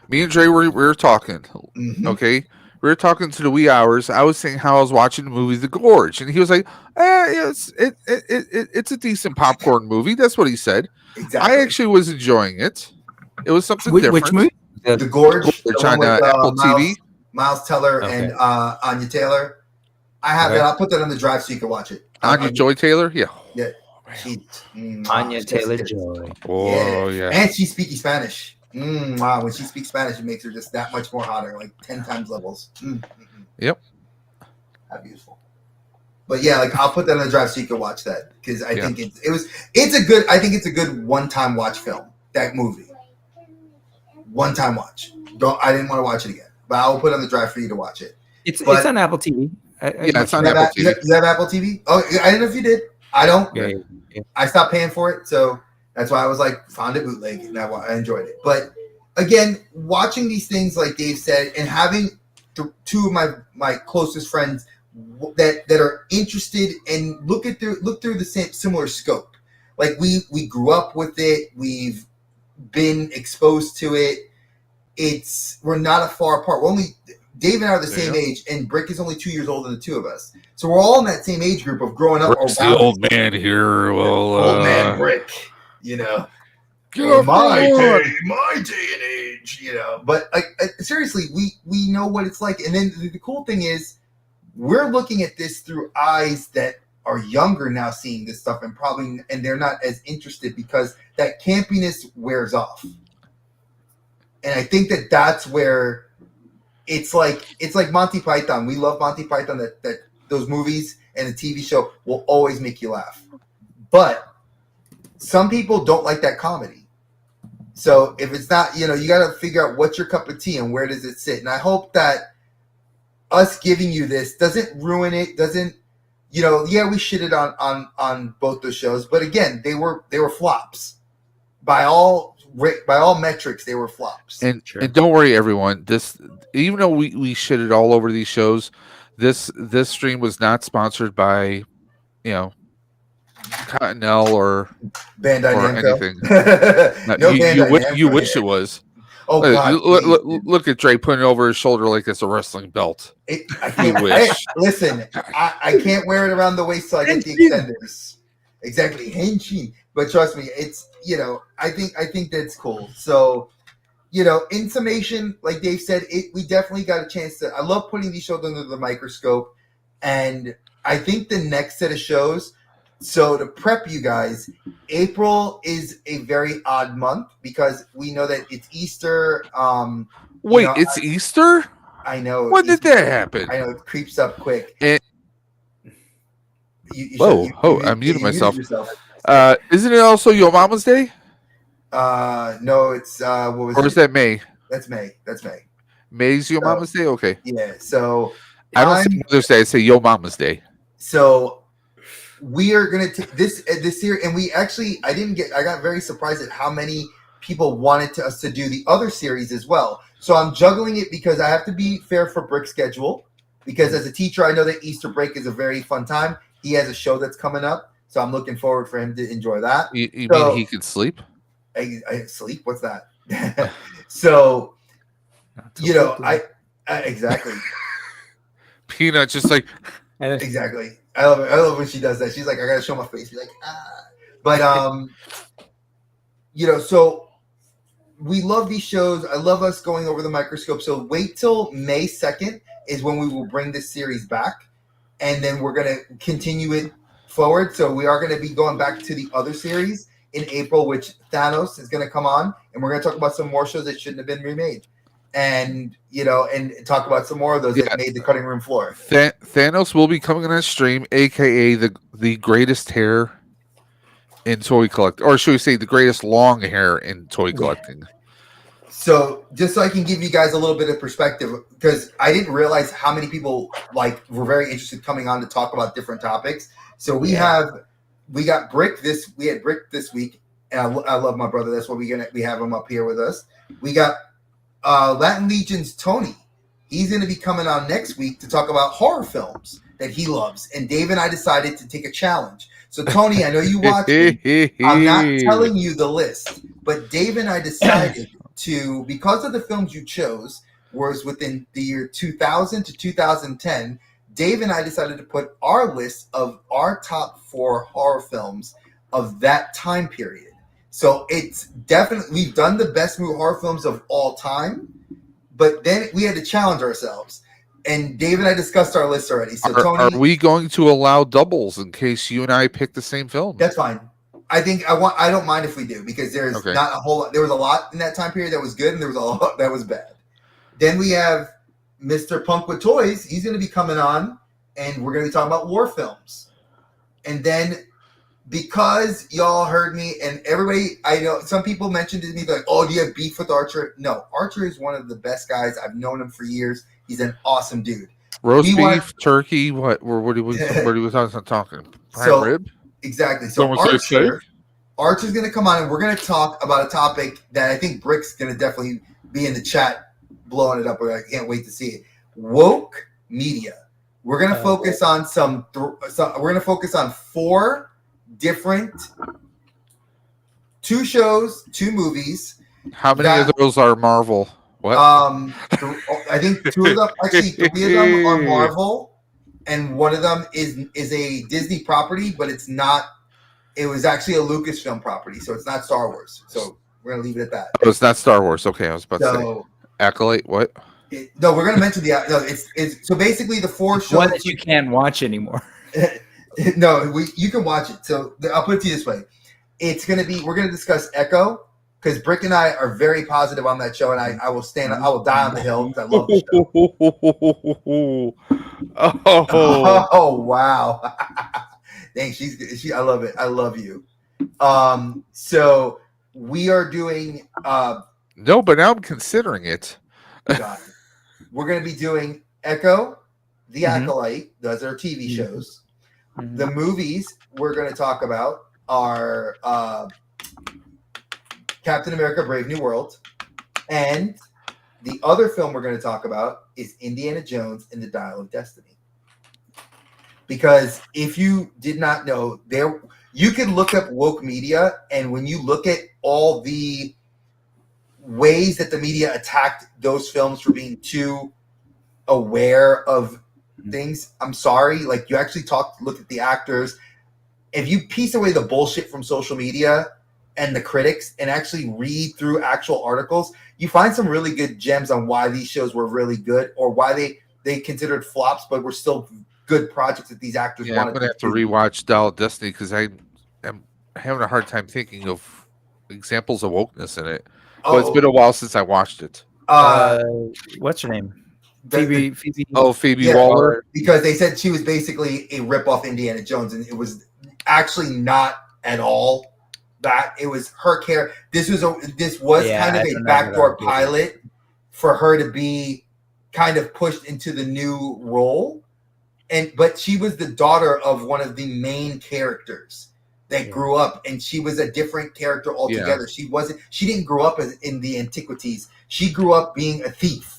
me and Dre we were talking. mhm. Okay, we were talking to the wee hours. I was saying how I was watching the movie The Gorge, and he was like, yeah, it's a decent popcorn movie." That's what he said. I Exactly. actually was enjoying it. It was something Which different. movie? The Gorge, Gorge the one on with Apple TV. Miles Teller Okay. and Anya Taylor. I have Okay. it. I'll put that on the drive so you can watch it. Anya Joy Taylor, yeah. Yeah. Anya she's Taylor good. Joy. Oh yeah. And she's speaking Spanish. Wow, when she speaks Spanish, it makes her just that much more hotter, like 10 times levels. Yep. How beautiful. But yeah, like I'll put that on the drive so you can watch that because I think it's a good one-time watch film. That movie, one-time watch. I didn't want to watch it again, but I will put it on the drive for you to watch it. It's on Apple TV. It's on You have, Apple TV. you have Apple TV? Oh, I didn't know if you did. I don't. Yeah. I stopped paying for it, so that's why I was like, found it bootleg, and I enjoyed it. But again, watching these things, like Dave said, and having two of my closest friends that are interested and look through the same similar scope. Like we grew up with it, we've been exposed to it. We're not a far apart. Dave and I are the same age, and Brick is only 2 years older than the two of us. So we're all in that same age group of growing up. Brick's the old man here. Well, old man Brick, you know. Get off my my day and age, you know. But seriously, we know what it's like. And then the cool thing is, we're looking at this through eyes that are younger now, seeing this stuff, and they're not as interested because that campiness wears off. And I think that's where it's like Monty Python. We love Monty Python. That those movies and the TV show will always make you laugh. But some people don't like that comedy. So if it's not, you got to figure out what's your cup of tea and where does it sit. And I hope that us giving you this doesn't ruin it. Doesn't, we shitted on both those shows, but again, they were flops by all metrics. They were flops. And don't worry, everyone. This, even though we shitted all over these shows, this stream was not sponsored by, Cottonelle or Bandai or Namco. anything. No, you wish it was. Oh God! Look at Dre putting it over his shoulder like it's a wrestling belt. I can't wish. Listen, I can't wear it around the waist, so I get the extenders. Exactly, henshin. But trust me, it's I think that's cool. So, in summation, like Dave said, we definitely got a chance to. I love putting these shows under the microscope, and I think the next set of shows. So to prep you guys, April is a very odd month because we know that it's Easter. Wait, it's Easter? I know. When did that happen? I know it creeps up quick. I muted myself. Isn't it also Your Mama's Day? No, it's what was? Or is that May? That's May. May's Your Mama's Day. Okay. Yeah. So I don't say Mother's Day. I say Your Mama's Day. So we are going to take this series, and I got very surprised at how many people wanted us to do the other series as well. So I'm juggling it because I have to be fair for Brick's schedule, because as a teacher, I know that Easter break is a very fun time. He has a show that's coming up, so I'm looking forward for him to enjoy that. You mean he could sleep? I sleep? What's that? So, exactly. Peanut just like... Exactly. I love it. I love when she does that. She's like, I gotta show my face. Be like, But so we love these shows. I love us going over the microscope. So wait till May 2nd is when we will bring this series back, and then we're gonna continue it forward. So we are gonna be going back to the other series in April, which Thanos is gonna come on, and we're gonna talk about some more shows that shouldn't have been remade. And and talk about some more of those that made the cutting room floor. Thanos will be coming on a stream, aka the greatest hair in toy collecting, or should we say the greatest long hair in toy collecting. So just so I can give you guys a little bit of perspective, because I didn't realize how many people were very interested coming on to talk about different topics. So we got Brick we had Brick this week, and I love my brother. That's why we have him up here with us. We got Latin Legion's Tony. He's going to be coming on next week to talk about horror films that he loves. And Dave and I decided to take a challenge. So Tony, I know you watch me. I'm not telling you the list, but Dave and I decided to, because of the films you chose, was within the year 2000 to 2010. Dave and I decided to put our list of our top 4 horror films of that time period. So it's definitely, we've done the best horror films of all time, but then we had to challenge ourselves. And Dave and I discussed our list already. So Tony, are we going to allow doubles in case you and I pick the same film? That's fine. I don't mind if we do, because there's not a whole lot. There was a lot in that time period that was good, and there was a lot that was bad. Then we have Mr. Punk with Toys. He's going to be coming on, and we're going to be talking about war films. And then, because y'all heard me, and everybody, I know some people mentioned to me, like, oh, do you have beef with Archer? No, Archer is one of the best guys. I've known him for years. He's an awesome dude. Roast beef, turkey, what are we talking? Prime rib? Exactly. So Archer's going to come on, and we're going to talk about a topic that I think Brick's going to definitely be in the chat blowing it up. I can't wait to see it. Woke media. We're going to focus on we're going to focus on 4 different 2 shows, 2 movies. How many of those are Marvel? What? I think 2 of them, actually 3 of them are Marvel, and one of them is a Disney property, but it's not. It was actually a Lucasfilm property, so it's not Star Wars. So we're gonna leave it at that. Oh, it's not Star Wars. Okay, I was about to say. Acolyte, what? No, we're gonna mention it's so basically the 4 shows. One that you can't watch anymore. No, you can watch it. So I'll put it to you this way: it's gonna be. We're gonna discuss Echo, because Brick and I are very positive on that show, and I will die on the hill because I love the show. Oh wow! Dang, I love it. I love you. So we are doing. No, but now I'm considering it. We're going to be doing Echo, The Acolyte. Those are TV shows. The movies we're going to talk about are Captain America: Brave New World, and the other film we're going to talk about is Indiana Jones and the Dial of Destiny. Because if you did not know, you can look up woke media, and when you look at all the ways that the media attacked those films for being too aware of things, I'm sorry, like, you actually look at the actors. If you piece away the bullshit from social media and the critics and actually read through actual articles, you find some really good gems on why these shows were really good, or why they considered flops but were still good projects that these actors wanted. I'm going to have to rewatch Dial of Destiny, because I am having a hard time thinking of examples of wokeness in it. But it's been a while since I watched it. What's her name? Phoebe. Phoebe Waller. Because they said she was basically a rip-off Indiana Jones, and it was actually not at all that. It was her character. This was kind of a backdoor pilot for her to be kind of pushed into the new role, but she was the daughter of one of the main characters that grew up, and she was a different character altogether. Yeah. She didn't grow up in the antiquities. She grew up being a thief.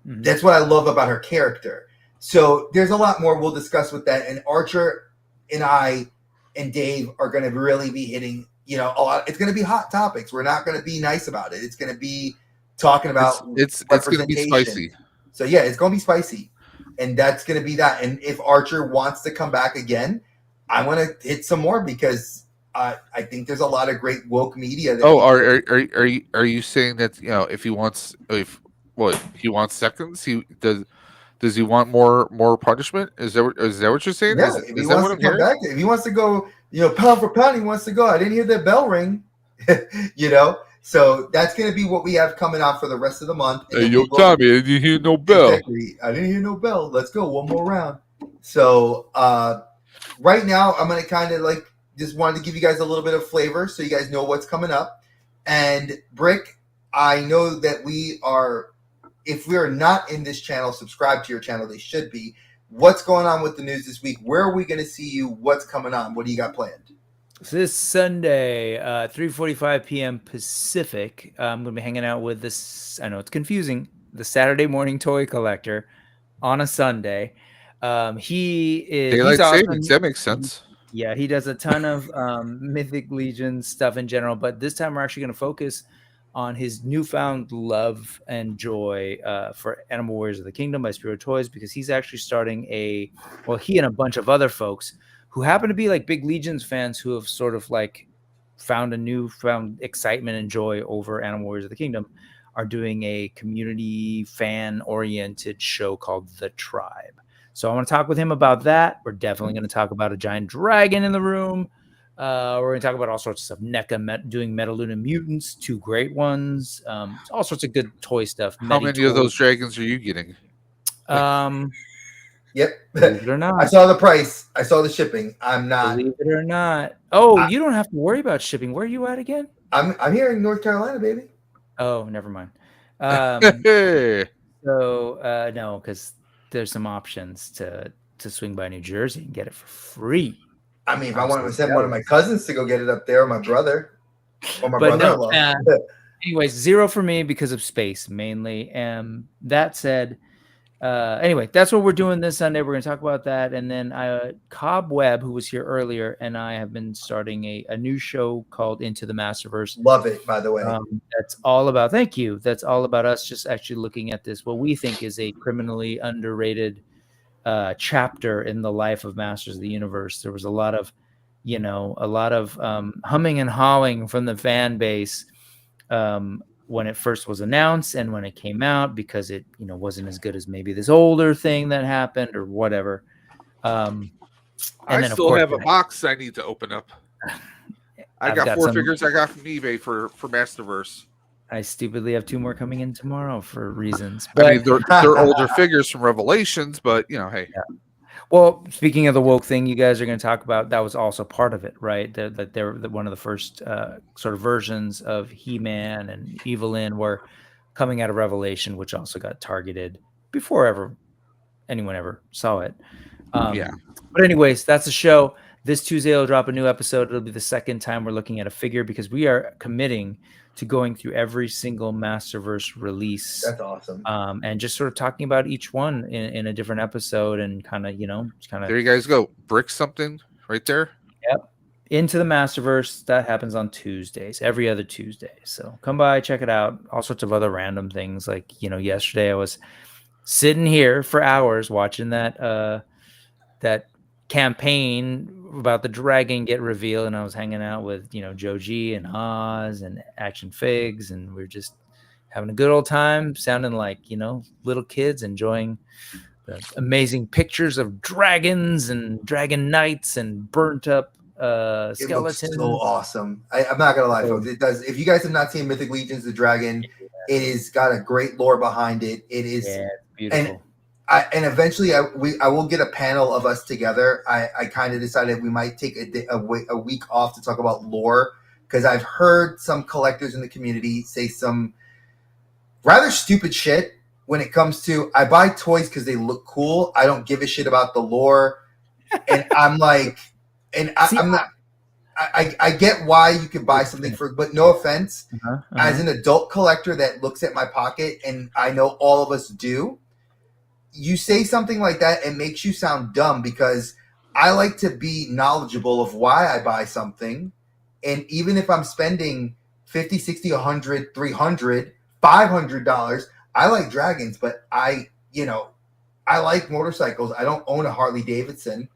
That's what I love about her character. So there's a lot more we'll discuss with that. And Archer and I and Dave are going to really be hitting, a lot. It's going to be hot topics. We're not going to be nice about it. It's going to be talking about it's going to be spicy. So yeah, it's going to be spicy, and that's going to be that. And if Archer wants to come back again, I want to hit some more, because I think there's a lot of great woke media. Are you saying that if he wants seconds, does he want more punishment? Is that what you're saying? Yeah, if he wants to come back, if he wants to go, pound for pound, he wants to go. I didn't hear that bell ring, So that's going to be what we have coming out for the rest of the month. Hey, Tommy, I didn't hear no bell. Exactly. I didn't hear no bell. Let's go one more round. So right now, I'm going to kind of just wanted to give you guys a little bit of flavor so you guys know what's coming up. And Brick, I know that if we are not in this channel, subscribe to your channel. They should be. What's going on with the news this week? Where are we going to see you? What's coming on? What do you got planned? This Sunday, 3:45 p.m. Pacific, I'm going to be hanging out with this. I know it's confusing. The Saturday Morning Toy Collector on a Sunday. He is daylight savings. That makes sense. Yeah, he does a ton of Mythic Legion stuff in general, but this time we're actually going to focus on his newfound love and joy for Animal Warriors of the Kingdom by Spirit Toys, because he's actually starting he and a bunch of other folks who happen to be like big Legions fans who have sort of like found excitement and joy over Animal Warriors of the Kingdom, are doing a community fan-oriented show called The Tribe. So I want to talk with him about that. We're definitely going to talk about a giant dragon in the room. We're going to talk about all sorts of stuff. NECA doing Metaluna Mutants, 2 great ones. All sorts of good toy stuff. How many of those dragons are you getting? Yep. Believe it or not. I saw the price. I saw the shipping. I'm not. Believe it or not. Oh, you don't have to worry about shipping. Where are you at again? I'm here in North Carolina, baby. Oh, never mind. Hey. So no, because there's some options to swing by New Jersey and get it for free. I mean, if I wanted to send one of my cousins to go get it up there, or my brother, or my But brother-in-law. no, anyways, 0 for me because of space mainly. That said, anyway, that's what we're doing this Sunday. We're going to talk about that. And then Cobweb, who was here earlier, and I have been starting a new show called Into the Masterverse. Love it, by the way. That's all about, thank you. That's all about us just actually looking at this, what we think is a criminally underrated chapter in the life of Masters of the Universe. There was a lot of humming and hawing from the fan base when it first was announced and when it came out, because it wasn't as good as maybe this older thing that happened or whatever. I still have a box I need to open up. I got 4 figures I got from eBay for Masterverse. I stupidly have 2 more coming in tomorrow for reasons. But, I mean, they're older figures from Revelations, but hey. Yeah. Well, speaking of the woke thing you guys are going to talk about, that was also part of it, right? That they're one of the first sort of versions of He-Man and Evelyn were coming out of Revelation, which also got targeted before anyone ever saw it. But anyways, that's the show. This Tuesday will drop a new episode. It'll be the second time we're looking at a figure, because we are committing to going through every single Masterverse release. That's awesome. And just sort of talking about each one in a different episode, and kind of there you guys go. Brick something right there. Yep. Into the Masterverse. That happens on Tuesdays, every other Tuesday. So come by, check it out. All sorts of other random things. Like, yesterday I was sitting here for hours watching that campaign about the dragon get revealed, and I was hanging out with Joe G and Oz and Action Figs, and we are just having a good old time, sounding like little kids enjoying the amazing pictures of dragons and dragon knights and burnt up skeletons. It looks so awesome. I'm not gonna lie, folks. It does. If you guys have not seen Mythic Legions, the dragon, it has got a great lore behind it. It is beautiful. And eventually I will get a panel of us together. I kind of decided we might take a week off to talk about lore, because I've heard some collectors in the community say some rather stupid shit when it comes to, I buy toys because they look cool. I don't give a shit about the lore. And I'm like, I get why you could buy something but no offense, as an adult collector that looks at my pocket, and I know all of us do, you say something like that, it makes you sound dumb, because I like to be knowledgeable of why I buy something. And even if I'm spending $50, $60, $100, $300, $500, I like dragons, but I like motorcycles. I don't own a Harley Davidson.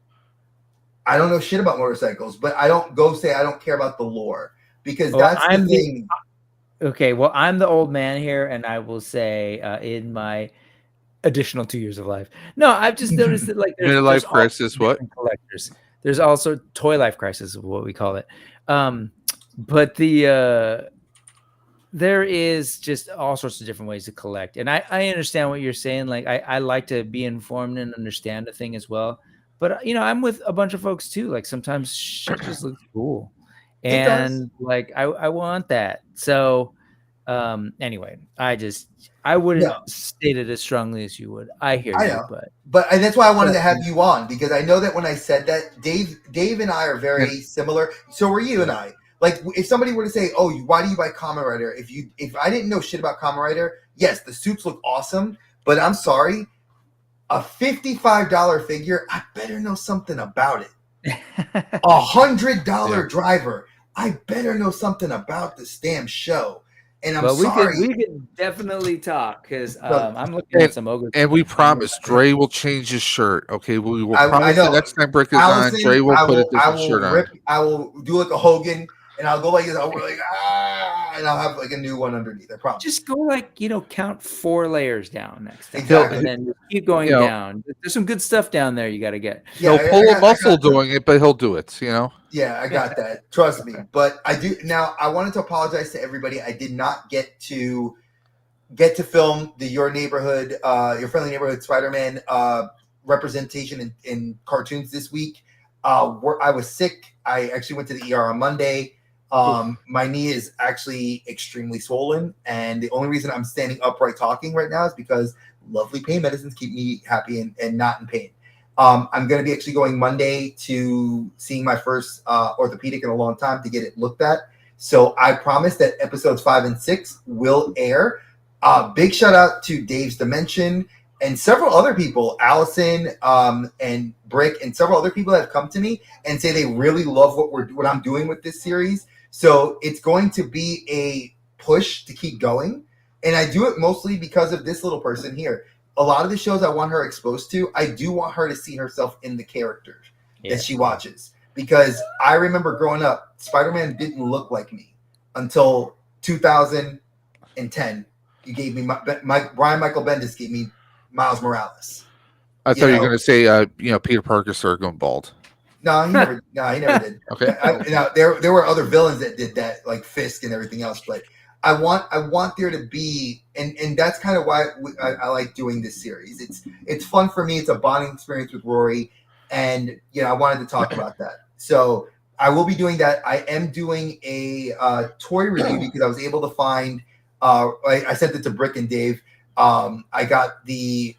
I don't know shit about motorcycles, but I don't go say I don't care about the lore, because that's the thing. Okay, well, I'm the old man here, and I will say in my additional 2 years of life. No, I've just noticed that there's midlife crisis. What collectors? There's also toy life crisis, is what we call it. But there is just all sorts of different ways to collect, and I understand what you're saying. Like I like to be informed and understand a thing as well. But I'm with a bunch of folks too. Like sometimes shit just looks cool, and I want that. So anyway, I wouldn't state it as strongly as you would. I hear you, but that's why I wanted to have you on, because I know that when I said that, Dave and I are very similar. So are you and I. Like, if somebody were to say, "Oh, why do you buy Kamen Rider?" If I didn't know shit about Kamen Rider, yes, the suits look awesome, but I'm sorry, a $55 figure, I better know something about it. $100 driver. I better know something about this damn show. And I'm Well, sorry. we could definitely talk because But- I'm looking at some ogre. And we promise Dre will change his shirt. Okay, we will I promise know. the next time Brick is Allison, on, Dre will I put a will different shirt on. I will do like a Hogan, and I'll go like this. I'll go like and I'll have like a new one underneath. I promise. Just go like count 4 layers down next time, Exactly. and then just keep going down. There's some good stuff down there. You got to get. Yeah, He'll pull a muscle doing it, but he'll do it. Yeah, I got that. Trust me. But I do now. I wanted to apologize to everybody. I did not get to film the Your Friendly Neighborhood Spider-Man representation in cartoons this week. I was sick. I actually went to the ER on Monday. My knee is actually extremely swollen, and the only reason I'm standing upright talking right now is because lovely pain medicines keep me happy and not in pain. I'm going to be actually going Monday to seeing my first orthopedic in a long time to get it looked at. So I promise that episodes 5 and 6 will air. Big shout out to Dave's Dimension and several other people, Allison and Brick, and several other people that have come to me and say they really love what I'm doing with this series. So it's going to be a push to keep going. And I do it mostly because of this little person here. A lot of the shows I want her exposed to, I do want her to see herself in the characters that she watches. Because I remember growing up, Spider-Man didn't look like me until 2010. You gave me Brian Michael Bendis gave me Miles Morales. I thought you were going to say, Peter Parker started going bald. No, he never did. Okay. There were other villains that did that, like Fisk and everything else. But I want there to be, and that's kind of why I like doing this series. It's fun for me. It's a bonding experience with Rory, and I wanted to talk about that. So I will be doing that. I am doing a toy review because I was able to find. I sent it to Brick and Dave. I got the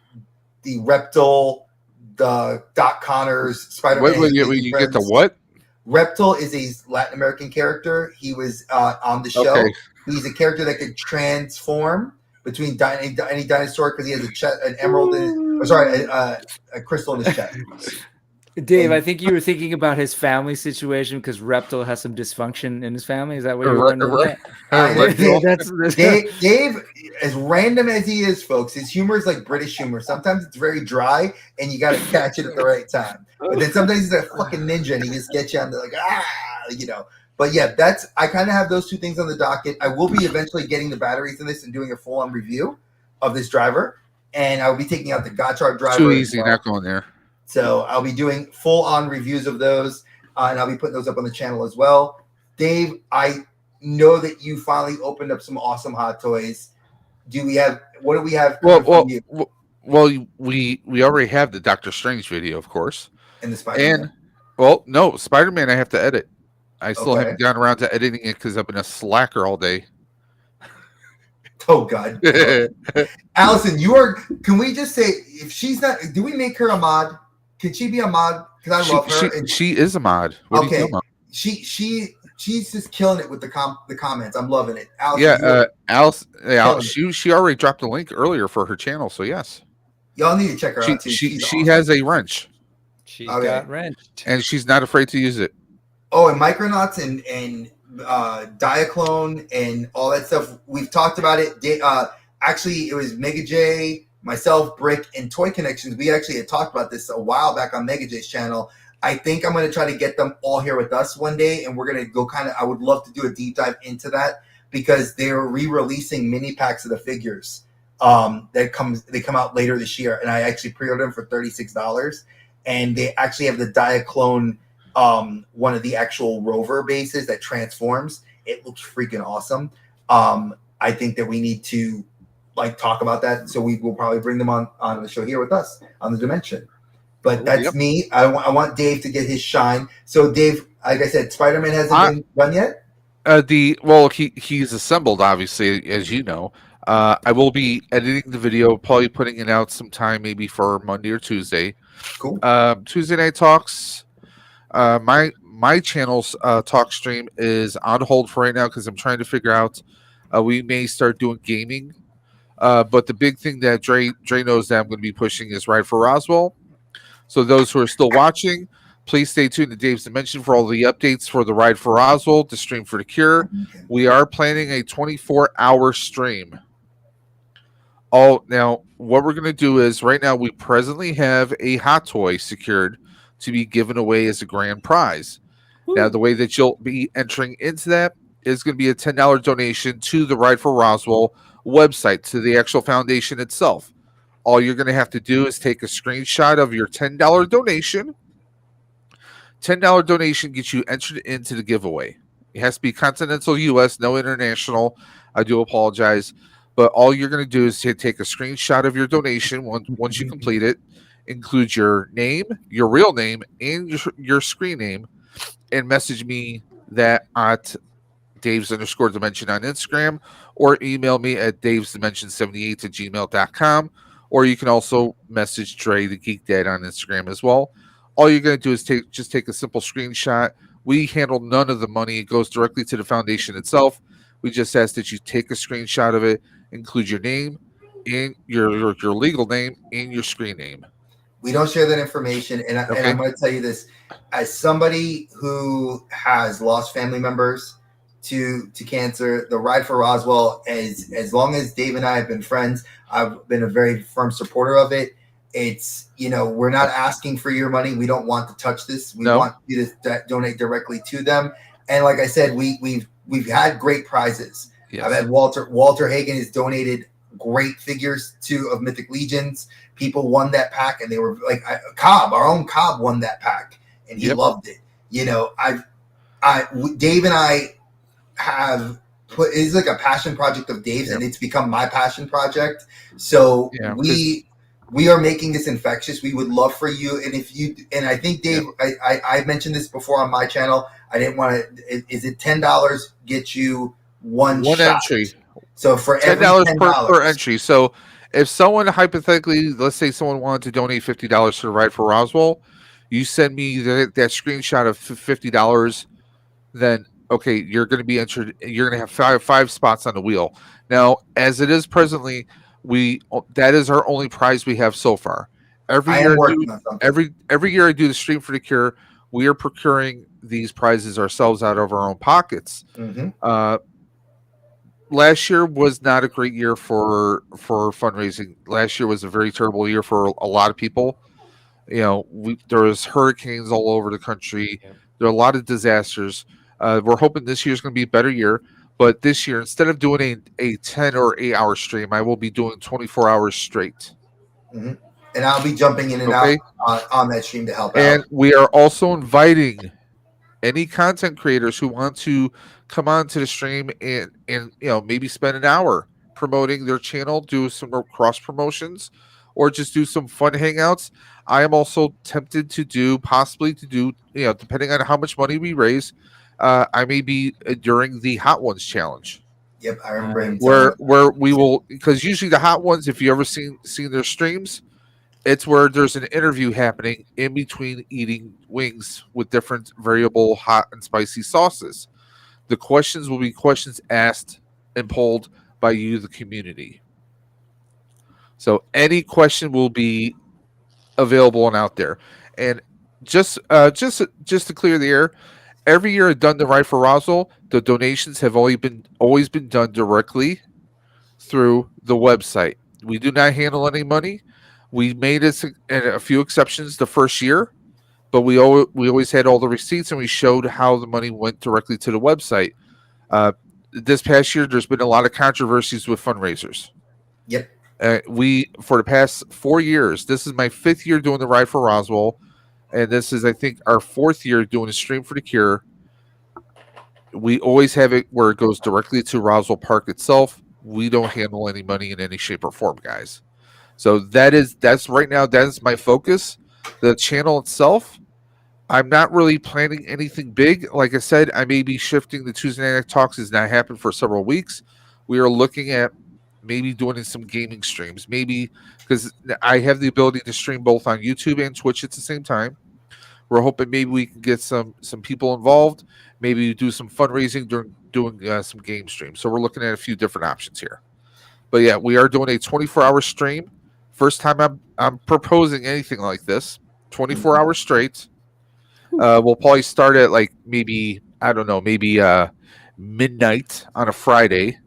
Reptile, the Doc Connors, Spider-Man. Wait, you get the what? Reptile is a Latin American character. He was on the show. Okay. He's a character that could transform between any dinosaur because he has an emerald a crystal in his chest. Dave, I think you were thinking about his family situation because Reptile has some dysfunction in his family. Is that what you were wondering? Dave, as random as he is, folks, his humor is like British humor. Sometimes it's very dry, and you got to catch it at the right time. But then sometimes he's a fucking ninja, and he just gets you on the But yeah, I kind of have those two things on the docket. I will be eventually getting the batteries in this and doing a full-on review of this driver, and I'll be taking out the Gotchard driver. Too easy, not going there. So I'll be doing full-on reviews of those, and I'll be putting those up on the channel as well. Dave, I know that you finally opened up some awesome hot toys. What do we have? Well, we already have the Doctor Strange video, of course. And the Spider-Man. No, Spider-Man I have to edit. I still haven't gotten around to editing it because I've been a slacker all day. Oh God. Allison, can we just say, if she's not, do we make her a mod? Can she be a mod? Because I love her. She is a mod. What are you talking about? She's just killing it with the comments. I'm loving it. Allison, she already dropped a link earlier for her channel, so yes. Y'all need to check her out too. She has a wrench. She's got wrenched. And she's not afraid to use it. Oh, and Micronauts and Diaclone and all that stuff. We've talked about it. Actually, it was Mega J, myself, Brick, and Toy Connections. We actually had talked about this a while back on Mega J's channel. I think I'm going to try to get them all here with us one day, and we're going to go I would love to do a deep dive into that because they're re-releasing mini packs of the figures they come out later this year, and I actually pre-ordered them for $36, and they actually have the Diaclone, one of the actual rover bases that transforms. It looks freaking awesome. I think that we need to talk about that, so we will probably bring them on the show here with us on the Dimension. But that's me. I want Dave to get his shine. So Dave, like I said, Spider-Man hasn't been done yet. He's assembled, obviously, as you know. I will be editing the video, probably putting it out sometime maybe for Monday or Tuesday. Cool. Tuesday Night Talks. My channel's talk stream is on hold for right now because I'm trying to figure out we may start doing gaming. But the big thing that Dre knows that I'm going to be pushing is Ride for Roswell. So those who are still watching, Please stay tuned to Dave's Dimension for all the updates for the Ride for Roswell, the Stream for the Cure. Okay. We are planning a 24-hour stream. Now, what we're going to do is right now we presently have a hot toy secured to be given away as a grand prize. Now, the way that you'll be entering into that is going to be a $10 donation to the Ride for Roswell website, to the actual foundation itself. All you're going to have to do is take a screenshot of your $10 donation. $10 donation gets you entered into the giveaway. It has to be continental U.S., no international. I do apologize. But all you're going to do is take a screenshot of your donation once you complete it, include your name, your real name, and your screen name, and message me that at Dave's_Dimension on Instagram, or email me at davesdimension78@gmail.com, or you can also message Dre the Geek Dad on Instagram as well. All you're going to do is just take a simple screenshot. We handle none of the money. It goes directly to the foundation itself. We just ask that you take a screenshot of it, include your name and your legal name and your screen name. We don't share that information. And I'm going to tell you this, as somebody who has lost family members to cancer, the Ride for Roswell, as long as Dave and I have been friends, I've been a very firm supporter of it. It's, we're not asking for your money. We don't want to touch this. We want you to donate directly to them. And like I said, we've had great prizes. Yes. I've had Walter Hagen has donated great figures of Mythic Legions. People won that pack, and they were like our own Cobb won that pack, and he loved it. Dave and I have it's like a passion project of Dave's, and it's become my passion project. So we are making this infectious. We would love for you, and I think Dave, I mentioned this before on my channel. I didn't want to. Is it $10 get you one shot? Entry? So for $10 per entry. So if someone hypothetically, let's say someone wanted to donate $50 to the Ride for Roswell, you send me that screenshot of $50, then okay, you're going to be entered. You're going to have five spots on the wheel. Now, as it is presently, that is our only prize we have so far. Every year I do the Stream for the Cure, we are procuring these prizes ourselves out of our own pockets. Mm-hmm. Last year was not a great year for fundraising. Last year was a very terrible year for a lot of people. There was hurricanes all over the country. Yeah. There are a lot of disasters. We're hoping this year's going to be a better year. But this year, instead of doing a 10 or 8 hour stream, I will be doing 24 hours straight. Mm-hmm. And I'll be jumping in and out on that stream to help out. And we are also inviting any content creators who want to come on to the stream and maybe spend an hour promoting their channel, do some cross promotions, or just do some fun hangouts. I am also tempted to do, depending on how much money we raise, I may be during the Hot Ones challenge. Yep, I remember him. Where we will, because usually the Hot Ones, if you ever seen their streams, it's where there's an interview happening in between eating wings with different variable hot and spicy sauces. The questions will be questions asked and polled by you, the community. So any question will be available and out there. And just to clear the air, every year I've done the Ride for Roswell, the donations have always been done directly through the website. We do not handle any money. We made a few exceptions the first year, but we always had all the receipts, and we showed how the money went directly to the website. This past year, there's been a lot of controversies with fundraisers. Yep. For the past 4 years, this is my 5th year doing the Ride for Roswell, and this is, I think, our 4th year doing a Stream for the Cure. We always have it where it goes directly to Roswell Park itself. We don't handle any money in any shape or form, guys. So that's right now, that is my focus. The channel itself, I'm not really planning anything big. Like I said, I may be shifting the Tuesday Night Talks. Has not happened for several weeks. We are looking at maybe doing some gaming streams, maybe because I have the ability to stream both on YouTube and Twitch at the same time. We're hoping maybe we can get some people involved, maybe do some fundraising during doing some game streams. So we're looking at a few different options here. But yeah, we are doing a 24-hour stream. First time I'm proposing anything like this, 24 hours straight. We'll probably start at like maybe I don't know, maybe midnight on a Friday,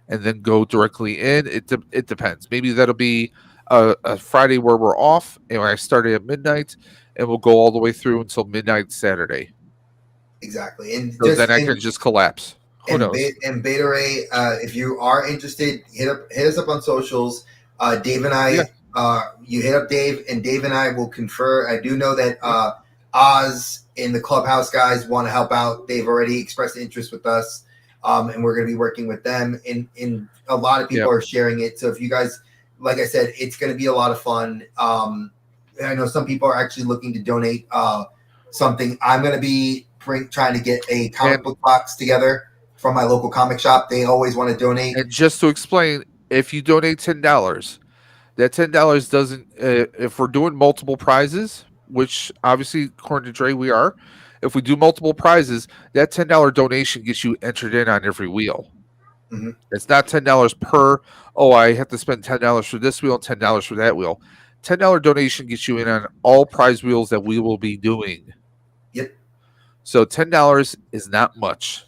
and then go directly in. It depends. Maybe that'll be a Friday where we're off, and I start at midnight, and we'll go all the way through until midnight Saturday. Exactly, and So then I can just collapse. Who knows? And Beta Ray, if you are interested, hit us up on socials. Dave and I, you hit up Dave, and Dave and I will confer. I do know that Oz and the Clubhouse guys want to help out. They've already expressed interest with us, and we're going to be working with them. And a lot of people are sharing it. So if you guys, like I said, it's going to be a lot of fun. I know some people are actually looking to donate something. I'm going to be trying to get a comic book box together from my local comic shop. They always want to donate. And just to explain, if you donate $10, that $10 doesn't. If we're doing multiple prizes, which obviously according to Dre we are, if we do multiple prizes, that $10 donation gets you entered in on every wheel. Mm-hmm. It's not $10 per. Oh, I have to spend $10 for this wheel and $10 for that wheel. $10 donation gets you in on all prize wheels that we will be doing. Yep. So $10 is not much.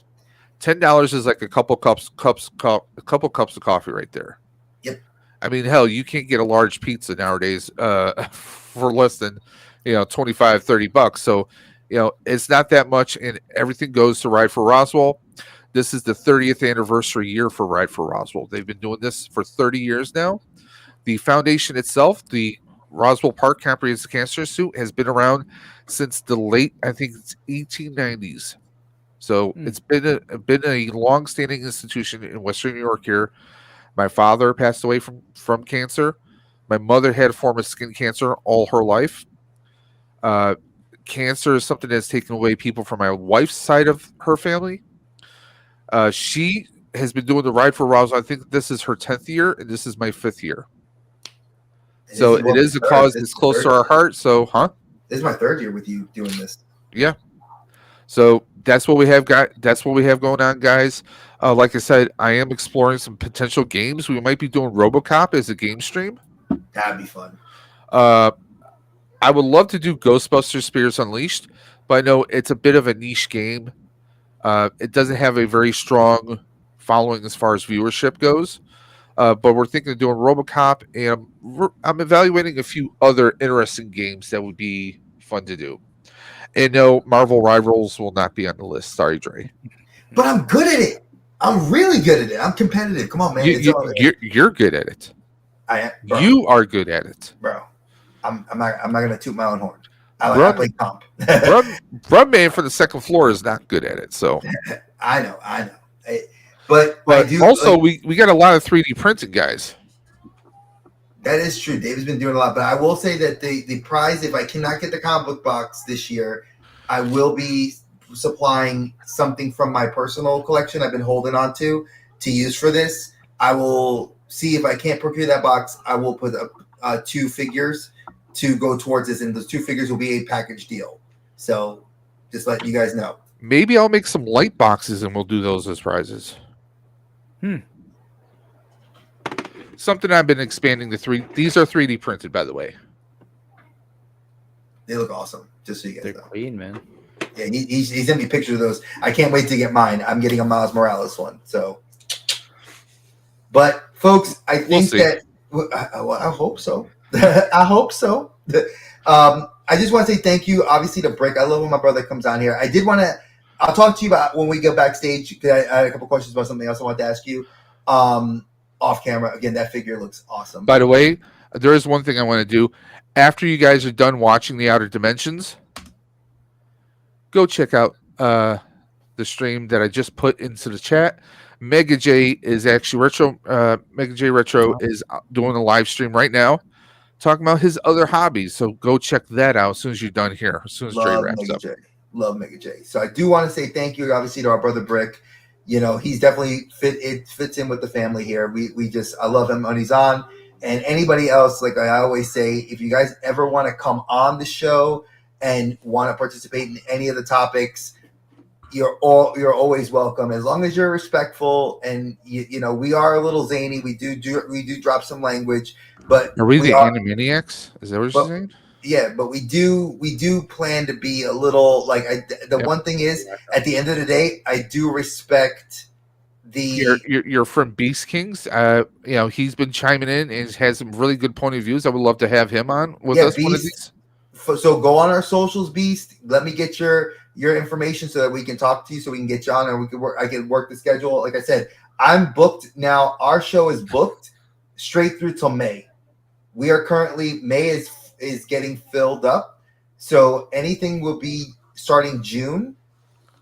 $10 is like a couple cups of coffee right there. Yep. I mean, hell, you can't get a large pizza nowadays for less than, $25-$30. So, it's not that much, and everything goes to Ride for Roswell. This is the 30th anniversary year for Ride for Roswell. They've been doing this for 30 years now. The foundation itself, the Roswell Park Comprehensive Cancer Institute, has been around since the late, I think it's 1890s. So it's been a long-standing institution in Western New York here. My father passed away from cancer. My mother had a form of skin cancer all her life. Cancer is something that's taken away people from my wife's side of her family. She has been doing the Ride for Roswell. I think this is her 10th year, and this is my 5th year. So it is a cause that's close to our heart. So, This is my 3rd year with you doing this. Yeah. So that's what we have got. That's what we have going on, guys. Like I said, I am exploring some potential games. We might be doing RoboCop as a game stream. That'd be fun. I would love to do Ghostbusters Spirits Unleashed, but I know it's a bit of a niche game. It doesn't have a very strong following as far as viewership goes. But we're thinking of doing RoboCop, and I'm evaluating a few other interesting games that would be fun to do. And no, Marvel Rivals will not be on the list. Sorry, Dre. But I'm good at it. I'm really good at it. I'm competitive. Come on, man. You're good at it. I am. Bro. You are good at it, bro. I'm not gonna toot my own horn. I play comp. Brubman for the second floor is not good at it. So I know. But I do, also, we got a lot of 3D printing guys. That is true. Dave's been doing a lot, but I will say that the prize, if I cannot get the comic book box this year, I will be supplying something from my personal collection I've been holding on to use for this. I will see if I can't procure that box. I will put up 2 figures to go towards this, and those 2 figures will be a package deal. So just let you guys know. Maybe I'll make some light boxes and we'll do those as prizes. Something I've been expanding to 3. These are 3D printed, by the way. They look awesome. Just so you guys know. They're clean, man. Yeah, he's sent me pictures of those. I can't wait to get mine. I'm getting a Miles Morales one. So, but folks, I think that I hope so. I hope so. I just want to say thank you, obviously, to Brick. I love when my brother comes on here. I did want to. I'll talk to you about when we go backstage. Because I had a couple questions about something else I wanted to ask you. Off camera. Again, that figure looks awesome. By the way, there is one thing I want to do. After you guys are done watching The Outer Dimensions, go check out the stream that I just put into the chat. Mega J is actually Mega J Retro is doing a live stream right now, talking about his other hobbies. So go check that out as soon as you're done here. As soon as Dre wraps up. Love Mega J. So I do want to say thank you, obviously, to our brother Brick. He's definitely fits in with the family here. I love him when he's on. And anybody else, like I always say, if you guys ever want to come on the show and want to participate in any of the topics, you're always welcome, as long as you're respectful. And we are a little zany. We do drop some language, but are we the Animaniacs? Is that what you're saying? Yeah, but we do plan to be a little like the Yep. one thing is at the end of the day, I do respect the You're from Beast Kings. He's been chiming in and has some really good point of views. I would love to have him on with us one of Beast. these. So go on our socials, Beast. Let me get your information so that we can talk to you, so we can get you on, and we can work. I can work the schedule. Like I said, I'm booked now. Our show is booked straight through till May. We are currently May is getting filled up, so anything will be starting June,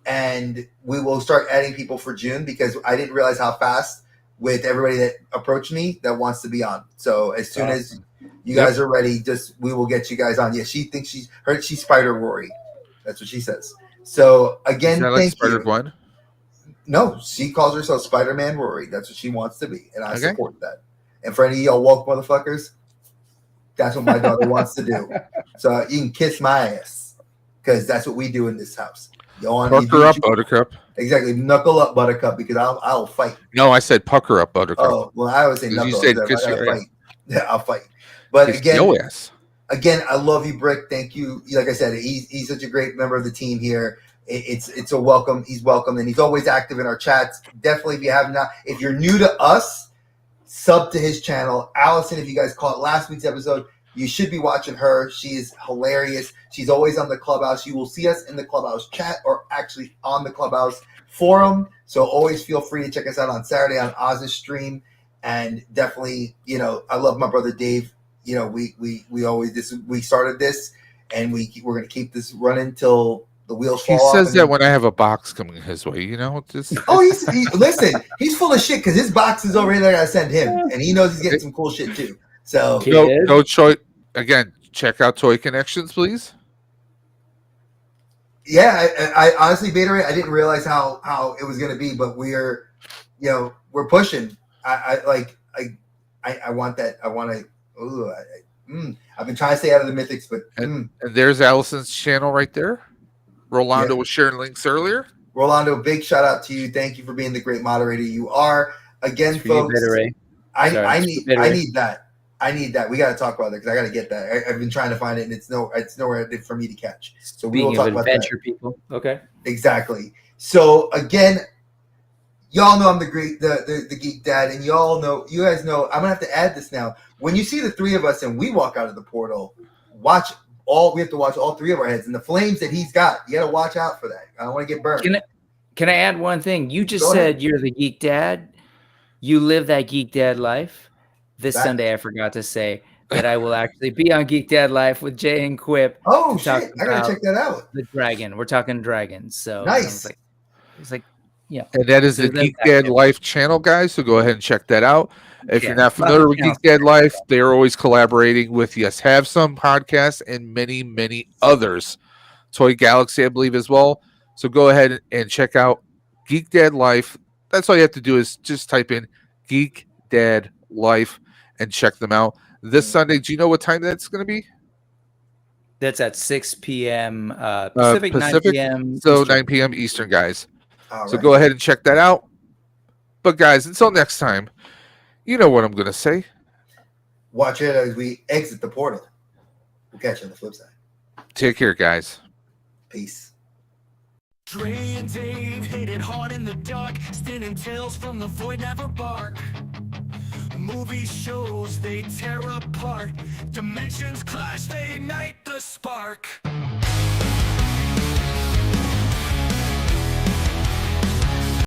and we will start adding people for June because I didn't realize how fast with everybody that approached me that wants to be on. So as soon as you guys are ready, we will get you guys on. Yeah, she thinks she's Spider Rory. That's what she says. So again, thank Spider you. Gwen? No, she calls herself Spider-Man Rory. That's what she wants to be, and I Okay. support that. And for any of y'all woke motherfuckers, that's what my daughter wants to do. So you can kiss my ass because that's what we do in this house. Pucker up, Buttercup. Exactly, knuckle up, Buttercup, because I'll fight. No, I said pucker up, Buttercup. Oh well, I always say knuckle you up. said If kiss I gotta your fight. Yeah, I'll fight. But kiss your ass. Again, I love you, Brick. Thank you. Like I said, he's such a great member of the team here. It's a welcome. He's welcome, and he's always active in our chats. Definitely, if you're new to us, sub to his channel. Allison, if you guys caught last week's episode, you should be watching her. She is hilarious. She's always on the Clubhouse. You will see us in the Clubhouse chat or actually on the Clubhouse forum. So always feel free to check us out on Saturday on Oz's stream. And definitely, I love my brother Dave. We always we started this, and we're going to keep this running till the wheels fall off. He says that when I have a box coming his way, listen, he's full of shit because his box is over here that I send him, and he knows he's getting some cool shit too. So go again. Check out Toy Connections, please. Yeah, I honestly, Beta Ray, I didn't realize how it was going to be, but we're pushing. I want that. I want to. I've been trying to stay out of the mythics, but and there's Allison's channel right there. Rolando was sharing links earlier. Rolando, big shout out to you. Thank you for being the great moderator you are. Again, folks, I need that. I need that. We got to talk about that because I got to get that. I've been trying to find it, and it's nowhere for me to catch. So we will talk about that. People. Okay. Exactly. So again, y'all know I'm the geek dad, and you guys know I'm gonna have to add this now. When you see the three of us and we walk out of the portal, we have to watch all three of our heads and the flames that he's got. You got to watch out for that. I don't want to get burned. Can I add one thing? You just said you're the geek dad. You live that geek dad life. This Sunday, I forgot to say that I will actually be on Geek Dad Life with Jay and Quip. Oh shit! I gotta check that out. The dragon. We're talking dragons. So nice. It's like, yeah. And that is the Geek Dad Life channel, guys. So go ahead and check that out. If you're not familiar with Geek Dad Life, they are always collaborating with Yes Have Some podcasts and many, many others. Toy Galaxy, I believe, as well. So go ahead and check out Geek Dad Life. That's all you have to do is just type in Geek Dad Life and check them out. This Sunday, do you know what time that's going to be? That's at 6 p.m. Pacific, 9 p.m. So Eastern. 9 p.m. Eastern, guys. All so right. go ahead and check that out. But guys, until next time, you know what I'm going to say. Watch it as we exit the portal. We'll catch you on the flip side. Take care, guys. Peace. Dre and Dave hit it hard in the dark, spinning tales from the void never bark. Movie shows, they tear apart. Dimensions clash, they ignite the spark.